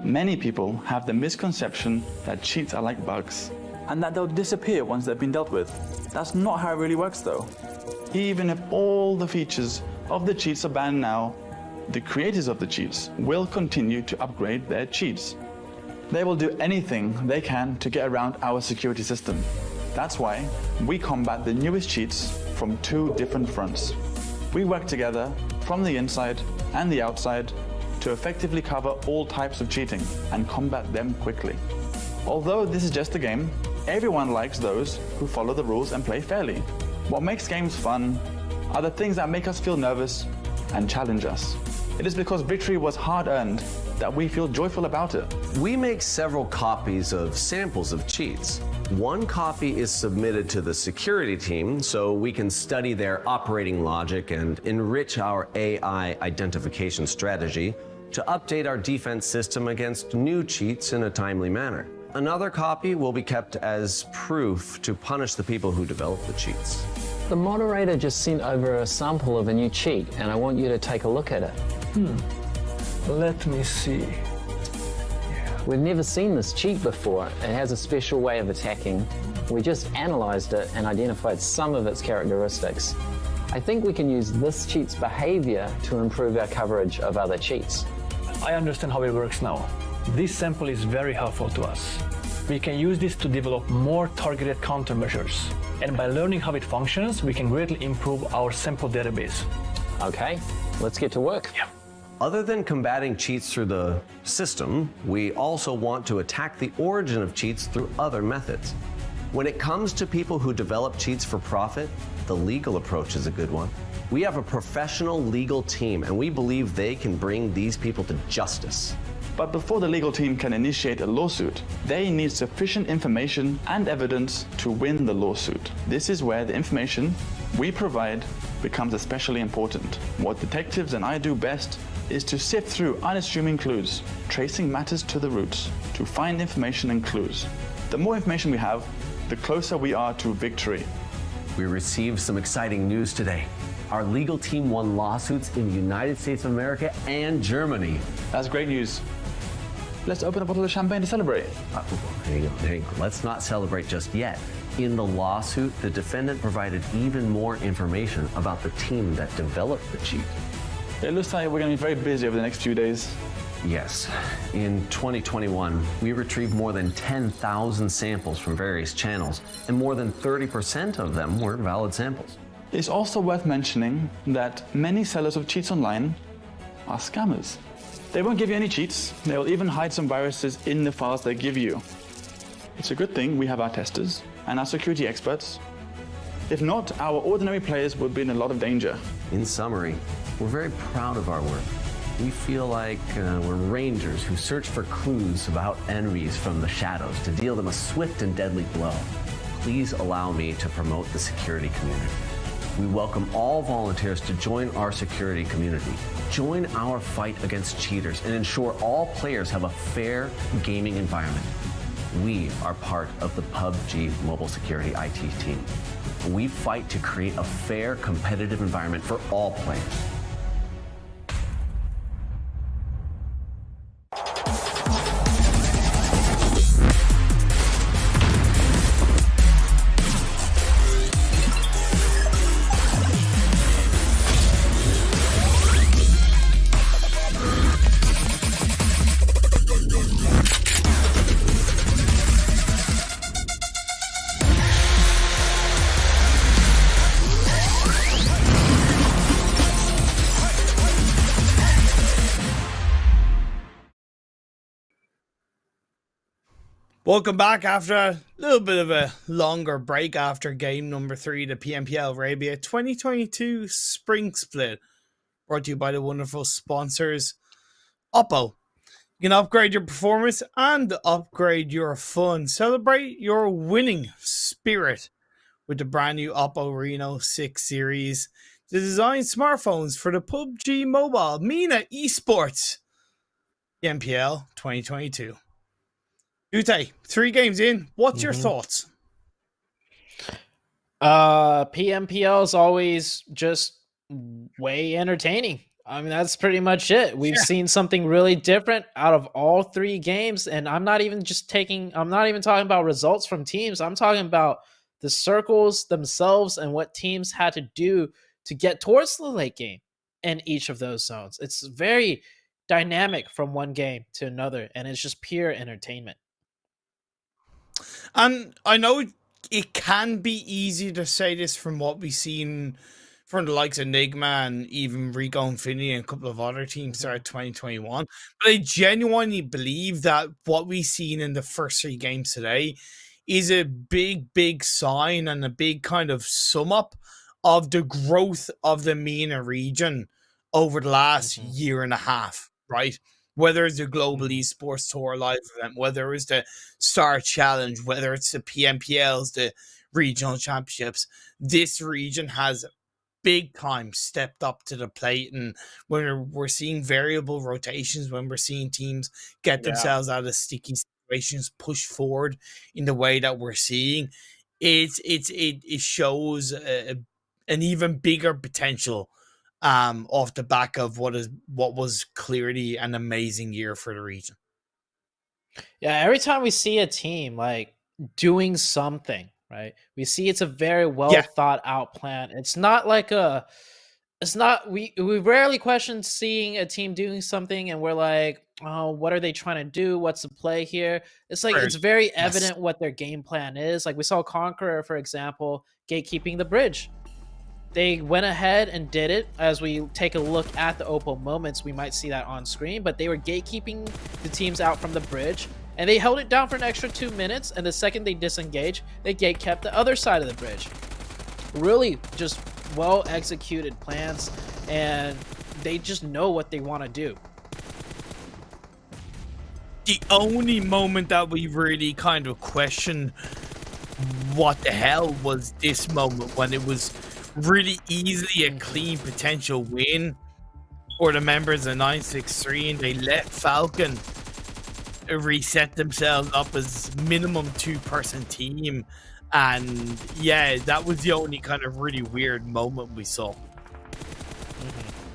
Many people have the misconception that cheats are like bugs and that they'll disappear once they've been dealt with. That's not how it really works though. Even if all the features of the cheats are banned now, the creators of the cheats will continue to upgrade their cheats. They will do anything they can to get around our security system. That's why we combat the newest cheats from two different fronts. We work together from the inside and the outside to effectively cover all types of cheating and combat them quickly. Although this is just a game, everyone likes those who follow the rules and play fairly. What makes games fun are the things that make us feel nervous and challenge us. It is because victory was hard-earned that we feel joyful about it. We make several copies of samples of cheats. One copy is submitted to the security team so we can study their operating logic and enrich our AI identification strategy to update our defense system against new cheats in a timely manner. Another copy will be kept as proof to punish the people who develop the cheats. The moderator just sent over a sample of a new cheat and I want you to take a look at it. Let me see. We've never seen this cheat before. It has a special way of attacking. We just analyzed it and identified some of its characteristics. I think we can use this cheat's behavior to improve our coverage of other cheats. I understand how it works now. This sample is very helpful to us. We can use this to develop more targeted countermeasures. And by learning how it functions, we can greatly improve our sample database. Okay, let's get to work. Yeah. Other than combating cheats through the system, we also want to attack the origin of cheats through other methods. When it comes to people who develop cheats for profit, the legal approach is a good one. We have a professional legal team, and we believe they can bring these people to justice. But before the legal team can initiate a lawsuit, they need sufficient information and evidence to win the lawsuit. This is where the information we provide becomes especially important. What detectives and I do best is to sift through unassuming clues, tracing matters to the roots, to find information and clues. The more information we have, the closer we are to victory. We received some exciting news today. Our legal team won lawsuits in the United States of America and Germany. That's great news. Let's open a bottle of champagne to celebrate. Hang on. Let's not celebrate just yet. In the lawsuit, the defendant provided even more information about the team that developed the cheat. It looks like we're going to be very busy over the next few days. Yes. In 2021, we retrieved more than 10,000 samples from various channels, and more than 30% of them were valid samples. It's also worth mentioning that many sellers of cheats online are scammers. They won't give you any cheats. They will even hide some viruses in the files they give you. It's a good thing we have our testers and our security experts. If not, our ordinary players would be in a lot of danger. In summary, we're very proud of our work. We feel like we're rangers who search for clues about enemies from the shadows to deal them a swift and deadly blow. Please allow me to promote the security community. We welcome all volunteers to join our security community. Join our fight against cheaters and ensure all players have a fair gaming environment. We are part of the PUBG mobile security IT team. We fight to create a fair, competitive environment for all players. Welcome back after a little bit of a longer break after game number 3, the PMPL Arabia 2022 Spring Split. Brought to you by the wonderful sponsors, Oppo. You can upgrade your performance and upgrade your fun. Celebrate your winning spirit with the brand new Oppo Reno 6 series. The design smartphones for the PUBG Mobile NASR Esports PMPL 2022. Ute, 3 games in. What's your thoughts? PMPL is always just way entertaining. I mean, that's pretty much it. We've seen something really different out of all 3 games, and I'm not even talking about results from teams. I'm talking about the circles themselves and what teams had to do to get towards the late game in each of those zones. It's very dynamic from one game to another, and it's just pure entertainment. And I know it can be easy to say this from what we've seen from the likes of Nigma and even Rico Infinity and a couple of other teams throughout 2021. But I genuinely believe that what we've seen in the first 3 games today is a big sign and a big kind of sum up of the growth of the MENA region over the last year and a half, right? Whether it's the Global Esports Tour live event, whether it's the Star Challenge, whether it's the PMPLs, the Regional Championships, this region has big time stepped up to the plate. And when we're seeing variable rotations, when we're seeing teams get themselves out of sticky situations, push forward in the way that we're seeing, it shows an even bigger potential off the back of what was clearly an amazing year for the region. Yeah, every time we see a team like doing something, right? We see it's a very well thought out plan. It's not like we rarely question seeing a team doing something and we're like, oh, what are they trying to do? What's the play here? It's like it's very evident what their game plan is. Like we saw CONQUEROR, for example, gatekeeping the bridge. They went ahead and did it. As we take a look at the Oppo moments, we might see that on screen, but they were gatekeeping the teams out from the bridge, and they held it down for an extra 2 minutes, and the second they disengage, they gatekept the other side of the bridge. Really just well-executed plans, and they just know what they want to do. The only moment that we really kind of questioned what the hell was this moment when it was really easily a clean potential win for the members of 963, and they let Falcon reset themselves up as minimum 2-person team. And yeah, that was the only kind of really weird moment we saw.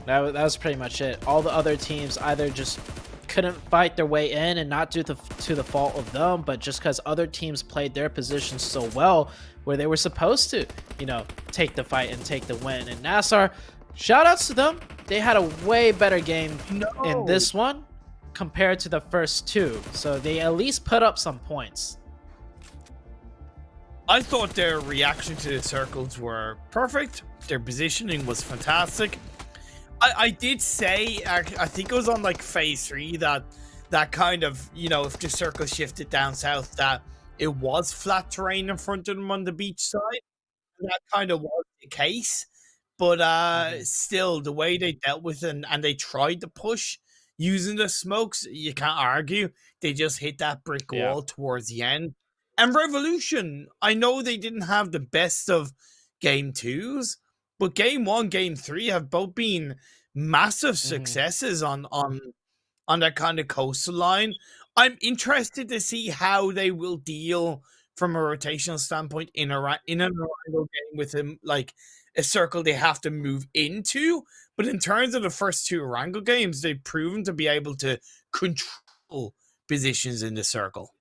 That was pretty much it. All the other teams either just couldn't fight their way in, and not to the fault of them, but just because other teams played their positions so well where they were supposed to, you know, take the fight and take the win. And NASR, shout outs to them. They had a way better game in this one compared to the first 2. So they at least put up some points. I thought their reaction to the circles were perfect. Their positioning was fantastic. I did say, I think it was on like phase 3 that kind of, you know, if the circle shifted down south, that it was flat terrain in front of them on the beach side. And that kind of was the case. But still, the way they dealt with it and they tried to push using the smokes, you can't argue. They just hit that brick wall towards the end. And Revolution, I know they didn't have the best of game 2s, but game 1, game 3 have both been massive Mhm. successes on that kind of coastal line. I'm interested to see how they will deal from a rotational standpoint in an Erangel game with him, like a circle they have to move into. But in terms of the first 2 Erangel games, they've proven to be able to control positions in the circle.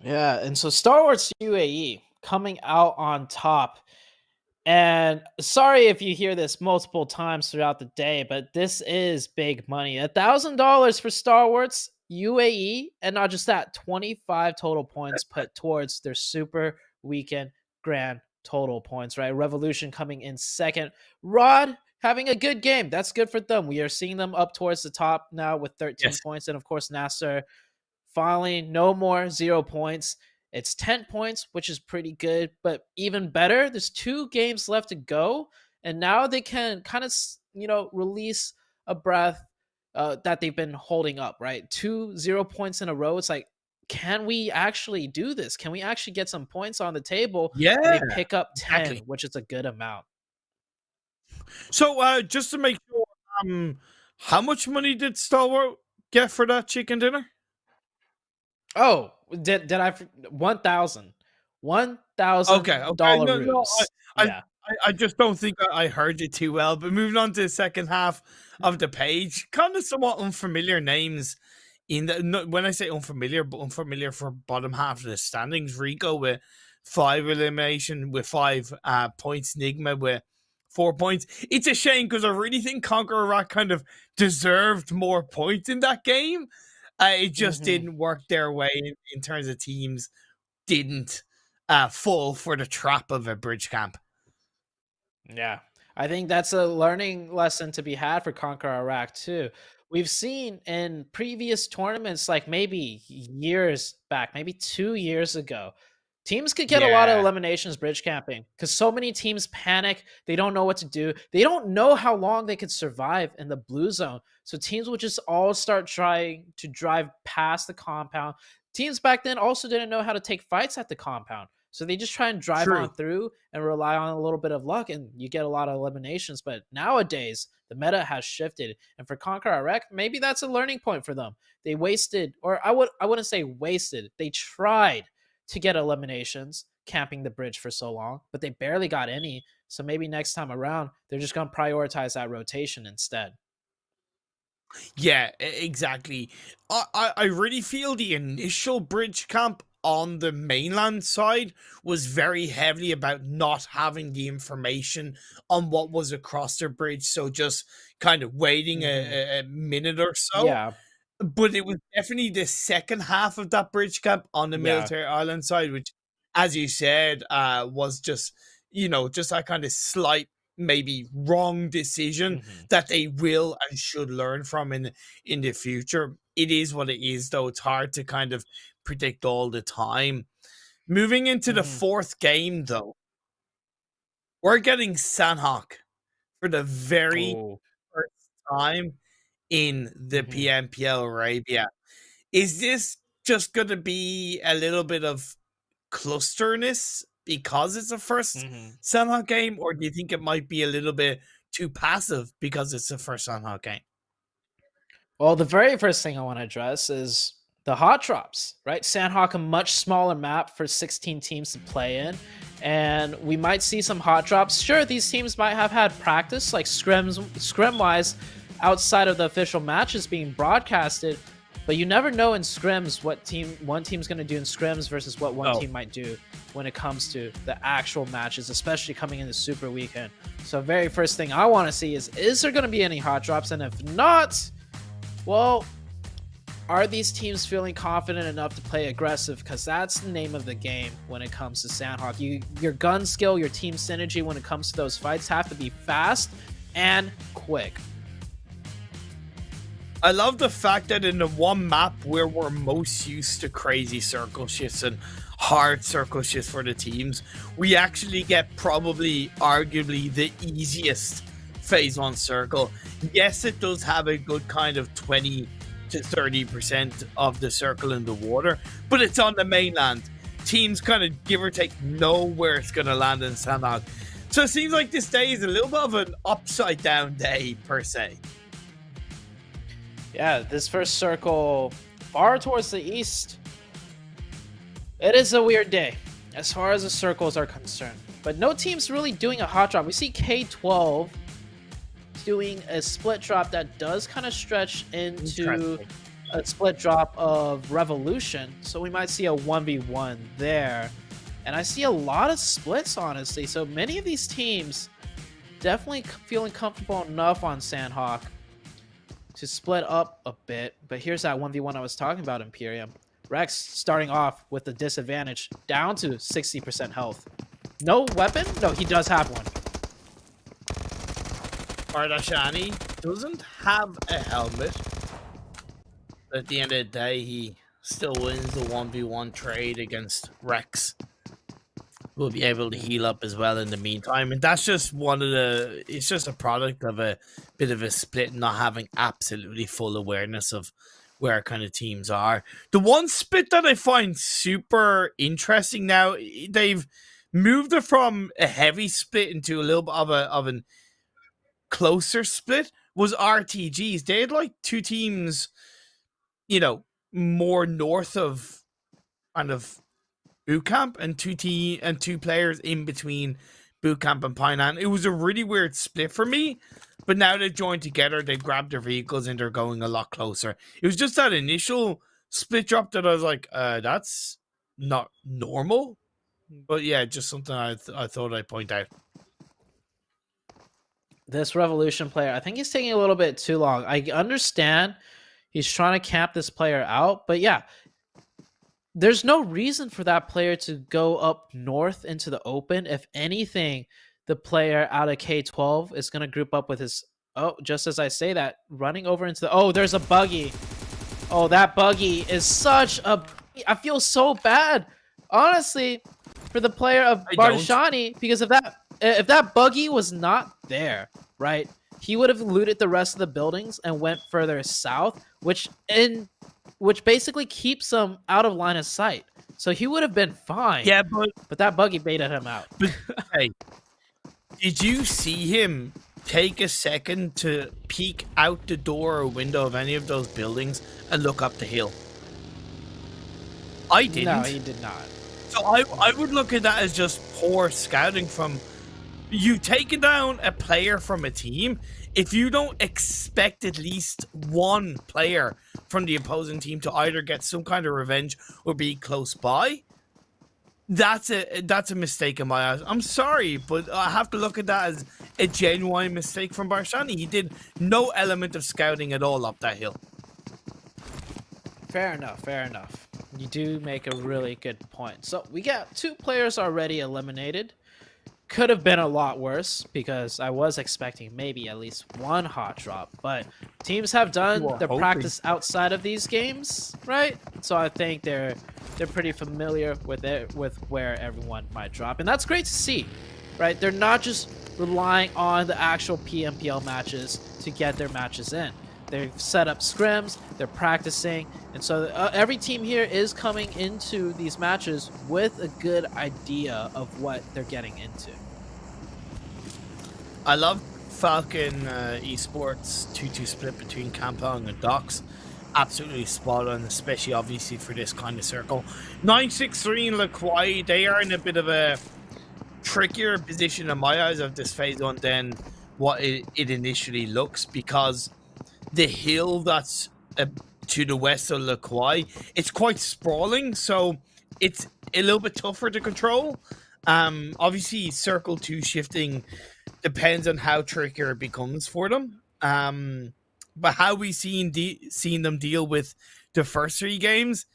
Yeah, and so Stalwart UAE coming out on top. And sorry if you hear this multiple times throughout the day, but this is big money. $1,000 for Stalwarts UAE, and not just that, 25 total points put towards their Super Weekend Grand total points, right? Revolution coming in second. Rod having a good game. That's good for them. We are seeing them up towards the top now with 13 points. And of course, NASR finally no more 0 points. It's 10 points, which is pretty good, but even better, there's 2 games left to go, and now they can kind of, release a breath that they've been holding up, right? 2 0 points in a row. It's like, can we actually do this? Can we actually get some points on the table? Yeah, and they pick up 10, exactly. which is a good amount. So, just to make sure, how much money did Stalwart get for that chicken dinner? Oh, did I $1,000? $1,000 ruse. Yeah. I just don't think I heard it too well. But moving on to the second half of the page, kind of somewhat unfamiliar names in the. When I say unfamiliar, but unfamiliar for bottom half of the standings. Rico with 5 elimination with 5 points. Nigma with 4 points. It's a shame because I really think CONQUEROR kind of deserved more points in that game. It just didn't work their way in terms of teams didn't fall for the trap of a bridge camp. Yeah, I think that's a learning lesson to be had for CONQUEROR too. We've seen in previous tournaments, like maybe years back, maybe 2 years ago, teams could get a lot of eliminations bridge camping because so many teams panic. They don't know what to do. They don't know how long they could survive in the blue zone. So teams will just all start trying to drive past the compound. Teams back then also didn't know how to take fights at the compound. So they just try and drive on through and rely on a little bit of luck, and you get a lot of eliminations. But nowadays, the meta has shifted. And for CONQUEROR, maybe that's a learning point for them. They wasted, or I wouldn't say wasted. They tried to get eliminations camping the bridge for so long, but they barely got any. So maybe next time around, they're just going to prioritize that rotation instead. Yeah, exactly. I really feel the initial bridge camp on the mainland side was very heavily about not having the information on what was across the bridge. So just kind of waiting a minute or so. Yeah. But it was definitely the second half of that bridge camp on the military island side, which, as you said, was just, just that kind of slight, maybe wrong decision that they will and should learn from in the future. It is what it is, though. It's hard to kind of predict all the time. Moving into the fourth game, though, we're getting Sanhok for the very first time in the PMPL Arabia. Is this just going to be a little bit of clusterness because it's the first Sanhok game, or do you think it might be a little bit too passive because it's the first Sanhok game? Well, the very first thing I want to address is the hot drops, right? Sanhok, a much smaller map for 16 teams to play in, and we might see some hot drops. Sure, these teams might have had practice, like scrim-wise, outside of the official matches being broadcasted, but you never know in scrims what one team's going to do in scrims versus what one team might do when it comes to the actual matches, especially coming in the Super Weekend. So very first thing I want to see is there going to be any hot drops? And if not, well, are these teams feeling confident enough to play aggressive? Because that's the name of the game when it comes to Sanhok. Your gun skill, your team synergy when it comes to those fights have to be fast and quick. I love the fact that in the one map where we're most used to crazy circle shifts and hard circle shifts for the teams, we actually get probably arguably the easiest phase 1 circle. Yes, it does have a good kind of 20 to 30% of the circle in the water, but it's on the mainland. Teams kind of give or take know where it's going to land in Sanhok. So it seems like this day is a little bit of an upside down day per se. Yeah, this first circle far towards the east. It is a weird day as far as the circles are concerned. But no team's really doing a hot drop. We see K12 doing a split drop that does kind of stretch into a split drop of Revolution. So we might see a 1v1 there. And I see a lot of splits, honestly. So many of these teams definitely feeling comfortable enough on Sanhok to split up a bit. But here's that 1v1 I was talking about, Imperium. Rex starting off with the disadvantage, down to 60% health. No weapon? No, he does have one. Bardashani doesn't have a helmet. But at the end of the day, he still wins the 1v1 trade against Rex. We'll be able to heal up as well in the meantime. And that's just it's just a product of a bit of a split, not having absolutely full awareness of where kind of teams are. The one split that I find super interesting now, they've moved it from a heavy split into a little bit of a closer split, was RTGs. They had like two teams, you know, more north of kind of Bootcamp, and two players in between Bootcamp and Pineland. It was a really weird split for me, but now they've joined together, they've grabbed their vehicles and they're going a lot closer. It was just that initial split drop that I was like, that's not normal. But yeah, just something I thought I'd point out. This Revolution player, I think he's taking a little bit too long. I understand he's trying to camp this player out, but yeah, there's no reason for that player to go up north into the open. If anything, the player out of K12 is going to group up with his... Oh, just as I say that, running over into the... Oh, there's a buggy. Oh, that buggy is such a... I feel so bad, honestly, for the player of Bardashani, because if that buggy was not there, right, he would have looted the rest of the buildings and went further south, which basically keeps him out of line of sight. So he would have been fine. Yeah, but that buggy baited him out. But hey, did you see him take a second to peek out the door or window of any of those buildings and look up the hill? I didn't. No, he did not. So I would look at that as just poor scouting from you taking down a player from a team. If you don't expect at least one player from the opposing team to either get some kind of revenge or be close by, that's a mistake in my eyes. I'm sorry, but I have to look at that as a genuine mistake from Bardashani. He did no element of scouting at all up that hill. Fair enough, fair enough. You do make a really good point. So we got 2 players already eliminated. Could have been a lot worse because I was expecting maybe at least one hot drop, but teams have done their practice outside of these games, right? So I think they're pretty familiar with where everyone might drop, and that's great to see, right? They're not just relying on the actual PMPL matches to get their matches in. They've set up scrims, they're practicing, and so every team here is coming into these matches with a good idea of what they're getting into. I love Falcon Esports 2-2 split between Kampong and Docks. Absolutely spot on, especially obviously for this kind of circle. 963 and LaQuai, they are in a bit of a trickier position in my eyes of this phase 1 than what it initially looks, because the hill that's to the west of LaQuai, it's quite sprawling, so it's a little bit tougher to control. Obviously, circle 2 shifting depends on how trickier it becomes for them. But how we seen them deal with the first 3 games,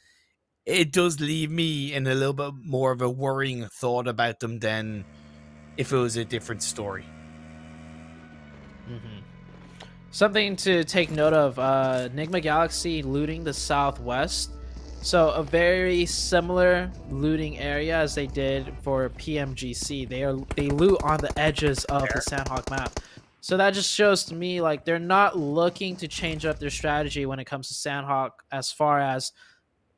it does leave me in a little bit more of a worrying thought about them than if it was a different story. Something to take note of, Nigma Galaxy looting the southwest. So a very similar looting area as they did for PMGC. They loot on the edges of the Sanhok map. So that just shows to me like they're not looking to change up their strategy when it comes to Sanhok as far as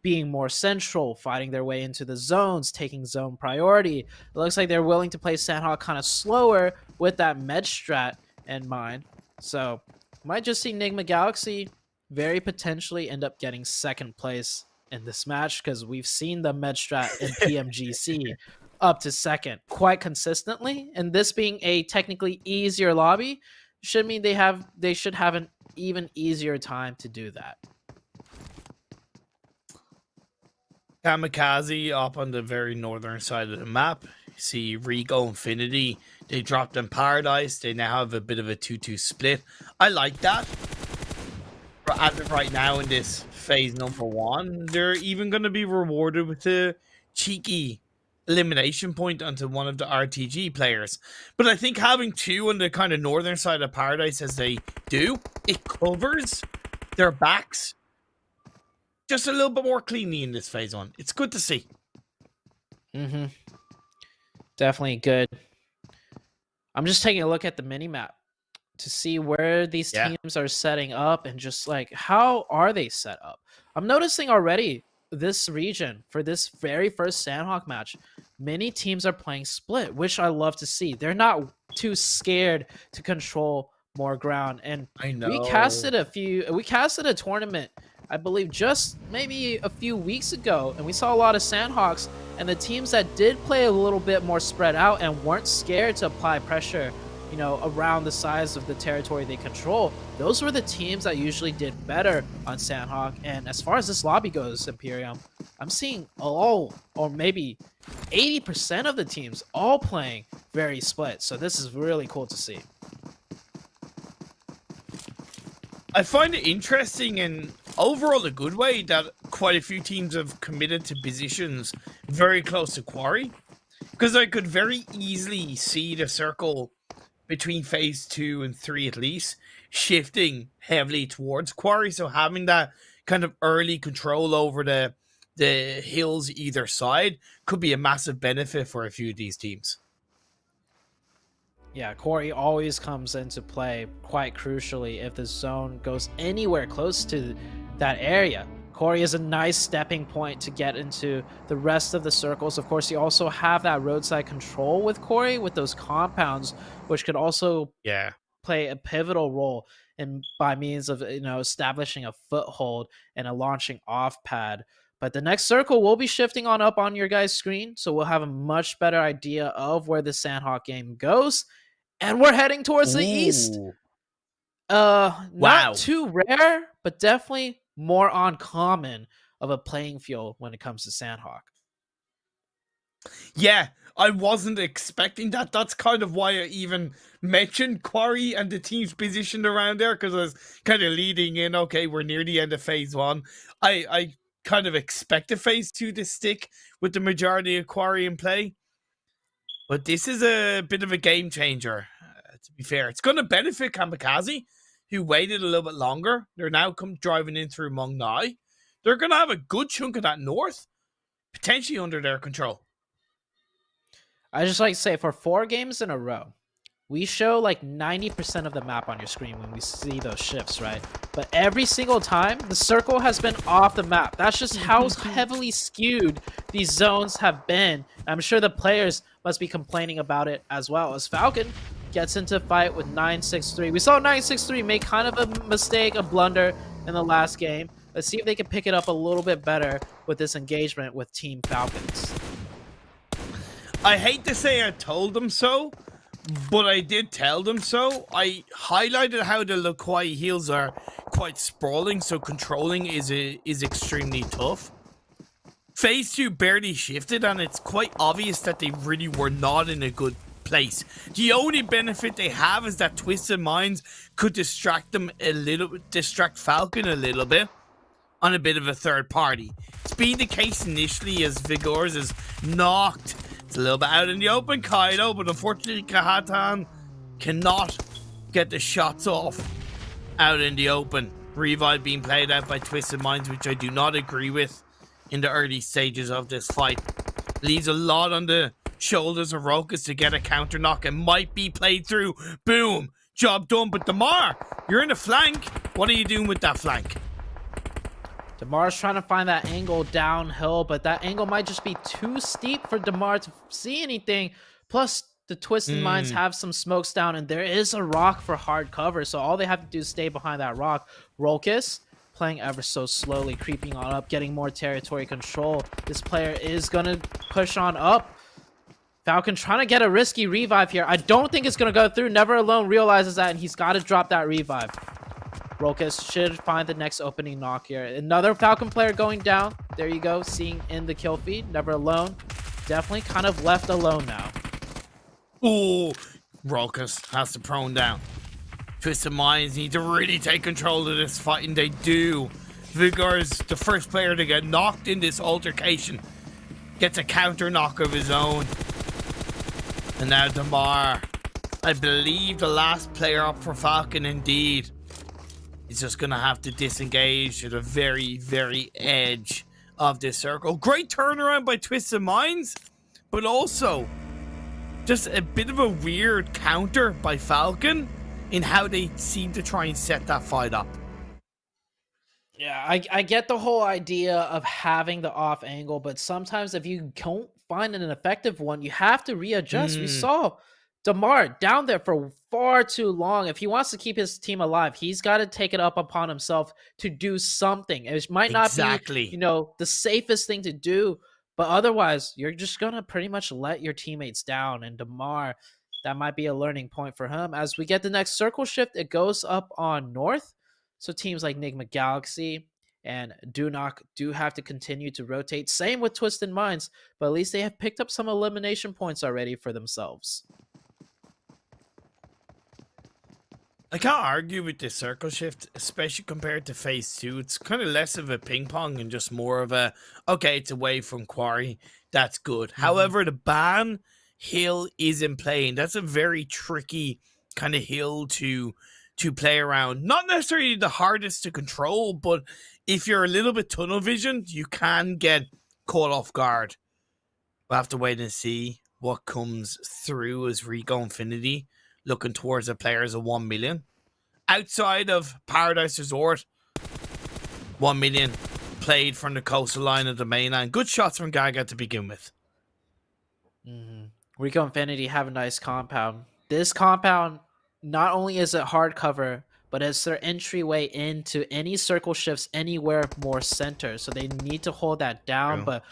being more central, fighting their way into the zones, taking zone priority. It looks like they're willing to play Sanhok kind of slower with that med strat in mind. So might just see Nigma Galaxy very potentially end up getting second place in this match, because we've seen the med strat in PMGC up to second quite consistently, and this being a technically easier lobby should mean they should have an even easier time to do that. KAMIKAZE up on the very northern side of the map. You see Rico Infinity. They dropped in Paradise. They now have a bit of a 2-2 split. I like that. But as of right now in this phase number 1, they're even going to be rewarded with a cheeky elimination point onto one of the RTG players. But I think having 2 on the kind of northern side of Paradise as they do, it covers their backs just a little bit more cleanly in this phase 1. It's good to see. Definitely good. I'm just taking a look at the mini-map to see where these teams are setting up, and just like, how are they set up? I'm noticing already this region, for this very first Sanhok match, many teams are playing split, which I love to see. They're not too scared to control more ground. And I know. we casted a tournament, I believe just maybe a few weeks ago, and we saw a lot of Sanhoks, and the teams that did play a little bit more spread out and weren't scared to apply pressure, you know, around the size of the territory they control, those were the teams that usually did better on Sanhok. And as far as this lobby goes, Imperium, I'm seeing all, or maybe 80% of the teams all playing very split. So this is really cool to see. I find it interesting and overall a good way that quite a few teams have committed to positions very close to Quarry, because I could very easily see the circle between phase 2 and 3 at least shifting heavily towards Quarry. So having that kind of early control over the hills either side could be a massive benefit for a few of these teams. Yeah, Quarry always comes into play quite crucially if the zone goes anywhere close to that area. Quarry is a nice stepping point to get into the rest of the circles. Of course, you also have that roadside control with Quarry, with those compounds, which could also play a pivotal role in by means of, you know, establishing a foothold and a launching off pad. But the next circle will be shifting on up on your guys' screen, so we'll have a much better idea of where the Sanhok game goes. And we're heading towards the east. Not too rare, but definitely more uncommon of a playing field when it comes to Sanhok. Yeah, I wasn't expecting that. That's kind of why I even mentioned Quarry and the team's positioned around there, because I was kind of leading in, okay, we're near the end of phase 1. I kind of expected phase 2 to stick with the majority of Quarry in play. But this is a bit of a game changer, to be fair. It's going to benefit KAMIKAZE, who waited a little bit longer. They're now driving in through Mong Nai. They're going to have a good chunk of that north potentially under their control. I just like to say, for 4 games in a row, we show like 90% of the map on your screen when we see those shifts, right? But every single time, the circle has been off the map. That's just how heavily skewed these zones have been. I'm sure the players must be complaining about it as well, as Falcon gets into fight with 963. We saw 963 make kind of a mistake, a blunder in the last game. Let's see if they can pick it up a little bit better with this engagement with Team Falcons. I hate to say I told them so, but I did tell them so. I highlighted how the Lakwai heals are quite sprawling, so controlling is extremely tough. Phase 2 barely shifted, and it's quite obvious that they really were not in a good place. The only benefit they have is that Twisted Minds could distract Falcon a little bit on a bit of a third party. It's been the case initially as Vigors is knocked. It's a little bit out in the open, Kaido, but unfortunately Kahatan cannot get the shots off out in the open. Revive being played out by Twisted Minds, which I do not agree with in the early stages of this fight. Leaves a lot on the shoulders of Rokas to get a counter knock. It might be played through. Boom. Job done. But Damar, you're in the flank. What are you doing with that flank? DeMar's trying to find that angle downhill, but that angle might just be too steep for DeMar to see anything. Plus, the Twisted Minds have some smokes down, and there is a rock for hard cover, so all they have to do is stay behind that rock. Rolkis playing ever so slowly, creeping on up, getting more territory control. This player is going to push on up. Falcon trying to get a risky revive here. I don't think it's going to go through. Never Alone realizes that, and he's got to drop that revive. Rolkis should find the next opening knock here. Another Falcon player going down. There you go, seeing in the kill feed. Never Alone. Definitely kind of left alone now. Ooh, Rolkis has to prone down. Twisted Minds need to really take control of this fight, and they do. Vigor's the first player to get knocked in this altercation. Gets a counter knock of his own. And now DeMar, I believe the last player up for Falcon indeed. He's just going to have to disengage at the very, very edge of this circle. Great turnaround by Twisted Minds, but also just a bit of a weird counter by Falcon in how they seem to try and set that fight up. Yeah, I get the whole idea of having the off angle, but sometimes if you don't find an effective one, you have to readjust. We saw DeMar down there for far too long. If he wants to keep his team alive, he's got to take it up upon himself to do something. It might not be, you know, the safest thing to do, but otherwise, you're just going to pretty much let your teammates down. And DeMar, that might be a learning point for him. As we get the next circle shift, it goes up on north. So teams like Nigma Galaxy and Dunak do have to continue to rotate. Same with Twisted Minds, but at least they have picked up some elimination points already for themselves. I can't argue with this circle shift, especially compared to phase 2. It's kind of less of a ping pong and just more of a, okay, it's away from Quarry. That's good. However, the ban hill is in play, and that's a very tricky kind of hill to play around. Not necessarily the hardest to control, but if you're a little bit tunnel visioned, you can get caught off guard. We'll have to wait and see what comes through as Rico Infinity looking towards the players of 1 million. Outside of Paradise Resort, 1 million played from the coastal line of the mainland. Good shots from Gaga to begin with. Rico Infinity have a nice compound. This compound, not only is it hard cover, but it's their entryway into any circle shifts anywhere more center. So they need to hold that down, but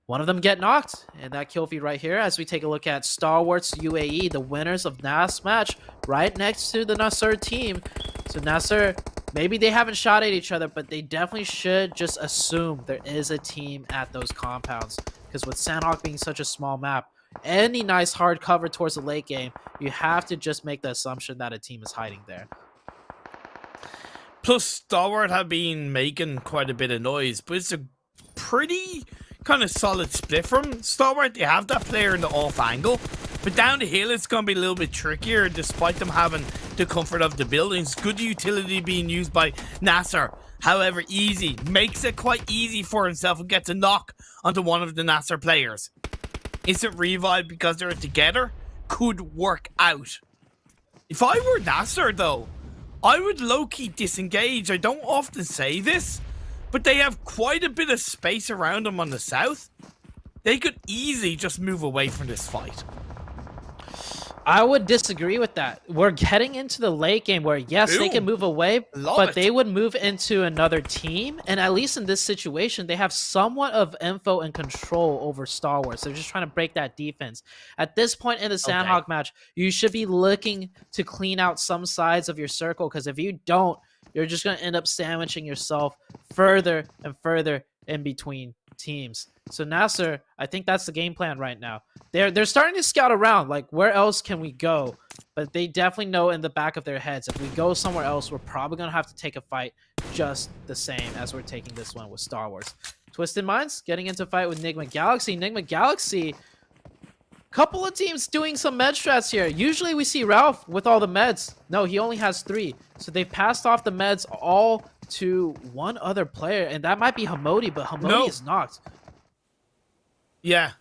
one of them get knocked in that kill feed right here as we take a look at Stalwart UAE, the winners of NAS match, right next to the NASR team. So NASR, maybe they haven't shot at each other, but they definitely should just assume there is a team at those compounds. Because with Sanhok being such a small map, any nice hard cover towards the late game, you have to just make the assumption that a team is hiding there. Plus, Stalwart have been making quite a bit of noise, but it's a pretty kind of solid split from Stalwart. They have that player in the off angle, but down the hill it's going to be a little bit trickier despite them having the comfort of the buildings. Good utility being used by NASR. However, easy. Makes it quite easy for himself and gets a knock onto one of the NASR players. Instant revive because they're together could work out. If I were NASR though, I would low-key disengage. I don't often say this, but they have quite a bit of space around them on the south. They could easily just move away from this fight. I would disagree with that. We're heading into the late game where, yes, they can move away, but they would move into another team. And at least in this situation, they have somewhat of info and control over Stalwart. So they're just trying to break that defense. At this point in the Sanhok match, you should be looking to clean out some sides of your circle, because if you don't, you're just going to end up sandwiching yourself further and further in between teams. So NASR, I think that's the game plan right now. They're starting to scout around, like, where else can we go? But they definitely know in the back of their heads, if we go somewhere else, we're probably going to have to take a fight just the same as we're taking this one with Star Wars. Twisted Minds getting into fight with Nigma Galaxy. Nigma Galaxy, couple of teams doing some med strats here. Usually we see Ralph with all the meds. No, he only has 3. So they've passed off the meds all to one other player, and that might be Hamodi, but Hamodi is knocked. Yeah.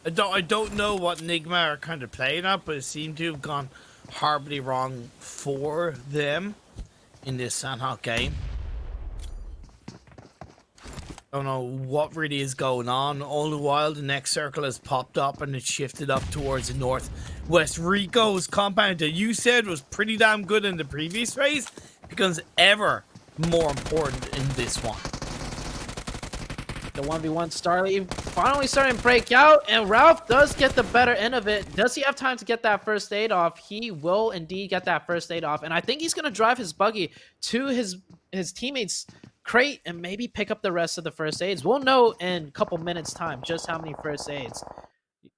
I don't know what Nigma are kind of playing at, but it seemed to have gone horribly wrong for them in this Sanhok game. Don't know what really is going on. All the while, the next circle has popped up and it's shifted up towards the northwest. Rico's compound that you said was pretty damn good in the previous phase becomes ever more important in this one. The 1v1 Starly finally starting to break out, and Ralph does get the better end of it. Does he have time to get that first aid off? He will indeed get that first aid off, and I think he's going to drive his buggy to his teammates' crate and maybe pick up the rest of the first aids. We'll know in a couple minutes time just how many first aids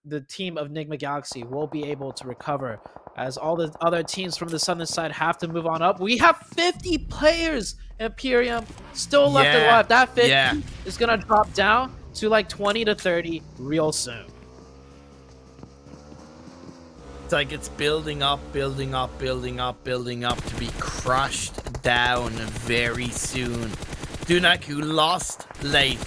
the team of Nigma Galaxy will be able to recover, as all the other teams from the southern side have to move on up. We have 50 players. Imperium still left alive. That 50 is gonna drop down to like 20 to 30 real soon. It's like it's building up, building up, building up, building up to be crushed down very soon. Dunak, who lost late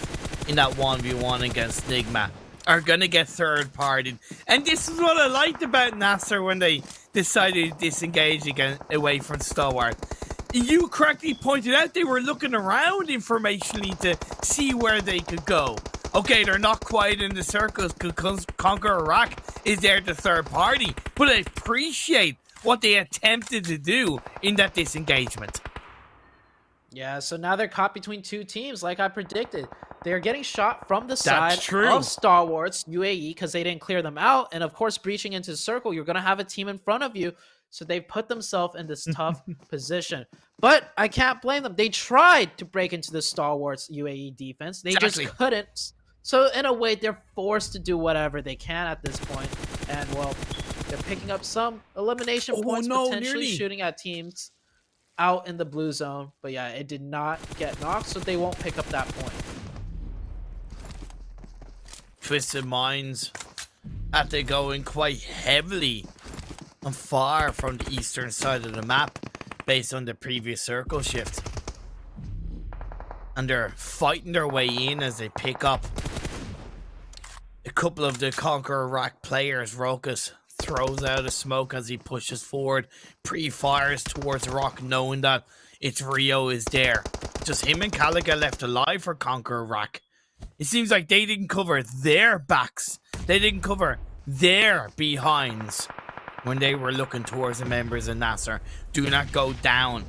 in that 1v1 against Nigma, are gonna get third partied. And this is what I liked about NASR when they decided to disengage again away from Stalwart. You correctly pointed out they were looking around informationally to see where they could go. Okay, they're not quite in the circles because CONQUEROR is there the third party, but I appreciate what they attempted to do in that disengagement. Yeah, so now they're caught between two teams, like I predicted. They're getting shot from the side of Stalwart UAE because they didn't clear them out. And of course, breaching into the circle, you're going to have a team in front of you. So they've put themselves in this tough position. But I can't blame them. They tried to break into the Stalwart UAE defense. They just couldn't. So in a way, they're forced to do whatever they can at this point. And well, they're picking up some elimination points, potentially shooting at teams out in the blue zone. But yeah, it did not get knocked, so they won't pick up that point. Twisted Minds after going quite heavily and far from the eastern side of the map based on the previous circle shift. And they're fighting their way in as they pick up a couple of the CONQUEROR players. Rokas throws out a smoke as he pushes forward, pre-fires towards the rock, knowing that it's Rio is there. Just him and Caliga left alive for CONQUEROR. It seems like they didn't cover their backs. They didn't cover their behinds when they were looking towards the members of NASR. Do not go down.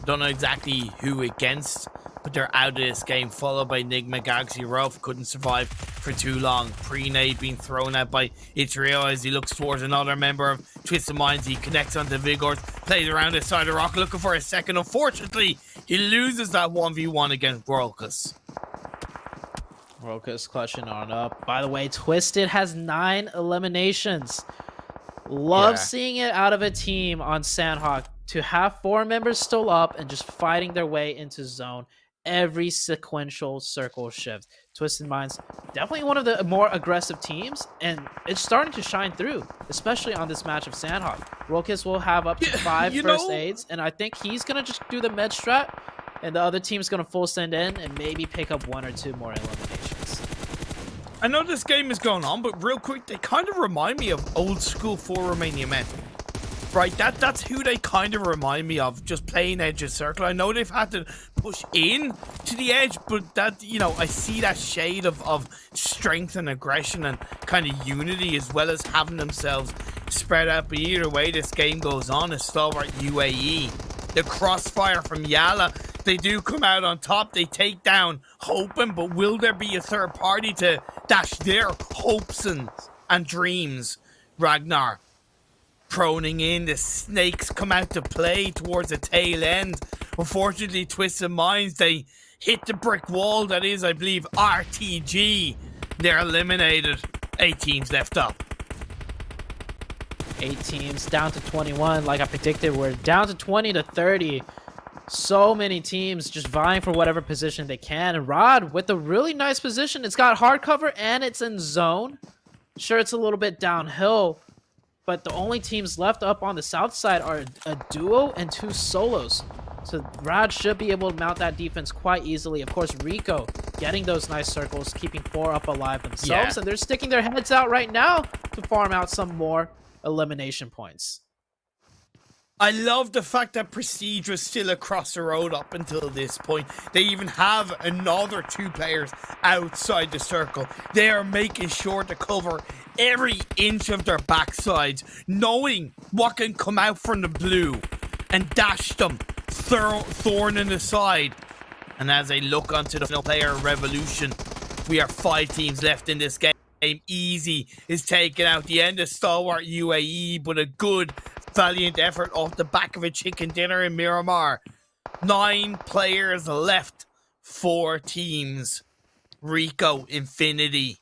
Don't know exactly who against, but they're out of this game, followed by Nigma Galaxy. Rolf couldn't survive for too long. Pre-nade being thrown out by Rio as he looks towards another member of Twisted Minds. He connects onto Vigor, plays around the side of the rock, looking for a second. Unfortunately, he loses that 1v1 against Rokas. Rokas clutching on up. By the way, Twisted has 9 eliminations. Love seeing it out of a team on Sanhok to have 4 members still up and just fighting their way into zone every sequential circle shift. Twisted Minds, definitely one of the more aggressive teams, and it's starting to shine through, especially on this match of Sanhok. Rokas will have up to 5 first aids, and I think he's going to just do the med strat, and the other team's going to full send in and maybe pick up 1 or 2 more eliminations. I know this game is going on, but real quick, they kind of remind me of old school 4 Romania men. Right, that's who they kind of remind me of, just playing edge of circle. I know they've had to push in to the edge, but that, you know, I see that shade of strength and aggression and kind of unity, as well as having themselves spread out. But either way this game goes on, it's Stalwart UAE. The crossfire from YaLLa, they do come out on top. They take down Hoping, but will there be a third party to dash their hopes and dreams? Ragnar proning in, the snakes come out to play towards the tail end. Unfortunately, Twisted Minds, they hit the brick wall that is, I believe, RTG. They're eliminated. 8 teams left up. 8 teams down to 21. Like I predicted, we're down to 20 to 30. So many teams just vying for whatever position they can. And Rod with a really nice position. It's got hard cover and it's in zone. Sure, it's a little bit downhill, but the only teams left up on the south side are a duo and 2 solos. So Rod should be able to mount that defense quite easily. Of course, Rico getting those nice circles, keeping 4 up alive themselves. And they're sticking their heads out right now to farm out some more elimination points. I love the fact that Prestige was still across the road up until this point. They even have another 2 players outside the circle. They are making sure to cover every inch of their backsides, knowing what can come out from the blue and dash them, thorn in the side. And as they look onto the final player revolution, we are 5 teams left in this game. Easy is taking out the end of Stalwart UAE, but a good valiant effort off the back of a chicken dinner in Miramar. 9 players left, 4 teams. Rico, Infinity,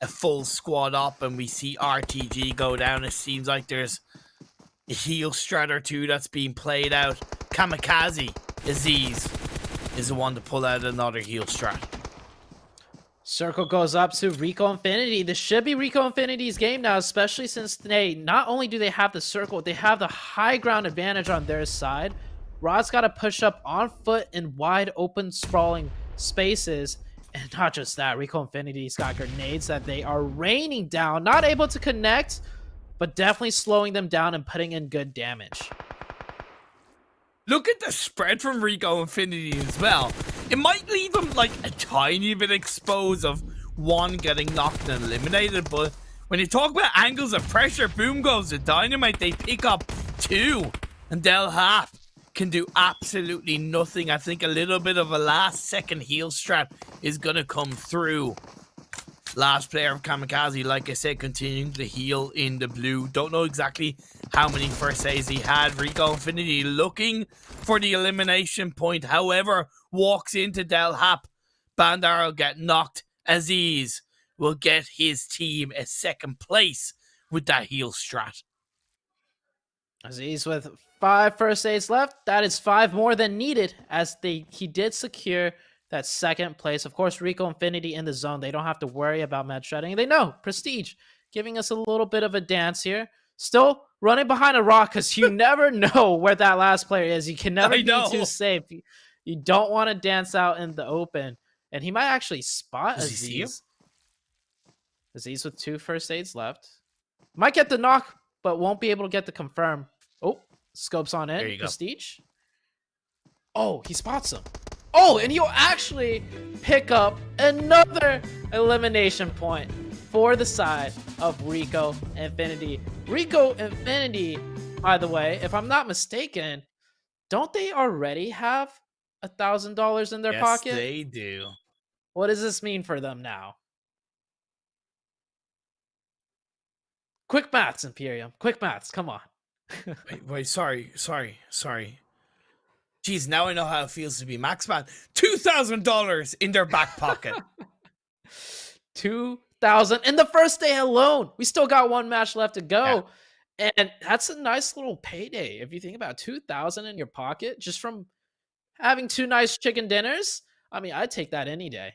a full squad up, and we see RTG go down. It seems like there's a heal strat or 2 that's being played out. KAMIKAZE, Aziz, is the one to pull out another heal strat. Circle goes up to Rico Infinity. This should be Rico Infinity's game now, especially since they not only do they have the circle, they have the high ground advantage on their side. Rod's got to push up on foot in wide open sprawling spaces. And not just that, Rico Infinity's got grenades that they are raining down. Not able to connect, but definitely slowing them down and putting in good damage. Look at the spread from Rico Infinity as well. It might leave them like a tiny bit exposed of one getting knocked and eliminated, but when you talk about angles of pressure, boom goes the dynamite. They pick up 2, and Del Hap can do absolutely nothing. I think a little bit of a last second heal strat is going to come through. Last player of KAMIKAZE, like I said, continuing to heal in the blue. Don't know exactly how many first aids he had. Rico Infinity looking for the elimination point. However, walks into Del Hap. Bandar will get knocked. Aziz will get his team a 2nd place with that heal strat. Aziz with 5 first aids left. That is 5 more than needed, as he did secure that 2nd place. Of course, Rico Infinity in the zone. They don't have to worry about med shredding. They know Prestige giving us a little bit of a dance here. Still running behind a rock, because you never know where that last player is. You can never be too safe. You don't want to dance out in the open. And he might actually spot Aziz. Aziz with 2 first aids left. Might get the knock, but won't be able to get the confirm. Oh, scopes on in. Prestige. Oh, he spots him. Oh, and he'll actually pick up another elimination point for the side of Rico Infinity. Rico Infinity, by the way, if I'm not mistaken, don't they already have $1,000 in their pocket? Yes, they do. What does this mean for them now? Quick maths, Imperium. Quick maths. Come on. wait, sorry. Jeez, now I know how it feels to be Maxman. $2,000 in their back pocket. 2,000 in the first day alone. We still got 1 match left to go. Yeah. And that's a nice little payday. If you think about 2,000 in your pocket just from having 2 nice chicken dinners, I mean, I'd take that any day.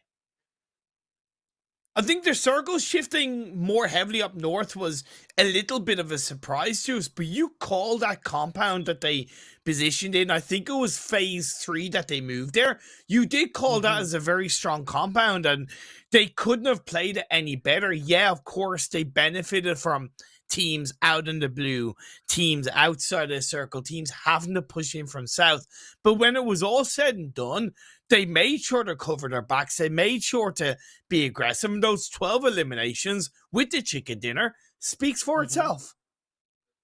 I think their circle shifting more heavily up north was a little bit of a surprise to us, but you call that compound that they positioned in, I think it was phase 3 that they moved there. You did call that as a very strong compound, and they couldn't have played it any better. Yeah, of course, they benefited from teams out in the blue, teams outside of the circle, teams having to push in from south. But when it was all said and done, they made sure to cover their backs. They made sure to be aggressive. And those 12 eliminations with the chicken dinner speaks for itself.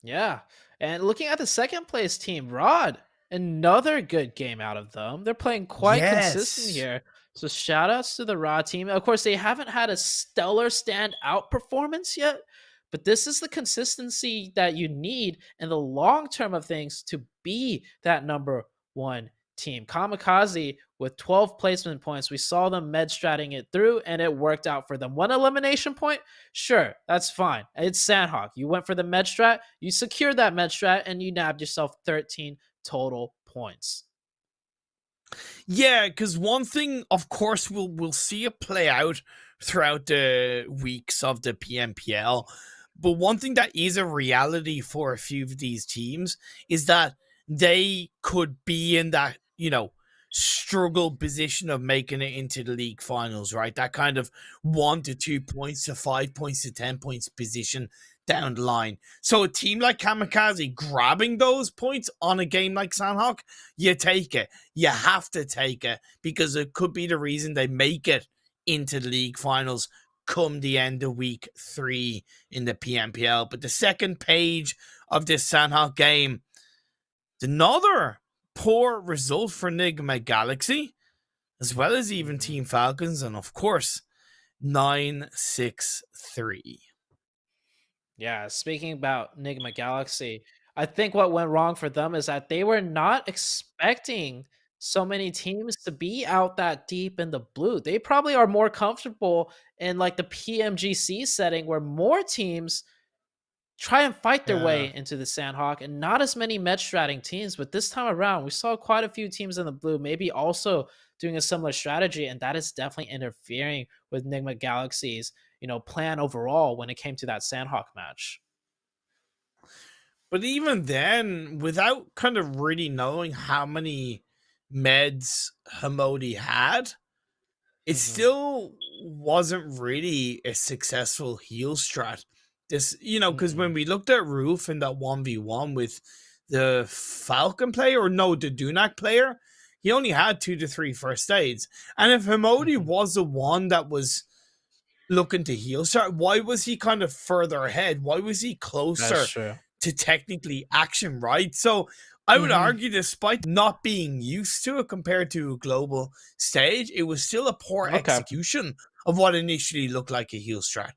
Yeah. And looking at the 2nd place team, Rod, another good game out of them. They're playing quite consistent here. So shout outs to the Rod team. Of course, they haven't had a stellar standout performance yet, but this is the consistency that you need in the long term of things to be that number 1 team. KAMIKAZE with 12 placement points. We saw them med stratting it through, and it worked out for them. 1 elimination point, sure, that's fine. It's Sanhok. You went for the med strat, you secured that med strat, and you nabbed yourself 13 total points. Yeah, because one thing, of course, we'll see it play out throughout the weeks of the PMPL. But one thing that is a reality for a few of these teams is that they could be in that, struggle position of making it into the league finals, right? That kind of 1 to 2 points to 5 points to 10 points position down the line. So a team like Kamikaze grabbing those points on a game like Sanhok, you take it. You have to take it because it could be the reason they make it into the league finals come the end of week 3 in the PMPL. But the second page of this Sanhok game, another poor result for Nigma Galaxy, as well as even Team Falcons, and of course, 9-6-3. Yeah, speaking about Nigma Galaxy, I think what went wrong for them is that they were not expecting so many teams to be out that deep in the blue. They probably are more comfortable in like the PMGC setting where more teams try and fight their way into the Sanhok and not as many med stratting teams. But this time around, we saw quite a few teams in the blue, maybe also doing a similar strategy, and that is definitely interfering with Nigma Galaxy's, plan overall when it came to that Sanhok match. But even then, without kind of really knowing how many meds Hamodi had, it still wasn't really a successful heal strat. This, because when we looked at Roof in that 1v1 with the Falcon player, the Dunak player, he only had 2 to 3 first aids. And if Hamodi was the one that was looking to heal start, why was he kind of further ahead? Why was he closer to technically action, right? So I would argue, despite not being used to it compared to a global stage, it was still a poor execution of what initially looked like a heal strat.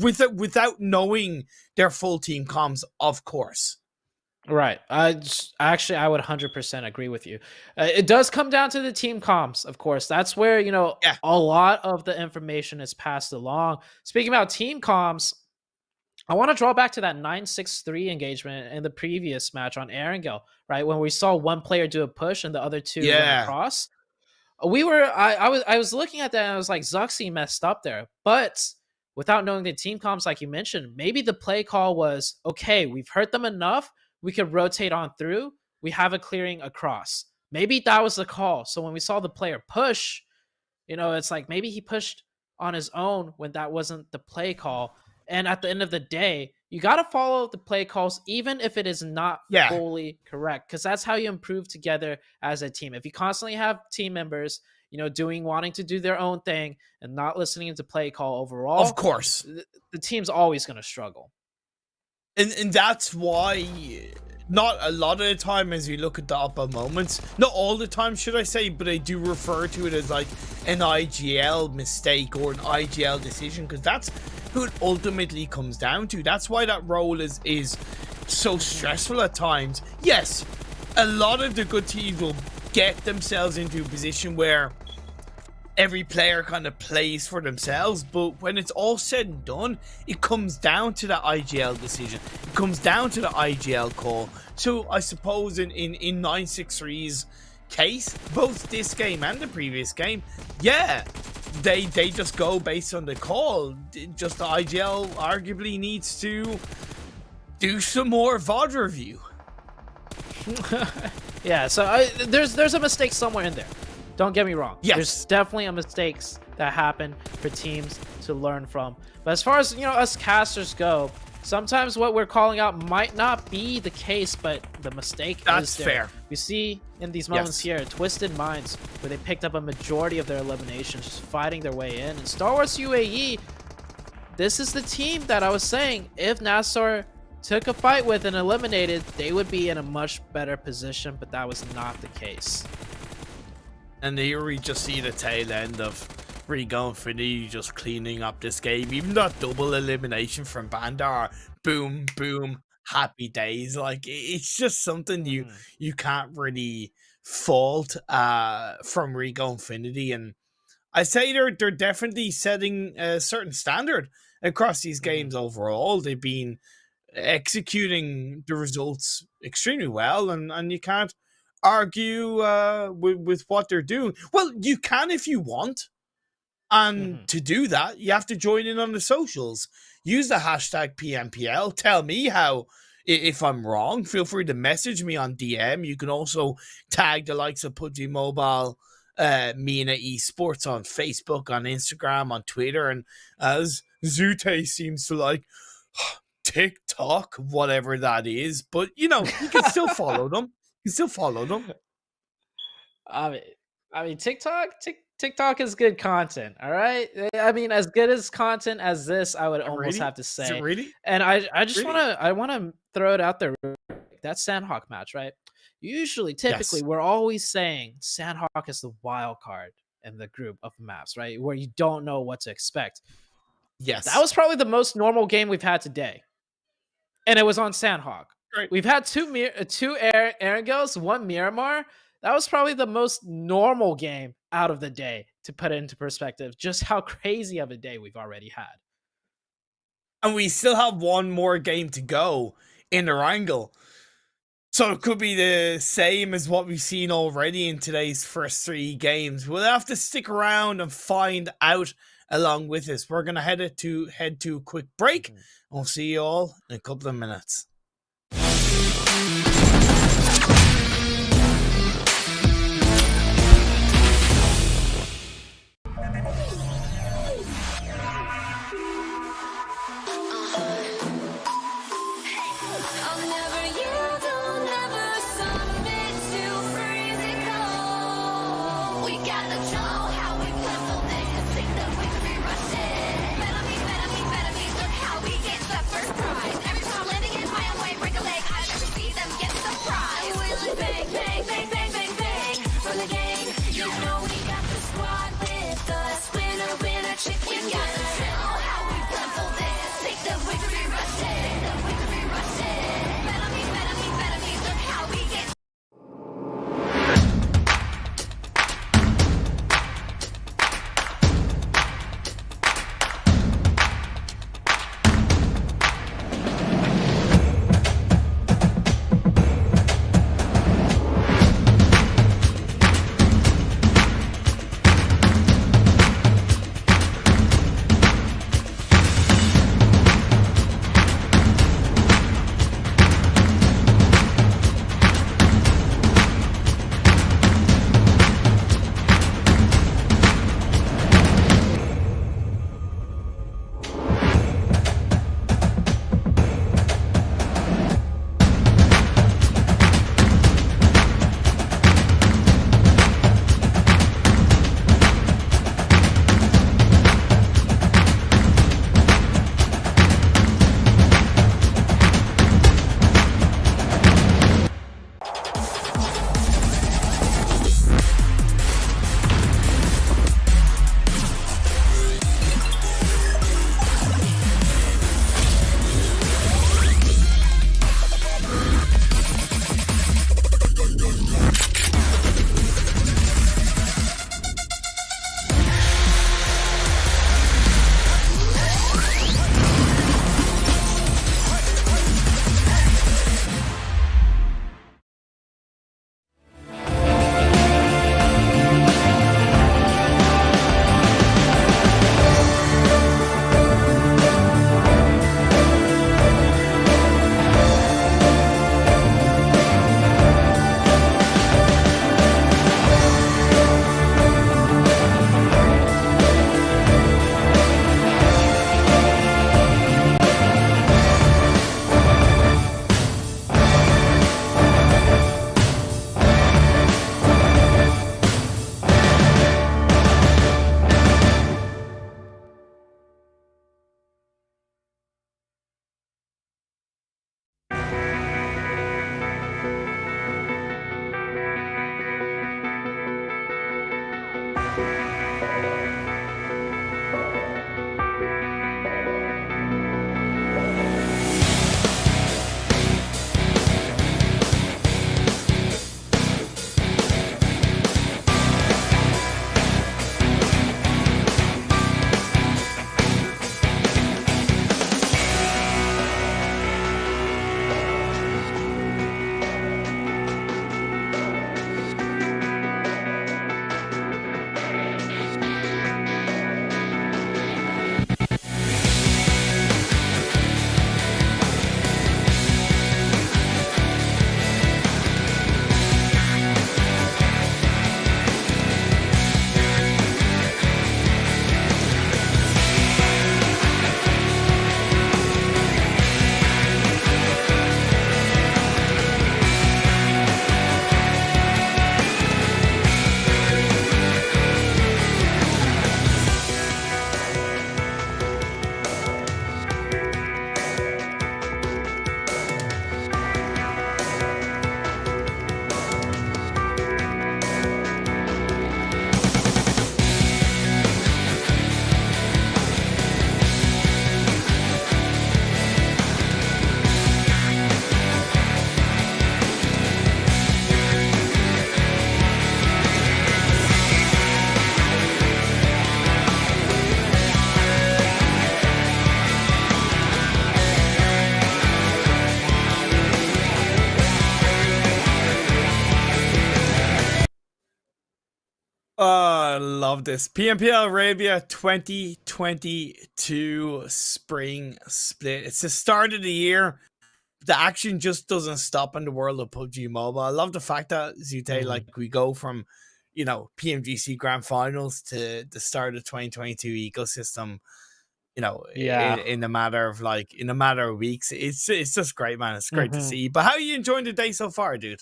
Without knowing their full team comms, of course. Right. I would 100% agree with you. It does come down to the team comms, of course. That's where, a lot of the information is passed along. Speaking about team comms, I want to draw back to that 9-6-3 engagement in the previous match on Erangel, right? When we saw one player do a push and the other two went across. I was looking at that and I was like, Zuxi messed up there. But without knowing the team comms, like you mentioned, maybe the play call was, okay, we've hurt them enough. We could rotate on through. We have a clearing across. Maybe that was the call. So when we saw the player push, it's like maybe he pushed on his own when that wasn't the play call. And at the end of the day, you got to follow the play calls, even if it is not fully correct, because that's how you improve together as a team. If you constantly have team members, wanting to do their own thing and not listening to play call overall, of course, the team's always going to struggle. And that's why not a lot of the time as we look at the upper moments, not all the time should I say, but I do refer to it as like an IGL mistake or an IGL decision, because that's who it ultimately comes down to. That's why that role is so stressful at times. Yes, a lot of the good teams will get themselves into a position where every player kind of plays for themselves, but when it's all said and done, it comes down to the IGL decision. It comes down to the IGL call. So I suppose in 9-6-3's case, both this game and the previous game, they just go based on the call. Just the IGL arguably needs to do some more VOD review. So there's a mistake somewhere in there. Don't get me wrong. Yes. There's definitely a mistakes that happen for teams to learn from. But as far as, us casters go, sometimes what we're calling out might not be the case, but the mistake is there. Fair. We see in these moments here, Twisted Minds, where they picked up a majority of their eliminations, just fighting their way in. And Stalwart UAE, this is the team that I was saying, if NASR took a fight with and eliminated, they would be in a much better position, but that was not the case. And here we just see the tail end of Rico Infinity just cleaning up this game. Even that double elimination from Bandar, boom, boom, happy days. Like, it's just something you can't really fault from Rico Infinity. And I say they're definitely setting a certain standard across these games overall. They've been executing the results extremely well, and you can't argue with what they're doing. Well, you can if you want, and to do that you have to join in on the socials. Use the hashtag PMPL. Tell me how if I'm wrong, feel free to message me on DM. You can also tag the likes of PUBG Mobile, Mina Esports on Facebook, on Instagram, on Twitter, and as Zute seems to like TikTok, whatever that is. But you know, you can still follow them. You can still follow them. I mean, TikTok is good content. All right. I mean, as good as content as this, I would almost Really? have to Is say. it really? And I just Really? want to throw it out there. That Sanhok match, right? Typically, Yes. we're always saying Sanhok is the wild card in the group of maps, right? Where you don't know what to expect. Yes. That was probably the most normal game we've had today, and it was on Sanhok. Right. We've had two Erangels, one Miramar. That was probably the most normal game out of the day, to put it into perspective, just how crazy of a day we've already had. And we still have one more game to go in Erangel. So it could be the same as what we've seen already in today's first 3 games. We'll have to stick around and find out along with this. We're going to head to a quick break. We'll see you all in a couple of minutes. I love this. PMPL Arabia 2022 spring split. It's the start of the year. The action just doesn't stop in the world of PUBG Mobile. I love the fact that, Zute, like, we go from, you know, PMGC Grand Finals to the start of 2022 ecosystem, you know, in a matter of weeks. It's just great, man. It's great to see. But how are you enjoying the day so far, dude?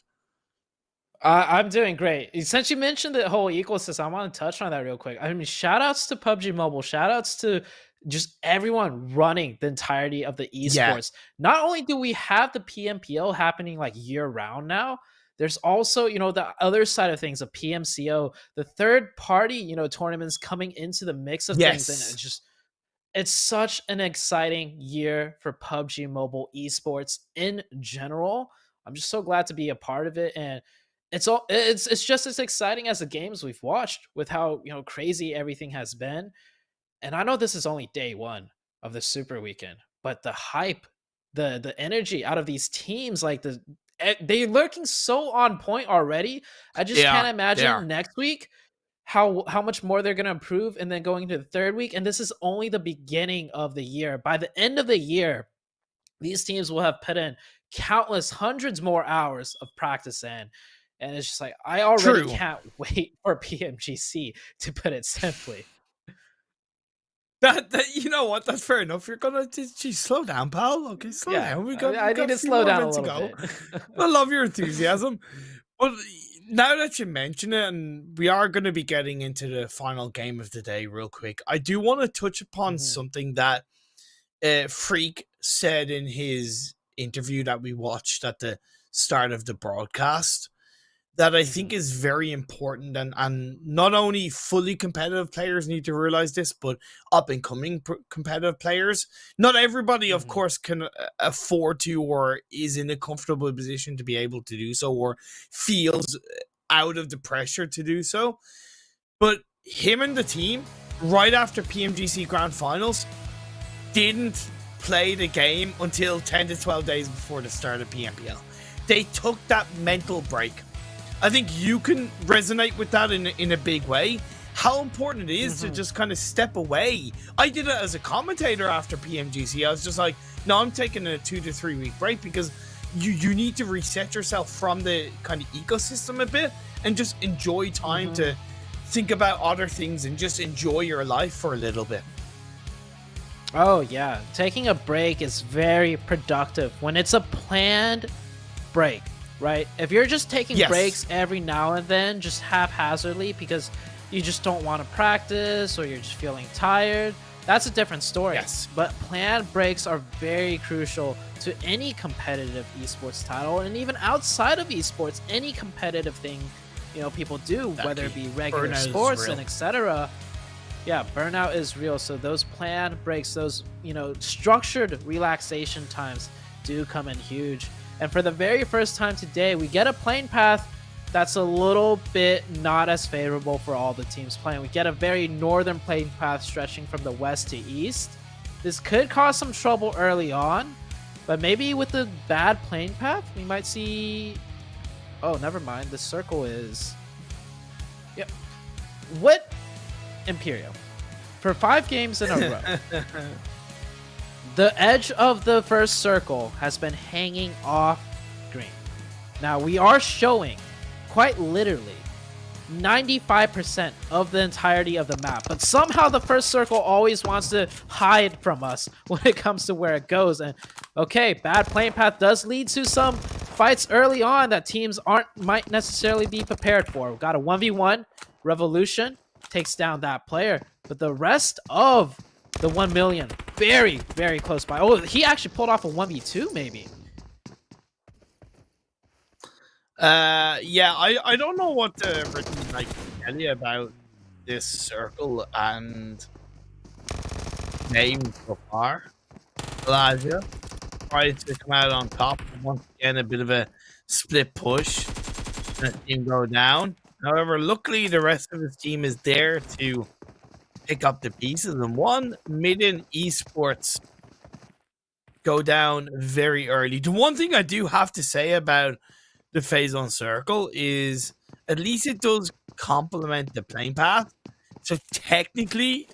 I'm doing great. Since you mentioned the whole ecosystem, I want to touch on that real quick. I mean, shout outs to PUBG Mobile, shout outs to just everyone running the entirety of the esports. Not only do we have the PMPL happening like year round now, there's also, you know, the other side of things, a PMCO, the third party, you know, tournaments coming into the mix of things. And it's such an exciting year for PUBG Mobile esports in general. I'm just so glad to be a part of it. And it's just as exciting as the games we've watched with how, you know, crazy everything has been. And I know this is only day one of the super weekend, but the hype, the energy out of these teams, like they're looking so on point already. I just can't imagine next week how much more they're gonna improve, and then going into the third week. And this is only the beginning of the year. By the end of the year, these teams will have put in countless hundreds more hours of practice in. And it's just like, I already can't wait for PMGC, to put it simply. That you know what? That's fair enough. You're gonna slow down, pal. Okay, slow down. I need to slow down a little bit. I love your enthusiasm. But now that you mention it, and we are going to be getting into the final game of the day real quick, I do want to touch upon something that Freak said in his interview that we watched at the start of the broadcast, that I think is very important, and not only fully competitive players need to realize this, but up-and-coming competitive players. Not everybody, of course, can afford to or is in a comfortable position to be able to do so, or feels out of the pressure to do so. But him and the team, right after PMGC Grand Finals, didn't play the game until 10 to 12 days before the start of PMPL. They took that mental break. I think you can resonate with that in a big way. How important it is to just kind of step away. I did it as a commentator after PMGC. I was just like, no, I'm taking a 2 to 3 week break, because you need to reset yourself from the kind of ecosystem a bit and just enjoy time to think about other things and just enjoy your life for a little bit. Oh yeah, taking a break is very productive when it's a planned break. Right? If you're just taking breaks every now and then, just haphazardly because you just don't want to practice or you're just feeling tired, that's a different story. But planned breaks are very crucial to any competitive esports title, and even outside of esports, any competitive thing, you know, people do, whether it be regular sports and etc. Yeah, burnout is real. So those planned breaks, those, you know, structured relaxation times do come in huge. And for the very first time today, we get a playing path that's a little bit not as favorable for all the teams playing. We get a very northern playing path stretching from the west to east. This could cause some trouble early on, but maybe with the bad playing path, we might see... Oh, never mind. The circle is... Yep. What? Imperial. For 5 games in a row... The edge of the first circle has been hanging off green. Now, we are showing, quite literally, 95% of the entirety of the map. But somehow the first circle always wants to hide from us when it comes to where it goes. And, okay, bad playing path does lead to some fights early on that teams might necessarily be prepared for. We've got a 1v1. Revolution takes down that player. But the rest of the 1 million, very, very close by. Oh, he actually pulled off a 1v2, maybe. Yeah, I don't know what to really tell you about this circle and name so far. Elijah tries to come out on top. Once again, a bit of a split push. The team go down. However, luckily the rest of his team is there to pick up the pieces, and ONEMILLION Esports go down very early. The one thing I do have to say about the phase on circle is at least it does complement the playing path. So technically,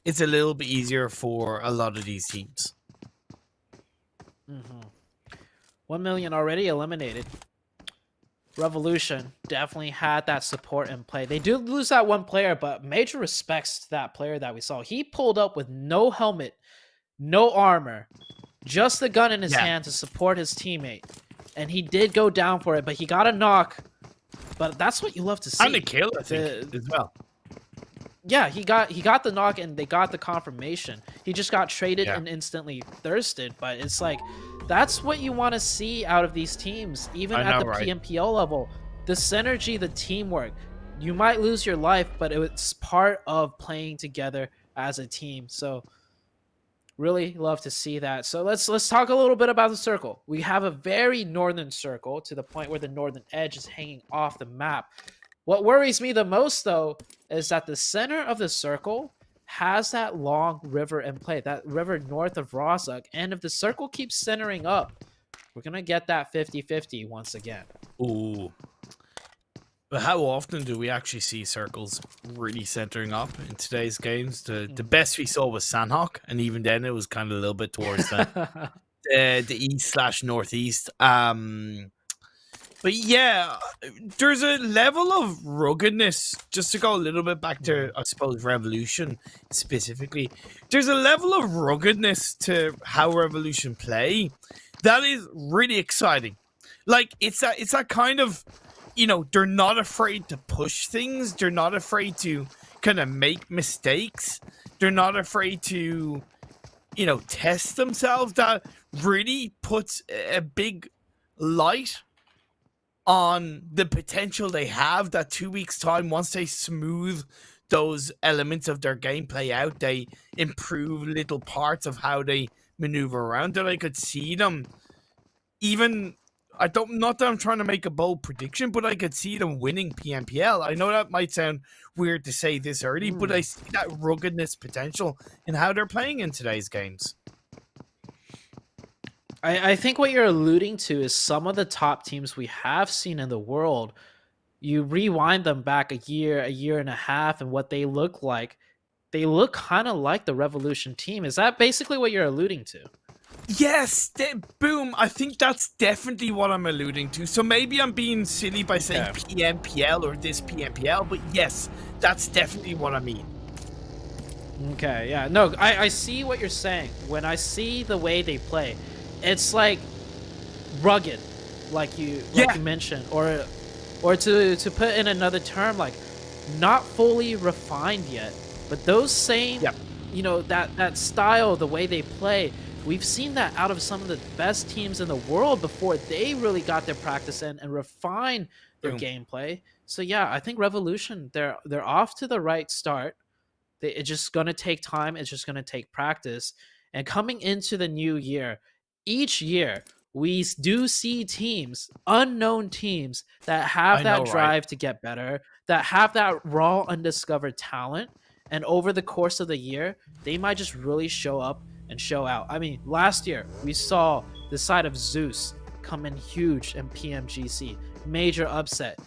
it's a little bit easier for a lot of these teams. 1 million already eliminated. Revolution definitely had that support in play. They do lose that one player, but major respects to that player that we saw. He pulled up with no helmet, no armor, just the gun in his hand to support his teammate. And he did go down for it, but he got a knock. But that's what you love to see. And a kill, I think, as well. Yeah, he got the knock and they got the confirmation. He just got traded and instantly thirsted. But it's like, that's what you want to see out of these teams, even at the PMPL level. The synergy, the teamwork. You might lose your life, but it's part of playing together as a team. So really love to see that. So let's talk a little bit about the circle. We have a very northern circle to the point where the northern edge is hanging off the map. What worries me the most, though, is that the center of the circle has that long river in play, that river north of Rozhok. And if the circle keeps centering up, we're going to get that 50-50 once again. Ooh. But how often do we actually see circles really centering up in today's games? The best we saw was Sanhok, and even then it was kind of a little bit towards the east/northeast. But yeah, there's a level of ruggedness, just to go a little bit back to, I suppose, Revolution specifically. There's a level of ruggedness to how Revolution play that is really exciting. Like, it's that kind of, you know, they're not afraid to push things. They're not afraid to kind of make mistakes. They're not afraid to, you know, test themselves. That really puts a big light on the potential they have. That 2 weeks time, once they smooth those elements of their gameplay out, they improve little parts of how they maneuver around it. I could see them even, not that I'm trying to make a bold prediction, but I could see them winning PMPL. I know that might sound weird to say this early, but I see that ruggedness potential in how they're playing in today's games. I think what you're alluding to is some of the top teams we have seen in the world. You rewind them back a year and a half, and what they look like, they look kind of like the Revolution team. Is that basically what you're alluding to? Yes, boom. I think that's definitely what I'm alluding to. So maybe I'm being silly by saying PMPL or this PMPL, but yes, that's definitely what I mean. Okay, yeah. No, I see what you're saying. When I see the way they play, it's like rugged, like you mentioned, or to put in another term, like not fully refined yet, but those same, you know, that style, the way they play, we've seen that out of some of the best teams in the world before they really got their practice in and refined their gameplay. So yeah, I think Revolution, they're off to the right start. It's just gonna take time. It's just gonna take practice. And coming into the new year, each year we do see teams, unknown teams, that have that drive to get better, that have that raw, undiscovered talent. And over the course of the year, they might just really show up and show out. I mean, last year we saw the side of Zeus come in huge in PMGC, major upset.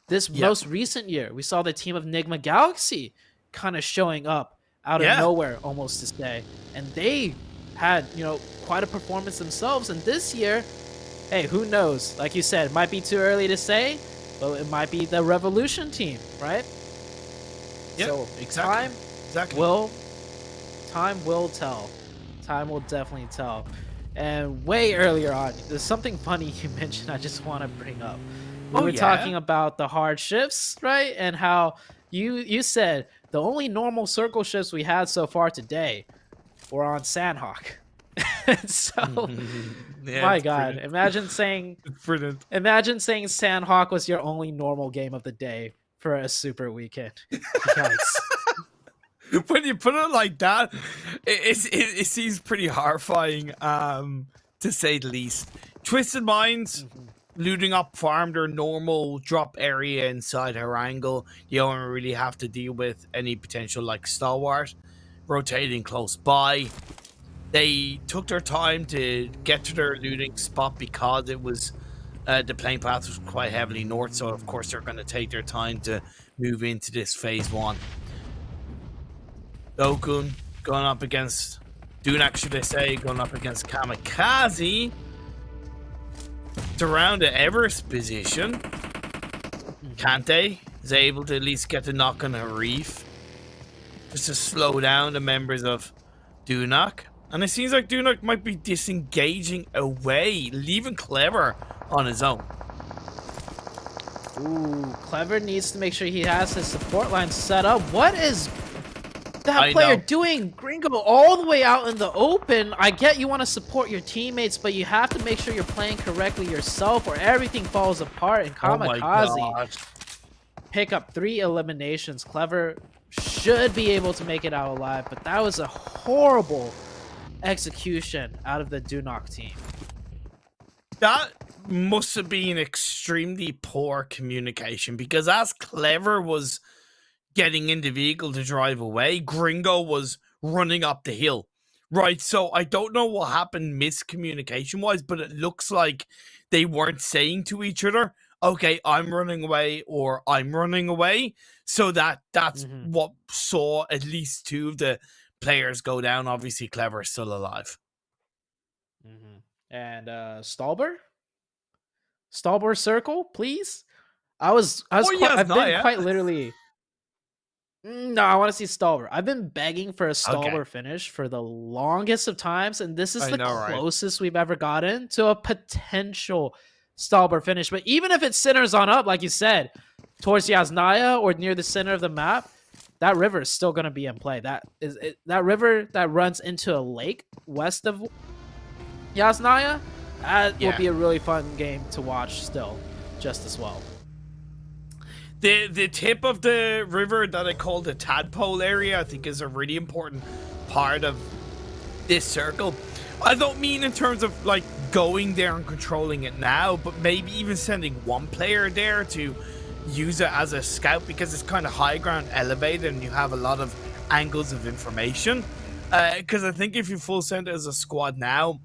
This most recent year, we saw the team of Nigma Galaxy kind of showing up out of nowhere, almost to say, and they had, you know, quite a performance themselves. And this year, hey, who knows? Like you said, it might be too early to say, but it might be the Revolution team, right? Yeah, so exactly. Time will tell. Time will definitely tell. And way earlier on, there's something funny you mentioned I just want to bring up. We were talking about the hard shifts, right? And how you said the only normal circle shifts we had so far today were on Sanhok. So, my God, imagine saying Sanhok was your only normal game of the day for a super weekend. Yikes. When you put it like that, it seems pretty horrifying, to say the least. Twisted Minds looting up farm their normal drop area inside Erangel. You don't really have to deal with any potential like Stalwart rotating close by. They took their time to get to their looting spot because it was the plane path was quite heavily north, so of course they're going to take their time to move into this phase one. Dokun going up against Dunak, should I say, going up against KAMIKAZE. It's around the Everest position. Kante is able to at least get the knock on a reef, just to slow down the members of Dunak. And it seems like Dunak might be disengaging away, leaving Clever on his own. Ooh, Clever needs to make sure he has his support line set up. What is that player doing? Gringo all the way out in the open. I get you want to support your teammates, but you have to make sure you're playing correctly yourself or everything falls apart. And KAMIKAZE pick up 3 eliminations. Clever should be able to make it out alive, but that was a horrible execution out of the Dunak team. That must have been extremely poor communication, because as Clever was getting in the vehicle to drive away, Gringo was running up the hill. Right, so I don't know what happened miscommunication wise, but it looks like they weren't saying to each other, okay, I'm running away or I'm running away. So that's what saw at least 2 of the players go down. Obviously, Clever is still alive. And Stalwart circle, please. I've been quite literally. No, I want to see Stalwart. I've been begging for a Stalwart finish for the longest of times, and this is the closest we've ever gotten to a potential Stalwart finish. But even if it centers on up, like you said, towards Yasnaya or near the center of the map, that river is still going to be in play. That river that runs into a lake west of Yasnaya, will be a really fun game to watch still, just as well. The tip of the river that I call the tadpole area, I think, is a really important part of this circle. I don't mean in terms of like going there and controlling it now, but maybe even sending one player there to use it as a scout, because it's kind of high ground elevated and you have a lot of angles of information. Because I think if you full send it as a squad now,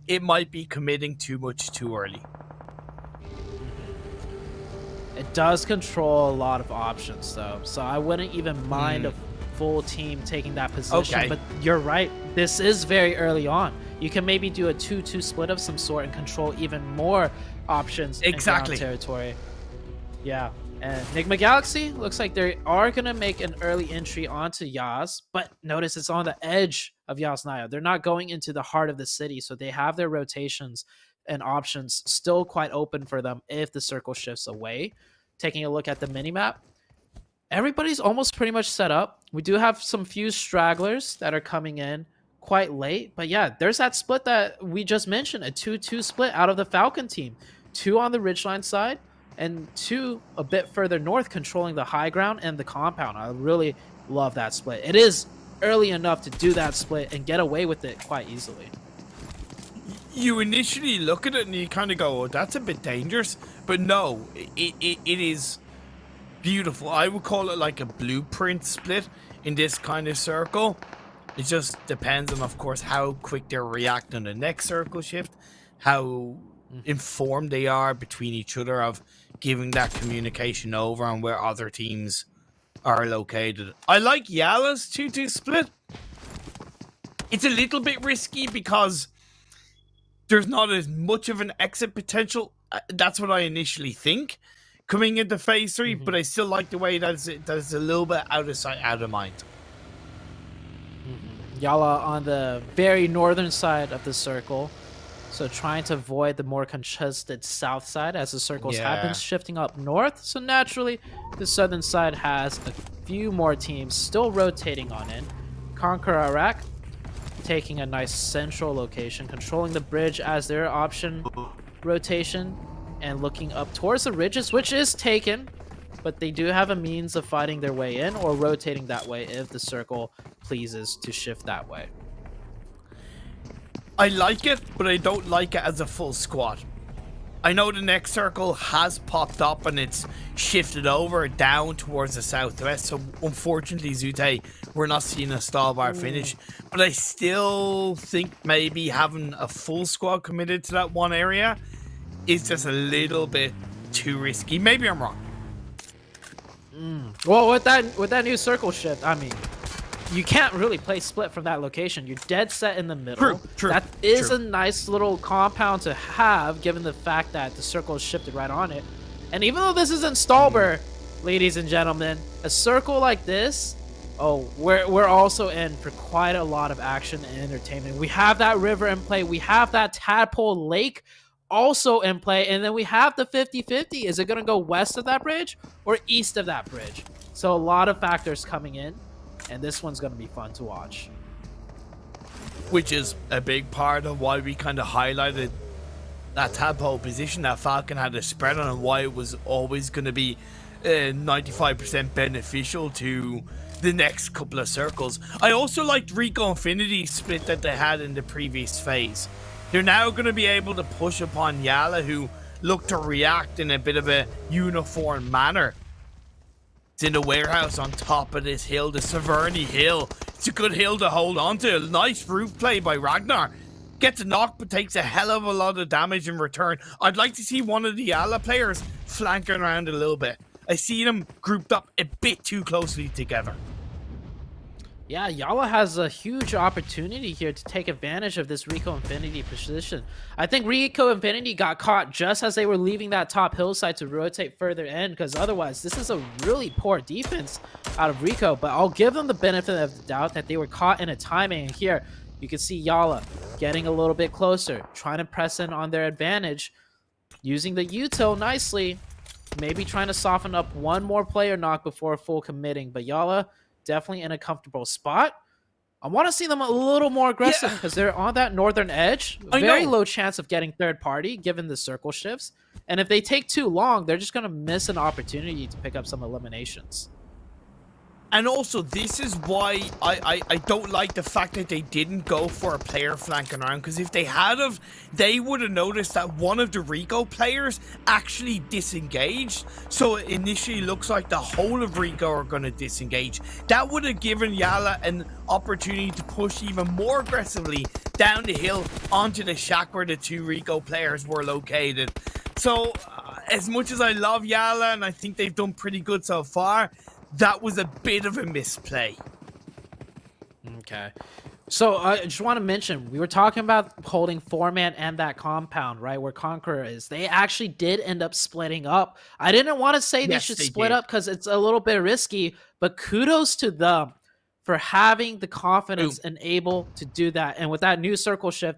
it might be committing too much too early. It does control a lot of options, though, so I wouldn't even mind a full team taking that position. But you're right, this is very early on. You can maybe do a 2-2 split of some sort and control even more options in ground territory. Yeah, and Nigma Galaxy looks like they are going to make an early entry onto Yas, but notice it's on the edge of Yasnaya. They're not going into the heart of the city, so they have their rotations and options still quite open for them if the circle shifts away. Taking a look at the minimap, everybody's almost pretty much set up. We do have some few stragglers that are coming in quite late, but yeah, there's that split that we just mentioned, a 2-2 split out of the Falcon team. 2 on the ridgeline side and 2 a bit further north controlling the high ground and the compound. I really love that split. It is early enough to do that split and get away with it quite easily. You initially look at it and you kind of go, oh, that's a bit dangerous. But no, it is beautiful. I would call it like a blueprint split in this kind of circle. It just depends on, of course, how quick they react on the next circle shift, how informed they are between each other of giving that communication over and where other teams are located. I like YaLLa's 2-2 split. It's a little bit risky because there's not as much of an exit potential. That's what I initially think coming into phase 3, but I still like the way that it's a little bit out of sight, out of mind. YaLLa on the very northern side of the circle, so trying to avoid the more congested south side as the circles have been shifting up north. So naturally, the southern side has a few more teams still rotating on in. CONQUEROR taking a nice central location, controlling the bridge as their option rotation, and looking up towards the ridges, which is taken, but they do have a means of fighting their way in or rotating that way if the circle pleases to shift that way. I like it, but I don't like it as a full squad. I know the next circle has popped up and it's shifted over down towards the southwest, so unfortunately, Zute, we're not seeing a Stalwart finish. But I still think maybe having a full squad committed to that one area is just a little bit too risky. Maybe I'm wrong. Well, with that new circle shift, I mean, you can't really play split from that location. You're dead set in the middle. True. That is True. a nice little compound to have, given the fact that the circle is shifted right on it. And even though this isn't Stalwart, ladies and gentlemen, a circle like this, oh, we're also in for quite a lot of action and entertainment. We have that river in play. We have that tadpole lake also in play. And then we have the 50-50. Is it going to go west of that bridge or east of that bridge? So a lot of factors coming in. And this one's going to be fun to watch. Which is a big part of why we kind of highlighted that tadpole position that Falcon had a spread on, and why it was always going to be 95% beneficial to the next couple of circles. I also liked Rico Infinity split that they had in the previous phase. They're now going to be able to push upon YaLLa, who looked to react in a bit of a uniform manner. It's in the warehouse on top of this hill, the Severny Hill. It's a good hill to hold on to. Nice roof play by Ragnar. Gets a knock, but takes a hell of a lot of damage in return. I'd like to see one of the YaLLa players flanking around a little bit. I see them grouped up a bit too closely together. Yeah, YaLLa has a huge opportunity here to take advantage of this Rico Infinity position. I think Rico Infinity got caught just as they were leaving that top hillside to rotate further in, because otherwise this is a really poor defense out of Rico. But I'll give them the benefit of the doubt that they were caught in a timing. And here you can see YaLLa getting a little bit closer, trying to press in on their advantage, using the util nicely, maybe trying to soften up one more player knock before full committing. But YaLLa definitely in a comfortable spot. I want to see them a little more aggressive because they're on that northern edge. Very low chance of getting third party given the circle shifts. And if they take too long, they're just going to miss an opportunity to pick up some eliminations. And also, this is why I don't like the fact that they didn't go for a player flanking around, because if they had have, they would have noticed that one of the Rico players actually disengaged. So it initially looks like the whole of Rico are going to disengage. That would have given YaLLa an opportunity to push even more aggressively down the hill onto the shack where the two Rico players were located. So as much as I love YaLLa and I think they've done pretty good so far, that was a bit of a misplay. Okay. So I just want to mention, we were talking about holding 4-man and that compound, right, where Conqueror is. They actually did end up splitting up. I didn't want to say they should split up because it's a little bit risky, but kudos to them for having the confidence and able to do that. And with that new circle shift,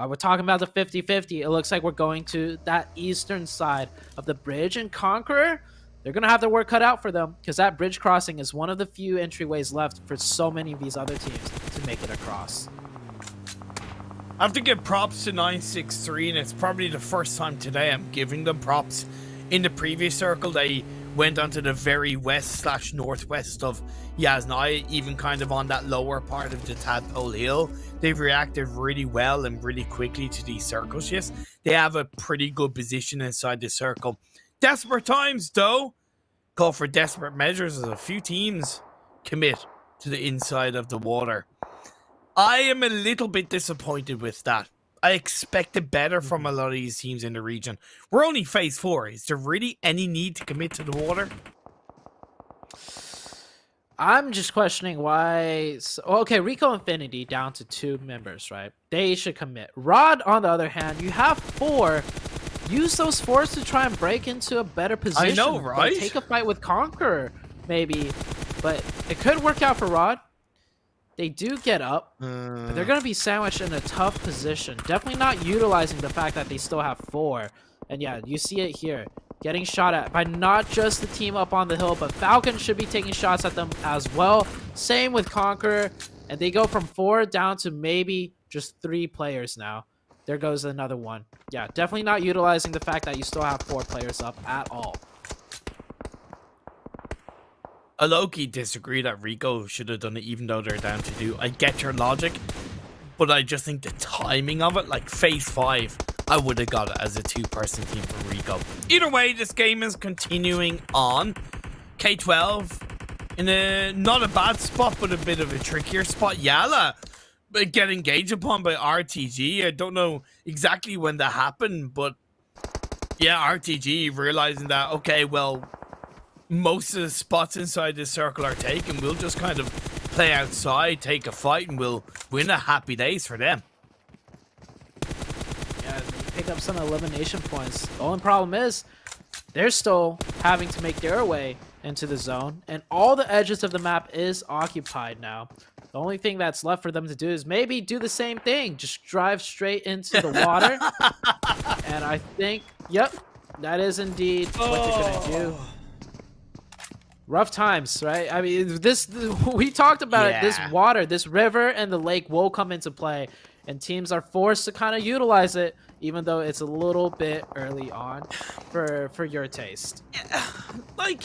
we're talking about the 50-50. It looks like we're going to that eastern side of the bridge, and Conqueror, they're going to have their work cut out for them because that bridge crossing is one of the few entryways left for so many of these other teams to make it across. I have to give props to 963, and it's probably the first time today I'm giving them props. In the previous circle, they went onto the very west/northwest of Yasnaya, even kind of on that lower part of the Tadpole Hill. They've reacted really well and really quickly to these circle shifts. They have a pretty good position inside the circle. Desperate times, though, call for desperate measures as a few teams commit to the inside of the water. I am a little bit disappointed with that. I expected better from a lot of these teams in the region. We're only phase 4. Is there really any need to commit to the water? I'm just questioning why. Okay, Rico Infinity down to 2 members, right? They should commit. Rod, on the other hand, you have 4. Use those 4s to try and break into a better position. I know, right? Like, take a fight with Conqueror, maybe. But it could work out for Rod. They do get up, but they're going to be sandwiched in a tough position. Definitely not utilizing the fact that they still have 4. And yeah, you see it here. Getting shot at by not just the team up on the hill, but Falcons should be taking shots at them as well. Same with Conqueror. And they go from 4 down to maybe just 3 players now. There goes another one. Yeah, definitely not utilizing the fact that you still have 4 players up at all. I low-key disagree that Rico should have done it even though they're down to 2. I get your logic, but I just think the timing of it, like phase 5, I would have got it as a 2-person team for Rico. Either way, this game is continuing on. K12 in a not a bad spot, but a bit of a trickier spot. YaLLa get engaged upon by RTG. I don't know exactly when that happened, but yeah, RTG realizing that, okay, well, most of the spots inside this circle are taken. We'll just kind of play outside, take a fight, and will win a happy days for them. Yeah, they pick up some elimination points. The only problem is they're still having to make their way into the zone, and all the edges of the map is occupied now. The only thing that's left for them to do is maybe do the same thing, just drive straight into the water. And I think, yep, that is indeed what they're gonna do. Rough times, right? I mean, we talked about it. This water, this river, and the lake will come into play, and teams are forced to kind of utilize it, even though it's a little bit early on for your taste. Like,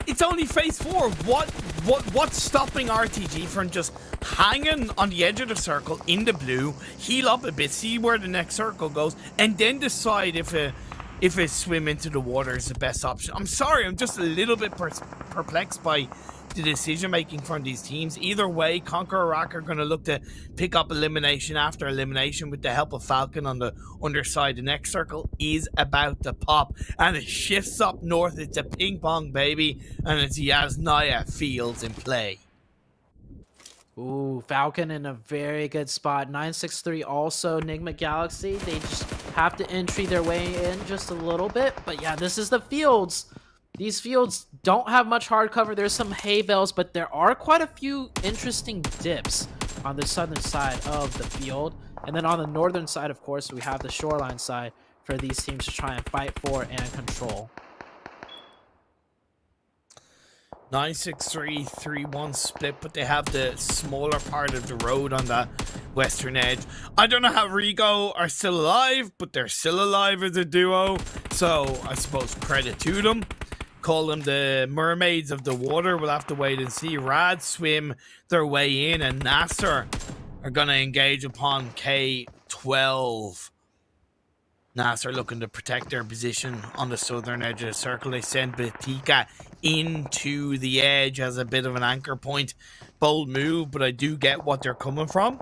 it's only phase 4. What's stopping RTG from just hanging on the edge of the circle in the blue, heal up a bit, see where the next circle goes, and then decide if a swim into the water is the best option? I'm sorry, I'm just a little bit perplexed by the decision making from these teams. Either way, CONQUEROR are going to look to pick up elimination after elimination with the help of Falcon on the underside. The next circle is about to pop, and it shifts up north. It's a ping pong, baby, and it's YaLLa Fields in play. Ooh, Falcon in a very good spot. 963 also Nigma Galaxy. They just have to entry their way in just a little bit. But yeah, this is the fields. These fields don't have much hard cover. There's some hay bales, but there are quite a few interesting dips on the southern side of the field. And then on the northern side, of course, we have the shoreline side for these teams to try and fight for and control. 963 3-1 split, but they have the smaller part of the road on that western edge. I don't know how Rico are still alive, but they're still alive as a duo, so I suppose credit to them. Call them the mermaids of the water. We'll have to wait and see. Rad swim their way in, and NASR are going to engage upon K12. NASR looking to protect their position on the southern edge of the circle. They send Batika into the edge as a bit of an anchor point. Bold move, but I do get what they're coming from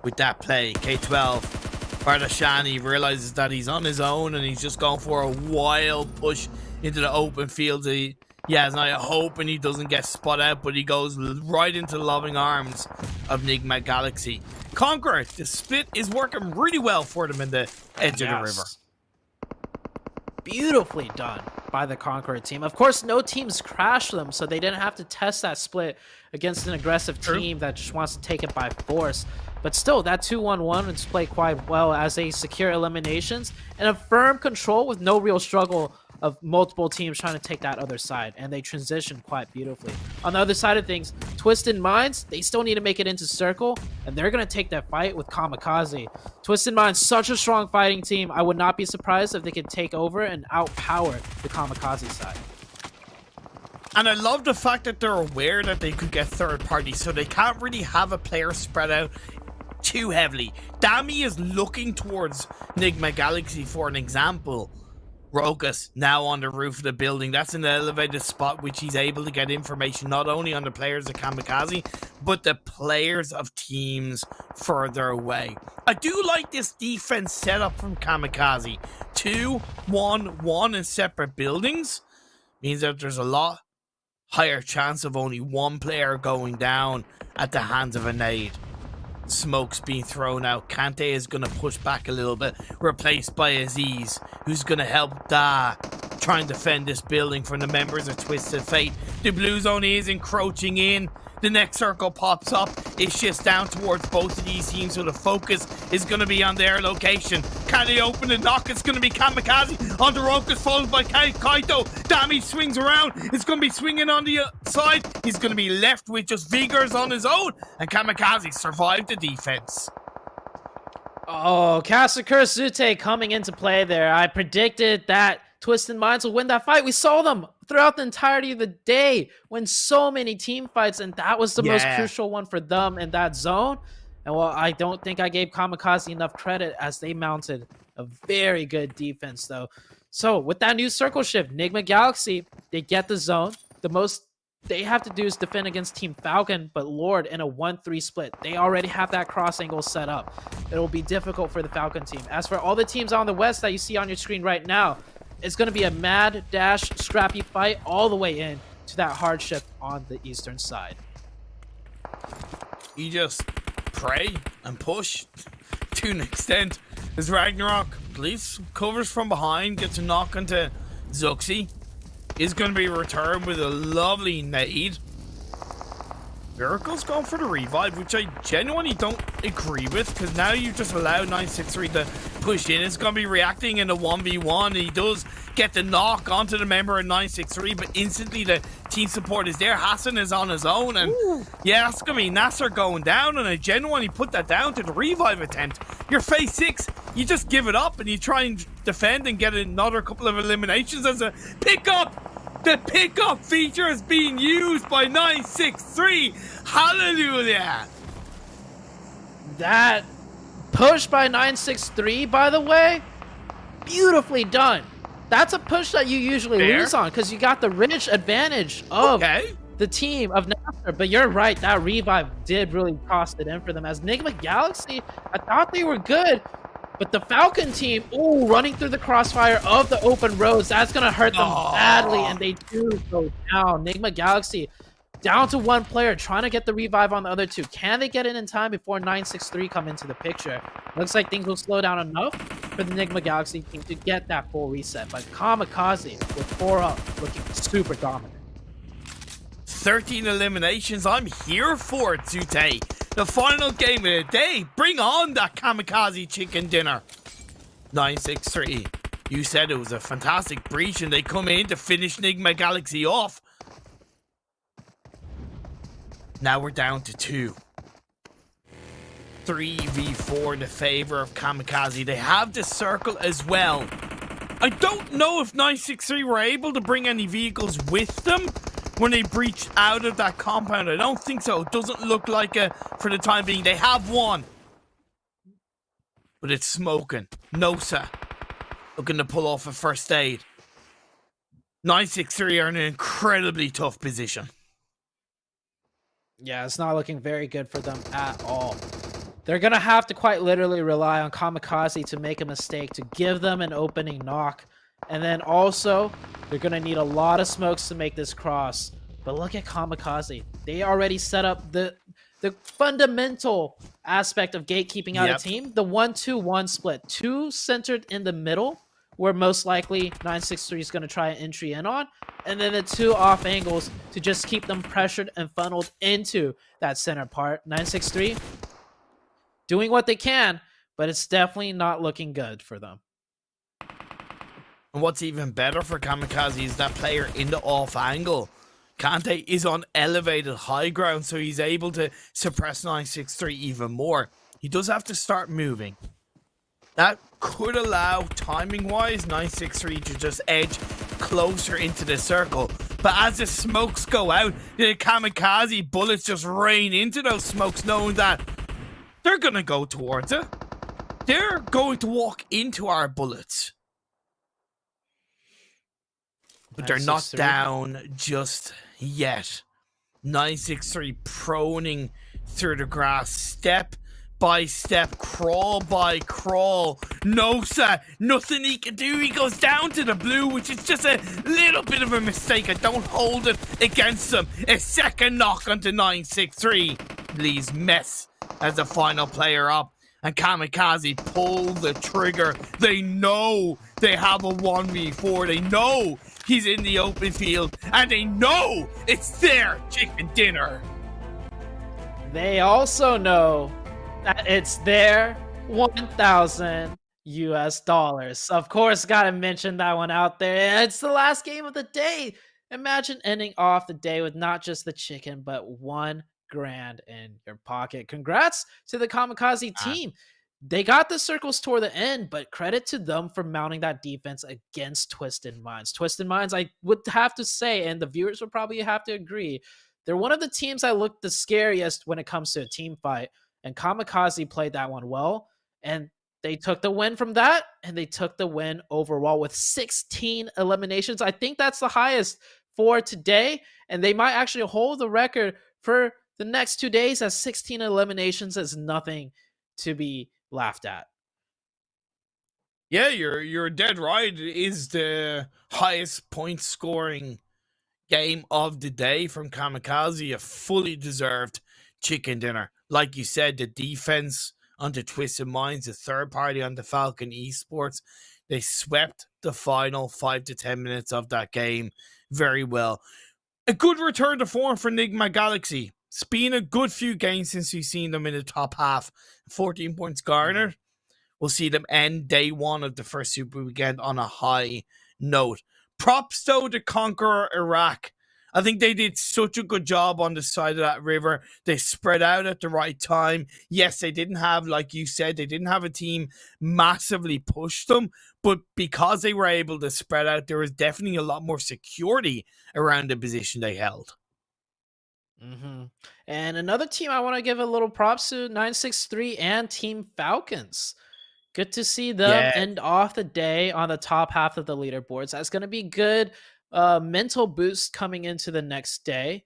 with that play. K12, Bardashani realizes that he's on his own, and he's just going for a wild push into the open field. He's not hoping he doesn't get spot out, but he goes right into the loving arms of Nigma Galaxy. CONQUEROR, the split is working really well for them in the edge of the river. Beautifully done by the CONQUEROR team. Of course, no teams crashed them, so they didn't have to test that split against an aggressive team that just wants to take it by force. But still, that 2-1-1 was played quite well as they secure eliminations and a firm control with no real struggle of multiple teams trying to take that other side, and they transitioned quite beautifully. On the other side of things, Twisted Minds, they still need to make it into circle, and they're going to take that fight with KAMIKAZE. Twisted Minds, such a strong fighting team. I would not be surprised if they could take over and outpower the KAMIKAZE side. And I love the fact that they're aware that they could get third party, so they can't really have a player spread out too heavily. Dami is looking towards Nigma Galaxy for an example. Rokas now on the roof of the building. That's an elevated spot which he's able to get information not only on the players of KAMIKAZE, but the players of teams further away. I do like this defense setup from KAMIKAZE. 2-1-1 in separate buildings means that there's a lot higher chance of only one player going down at the hands of a nade. Smoke's being thrown out. Kante is going to push back a little bit, replaced by Aziz, who's going to help Da try and defend this building from the members of Twisted Fate. The blue zone is encroaching in. The next circle pops up. It shifts down towards both of these teams, so the focus is going to be on their location. Can they open the knock? It's going to be KAMIKAZE on the Rokas, followed by Kaito. Dami swings around. It's going to be swinging on the side. He's going to be left with just Vigors on his own, and KAMIKAZE survived the defense. Oh, KURDSQUAD coming into play there. I predicted that Twisted Minds will win that fight. We saw them throughout the entirety of the day win so many team fights, and that was the most crucial one for them in that zone. And well, I don't think I gave KAMIKAZE enough credit as they mounted a very good defense, though. So with that new circle shift, Nigma Galaxy, they get the zone. The most they have to do is defend against Team Falcon, but Lord, in a 1-3 split, they already have that cross angle set up. It will be difficult for the Falcon team. As for all the teams on the west that you see on your screen right now, it's going to be a mad dash scrappy fight all the way in to that hardship on the eastern side. You just pray and push to an extent. As Ragnarok police covers from behind, gets a knock onto Zuxi. Is going to be returned with a lovely nade. Miracle's going for the revive, which I genuinely don't agree with, because now you just allowed 963 to push in. It's going to be reacting in a 1v1. He does get the knock onto the member of 963, but instantly the team support is there. Hassan is on his own, and yeah, it's going to be NASR going down, and I genuinely put that down to the revive attempt. You're phase 6, you just give it up, and you try and defend and get another couple of eliminations as a pickup. The pickup feature is being used by 963. Hallelujah. That push by 963, by the way, beautifully done. That's a push that you usually lose on because you got the rich advantage of the team of NASR. But you're right, that revive did really cost it in for them. As Nigma Galaxy, I thought they were good. But the Falcon team, running through the crossfire of the open roads, that's going to hurt them badly, and they do go down. Nigma Galaxy down to one player, trying to get the revive on the other two. Can they get it in time before 963 come into the picture? Looks like things will slow down enough for the Nigma Galaxy team to get that full reset. But KAMIKAZE with 4 up, looking super dominant. 13 eliminations, I'm here for it, Zute. The final game of the day. Bring on that KAMIKAZE chicken dinner. 963. You said it was a fantastic breach and they come in to finish Nigma Galaxy off. Now we're down to 2. 3v4 in the favor of KAMIKAZE. They have the circle as well. I don't know if 963 were able to bring any vehicles with them when they breached out of that compound. I don't think so. It doesn't look like it for the time being. They have one, but it's smoking. Nosa looking to pull off a first aid. 963 are in an incredibly tough position. Yeah, it's not looking very good for them at all. They're going to have to quite literally rely on KAMIKAZE to make a mistake, to give them an opening knock. And then also, they're going to need a lot of smokes to make this cross. But look at KAMIKAZE. They already set up the fundamental aspect of gatekeeping out a team. The 1-2-1 split. 2 centered in the middle, where most likely 963 is going to try an entry in on. And then the 2 off angles to just keep them pressured and funneled into that center part. 963 doing what they can, but it's definitely not looking good for them. And what's even better for KAMIKAZE is that player in the off angle. Kante is on elevated high ground, so he's able to suppress 963 even more. He does have to start moving. That could allow, timing-wise, 963 to just edge closer into the circle. But as the smokes go out, the KAMIKAZE bullets just rain into those smokes, knowing that they're going to go towards it. They're going to walk into our bullets. But they're not down just yet. 963 proning through the grass, step by step, crawl by crawl. Nosa, nothing he can do. He goes down to the blue, which is just a little bit of a mistake. I don't hold it against him. A second knock onto 963. Lee's mess as the final player up. And KAMIKAZE pull the trigger. They know they have a 1v4. They know he's in the open field. And they know it's their chicken dinner. They also know that it's their 1,000 US dollars. Of course, gotta mention that one out there. It's the last game of the day. Imagine ending off the day with not just the chicken, but $1 grand in your pocket. Congrats to the KAMIKAZE team. They got the circles toward the end, but credit to them for mounting that defense against Twisted Minds. Twisted Minds, I would have to say, and the viewers would probably have to agree, they're one of the teams I look the scariest when it comes to a team fight, and KAMIKAZE played that one well, and they took the win from that, and they took the win overall with 16 eliminations. I think that's the highest for today, and they might actually hold the record for the next 2 days, as 16 eliminations is nothing to be laughed at. Yeah, you're dead right. It is the highest point scoring game of the day from KAMIKAZE, a fully deserved chicken dinner. Like you said, the defense onto Twisted Minds, the third party onto Falcon Esports, they swept the final 5 to 10 minutes of that game very well. A good return to form for Nigma Galaxy. It's been a good few games since we've seen them in the top half. 14 points garnered. We'll see them end day one of the first Super Weekend on a high note. Props though to CONQUEROR Iraq. I think they did such a good job on the side of that river. They spread out at the right time. Yes, they didn't have, like you said, they didn't have a team massively push them, but because they were able to spread out, there was definitely a lot more security around the position they held. And another team I want to give a little props to, 963 and Team Falcons. Good to see them end off the day on the top half of the leaderboards. That's going to be good mental boost coming into the next day.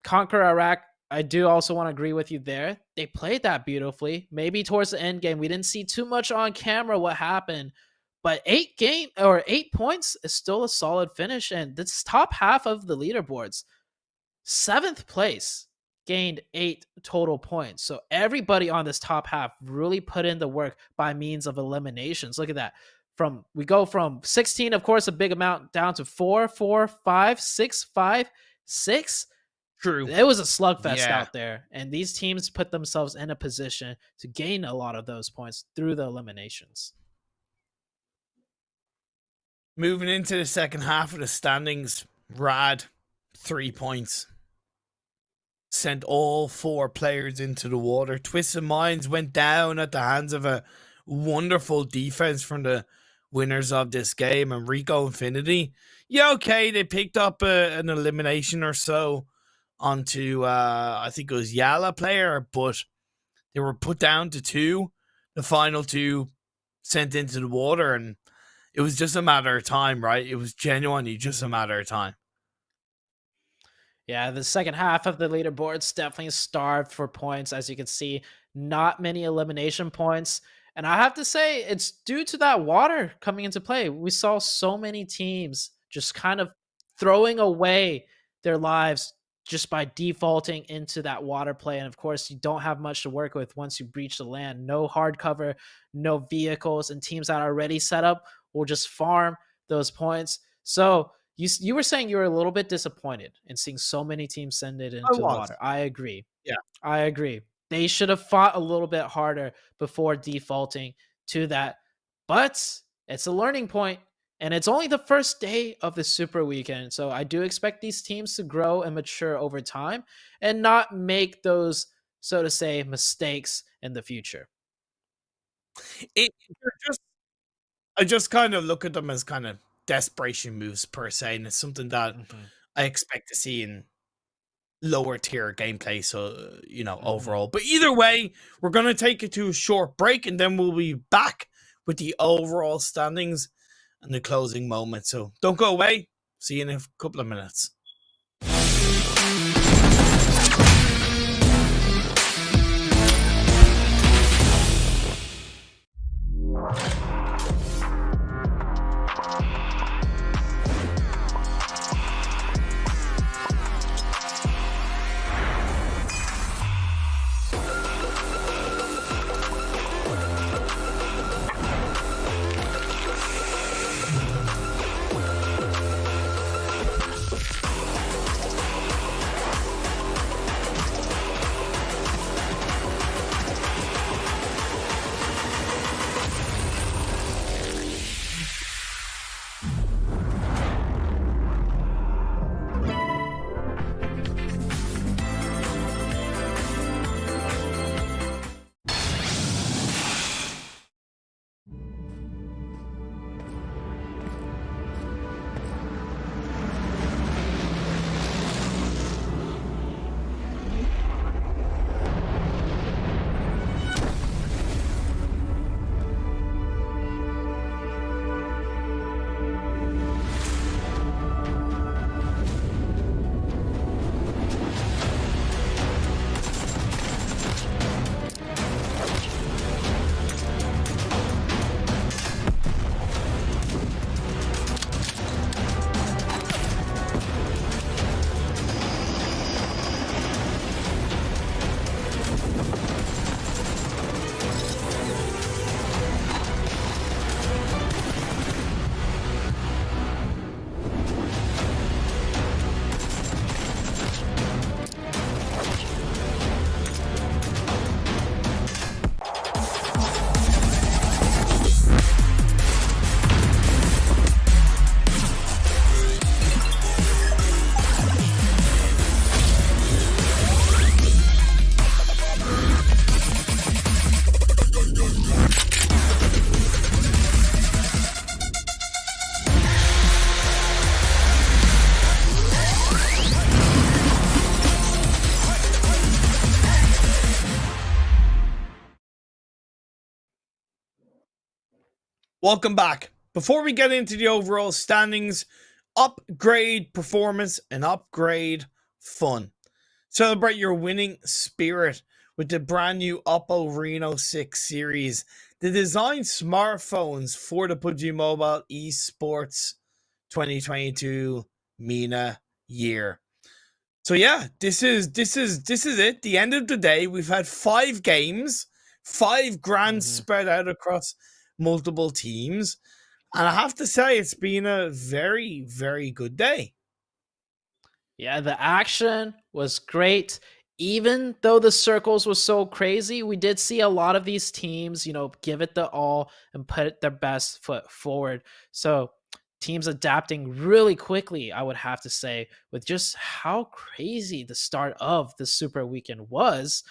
CONQUEROR Iraq, I do also want to agree with you there. They played that beautifully. Maybe towards the end game, we didn't see too much on camera what happened, but 8 points is still a solid finish. And this top half of the leaderboards, 7th place, gained 8 total points. So everybody on this top half really put in the work by means of eliminations. Look at that. We go from 16, of course, a big amount, down to 4, 4, 5, 6, 5, 6. True. It was a slugfest out there. And these teams put themselves in a position to gain a lot of those points through the eliminations. Moving into the second half of the standings, Rad, 3 points. Sent all 4 players into the water. Twisted Minds went down at the hands of a wonderful defense from the winners of this game, and Rico Infinity. Yeah, okay, they picked up an elimination or so onto, I think it was YaLLa player, but they were put down to 2. The final 2 sent into the water, and it was just a matter of time, right? It was genuinely just a matter of time. Yeah, the second half of the leaderboards definitely starved for points. As you can see, not many elimination points. And I have to say, it's due to that water coming into play. We saw so many teams just kind of throwing away their lives just by defaulting into that water play. And of course, you don't have much to work with once you breach the land. No hard cover, no vehicles, and teams that are already set up will just farm those points. So you were saying you were a little bit disappointed in seeing so many teams send it into the water. I agree. Yeah, I agree. They should have fought a little bit harder before defaulting to that. But it's a learning point, and it's only the first day of the Super Weekend. So I do expect these teams to grow and mature over time and not make those, so to say, mistakes in the future. I just kind of look at them as kind of desperation moves per se, and it's something that I expect to see in lower tier gameplay, so overall. But either way, we're going to take it to a short break, and then we'll be back with the overall standings and the closing moment. So don't go away. See you in a couple of minutes. Welcome back. Before we get into the overall standings, upgrade performance and upgrade fun. Celebrate your winning spirit with the brand new Oppo Reno 6 series. The design smartphones for the PUBG Mobile Esports 2022 MENA year. So yeah, this is it. The end of the day, we've had 5 games, 5 grands spread out across multiple teams, and I have to say it's been a very, very good day. Yeah, the action was great. Even though the circles was so crazy, we did see a lot of these teams, give it the all and put their best foot forward. So teams adapting really quickly, I would have to say, with just how crazy the start of the Super Weekend was.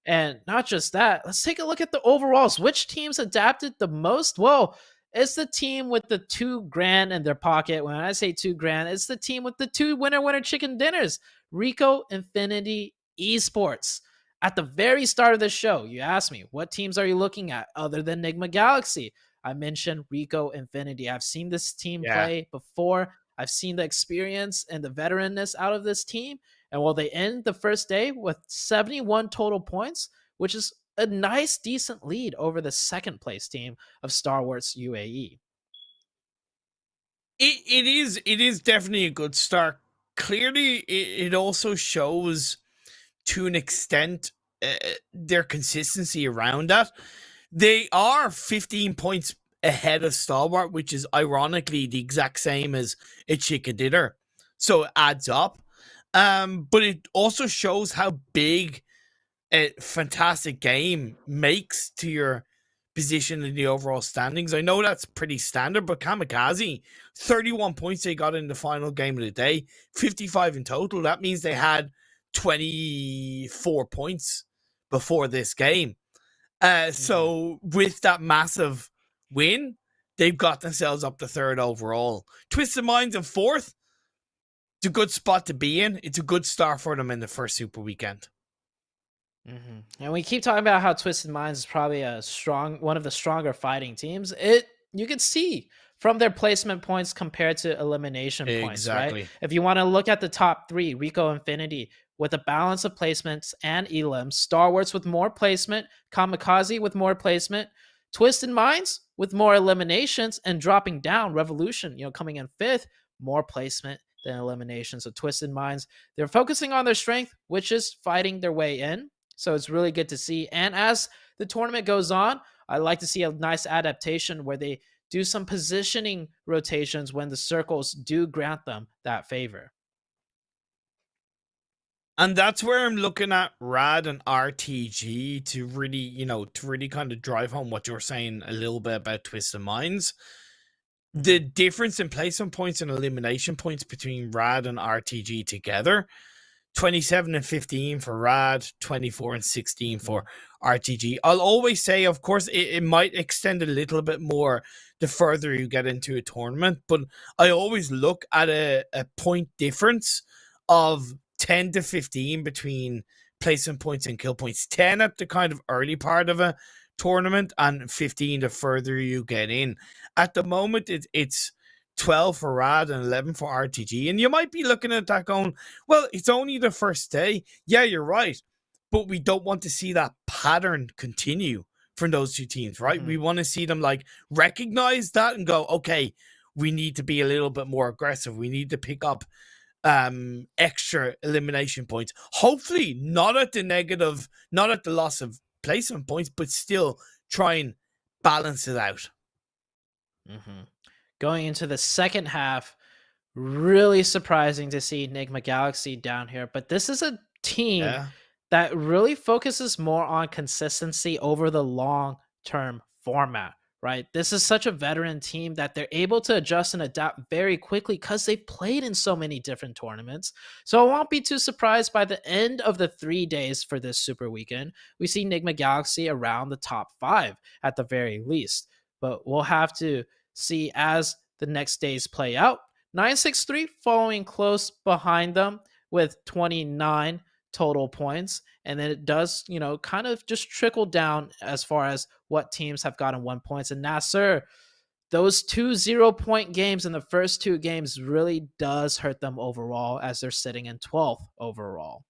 And not just that, let's take a look at the overalls. Which teams adapted the most? Well, it's the team with the $2,000 in their pocket. When I say $2,000, it's the team with the 2 winner chicken dinners. Rico Infinity Esports. At the very start of the show, you asked me, what teams are you looking at other than Nigma Galaxy? I mentioned Rico Infinity. I've seen this team play before. I've seen the experience and the veteranness out of this team. And will they end the first day with 71 total points, which is a nice, decent lead over the second place team of Stalwart UAE. It is definitely a good start. Clearly, it also shows, to an extent, their consistency around that. They are 15 points ahead of Stalwart, which is ironically the exact same as a chicken dinner. So it adds up. But it also shows how big a fantastic game makes to your position in the overall standings. I know that's pretty standard, but KAMIKAZE, 31 points they got in the final game of the day, 55 in total. That means they had 24 points before this game. So with that massive win, they've got themselves up to 3rd overall. Twisted Minds in 4th. It's a good spot to be in. It's a good start for them in the first Super Weekend. And we keep talking about how Twisted Minds is probably one of the stronger fighting teams. You can see from their placement points compared to elimination points, right? If you want to look at the top 3, Rico Infinity with a balance of placements and elims, Stalwarts with more placement, KAMIKAZE with more placement, Twisted Minds with more eliminations, and dropping down Revolution, coming in 5th, more placement than elimination. So Twisted Minds, they're focusing on their strength, which is fighting their way in. So it's really good to see. And as the tournament goes on, I like to see a nice adaptation where they do some positioning rotations when the circles do grant them that favor. And that's where I'm looking at Rad and RTG to really kind of drive home what you're saying a little bit about Twisted Minds. The difference in placement points and elimination points between Rad and RTG together, 27 and 15 for Rad, 24 and 16 for RTG. I'll always say, of course, it might extend a little bit more the further you get into a tournament, but I always look at a point difference of 10 to 15 between placement points and kill points. 10 at the kind of early part of a tournament and 15 the further you get in. At the moment, it's 12 for Rad and 11 for RTG. And you might be looking at that going, well, it's only the first day. Yeah, you're right. But we don't want to see that pattern continue from those two teams, right? We want to see them recognize that and go, okay, we need to be a little bit more aggressive. We need to pick up extra elimination points. Hopefully not at the loss of placement points, but still try and balance it out. Going into the second half, really surprising to see Nigma Galaxy down here, but this is a team that really focuses more on consistency over the long-term format, right? This is such a veteran team that they're able to adjust and adapt very quickly because they've played in so many different tournaments. So I won't be too surprised by the end of the 3 days for this Super Weekend. We see Nigma Galaxy around the top 5 at the very least, but we'll have to see as the next days play out. 963 following close behind them with 29 total points, and then it does kind of just trickle down as far as what teams have gotten 1 points. And NASR, those 2 0-point games in the first 2 games really does hurt them overall, as they're sitting in 12th overall.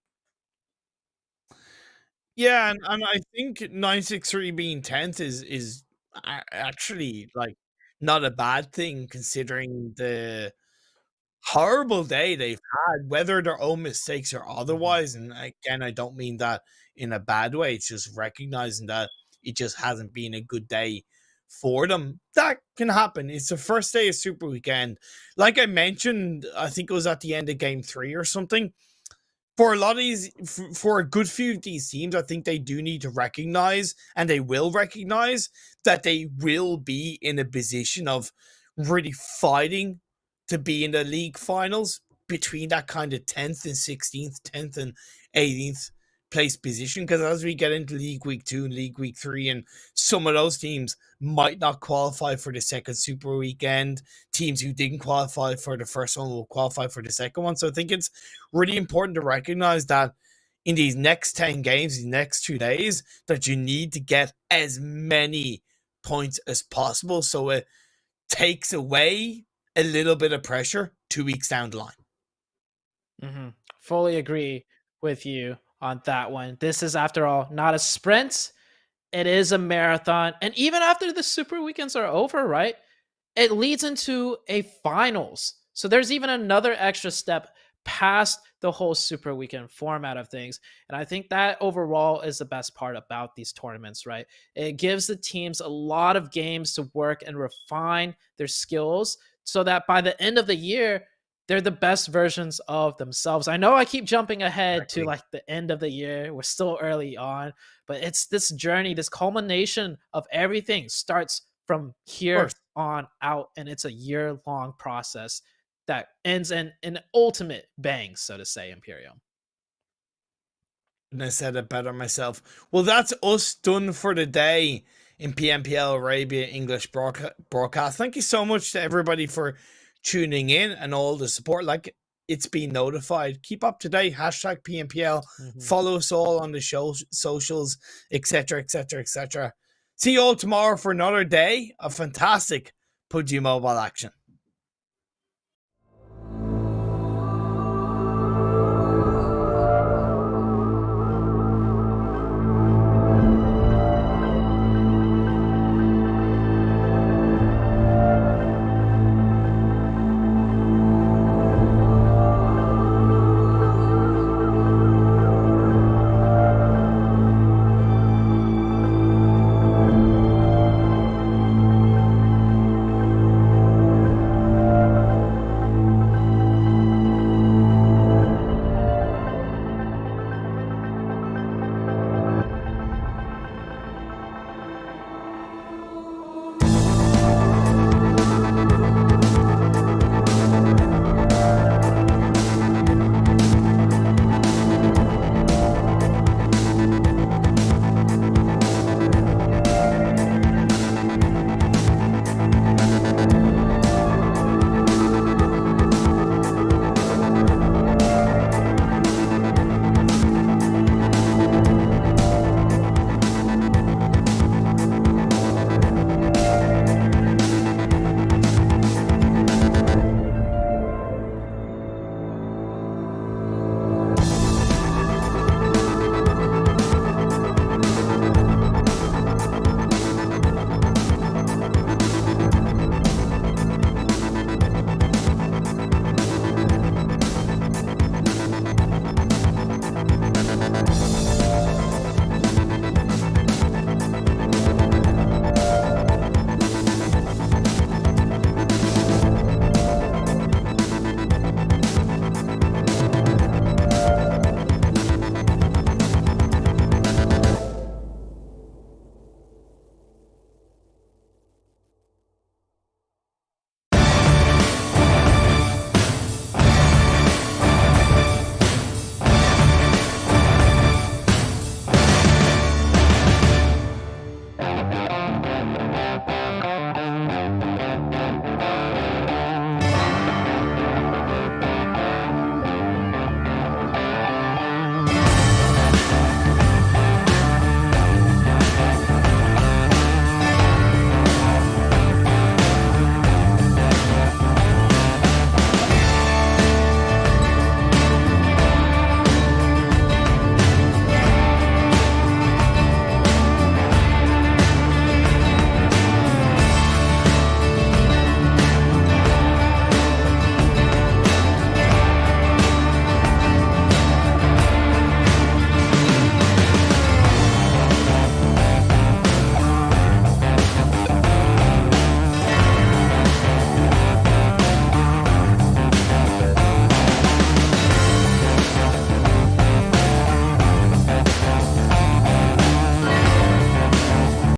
Yeah, and I think 963 being 10th is actually like not a bad thing considering the horrible day they've had, whether their own mistakes or otherwise. And again, I don't mean that in a bad way. It's just recognizing that it just hasn't been a good day for them. That can happen. It's the first day of Super Weekend. Like I mentioned, I think it was at the end of game 3 or something. For a lot of these, for a good few of these teams, I think they do need to recognize, and they will recognize, that they will be in a position of really fighting to be in the league finals between that kind of 10th and 16th, 10th and 18th place position. Because as we get into League Week 2 and League Week 3, and some of those teams might not qualify for the second Super Weekend, teams who didn't qualify for the first one will qualify for the second one. So I think it's really important to recognize that in these next 10 games, these next 2 days, that you need to get as many points as possible, so it takes away a little bit of pressure 2 weeks down the line. Fully agree with you on that one. This is, after all, not a sprint. It is a marathon. And even after the Super Weekends are over, right, it leads into a finals. So there's even another extra step past the whole Super Weekend format of things. And I think that overall is the best part about these tournaments, right? It gives the teams a lot of games to work and refine their skills so that by the end of the year, they're the best versions of themselves. I know I keep jumping ahead to like the end of the year. We're still early on, but it's this journey, this culmination of everything starts from here on out. And it's a year-long process that ends in an ultimate bang, so to say, Imperium. And I said it better myself. Well, that's us done for the day in PMPL Arabia English broadcast. Thank you so much to everybody for tuning in and all the support. Like, it's been notified. Keep up to date. Hashtag PMPL. Follow us all on the show, socials, etc., etc., etc. See you all tomorrow for another day of fantastic PUBG Mobile action.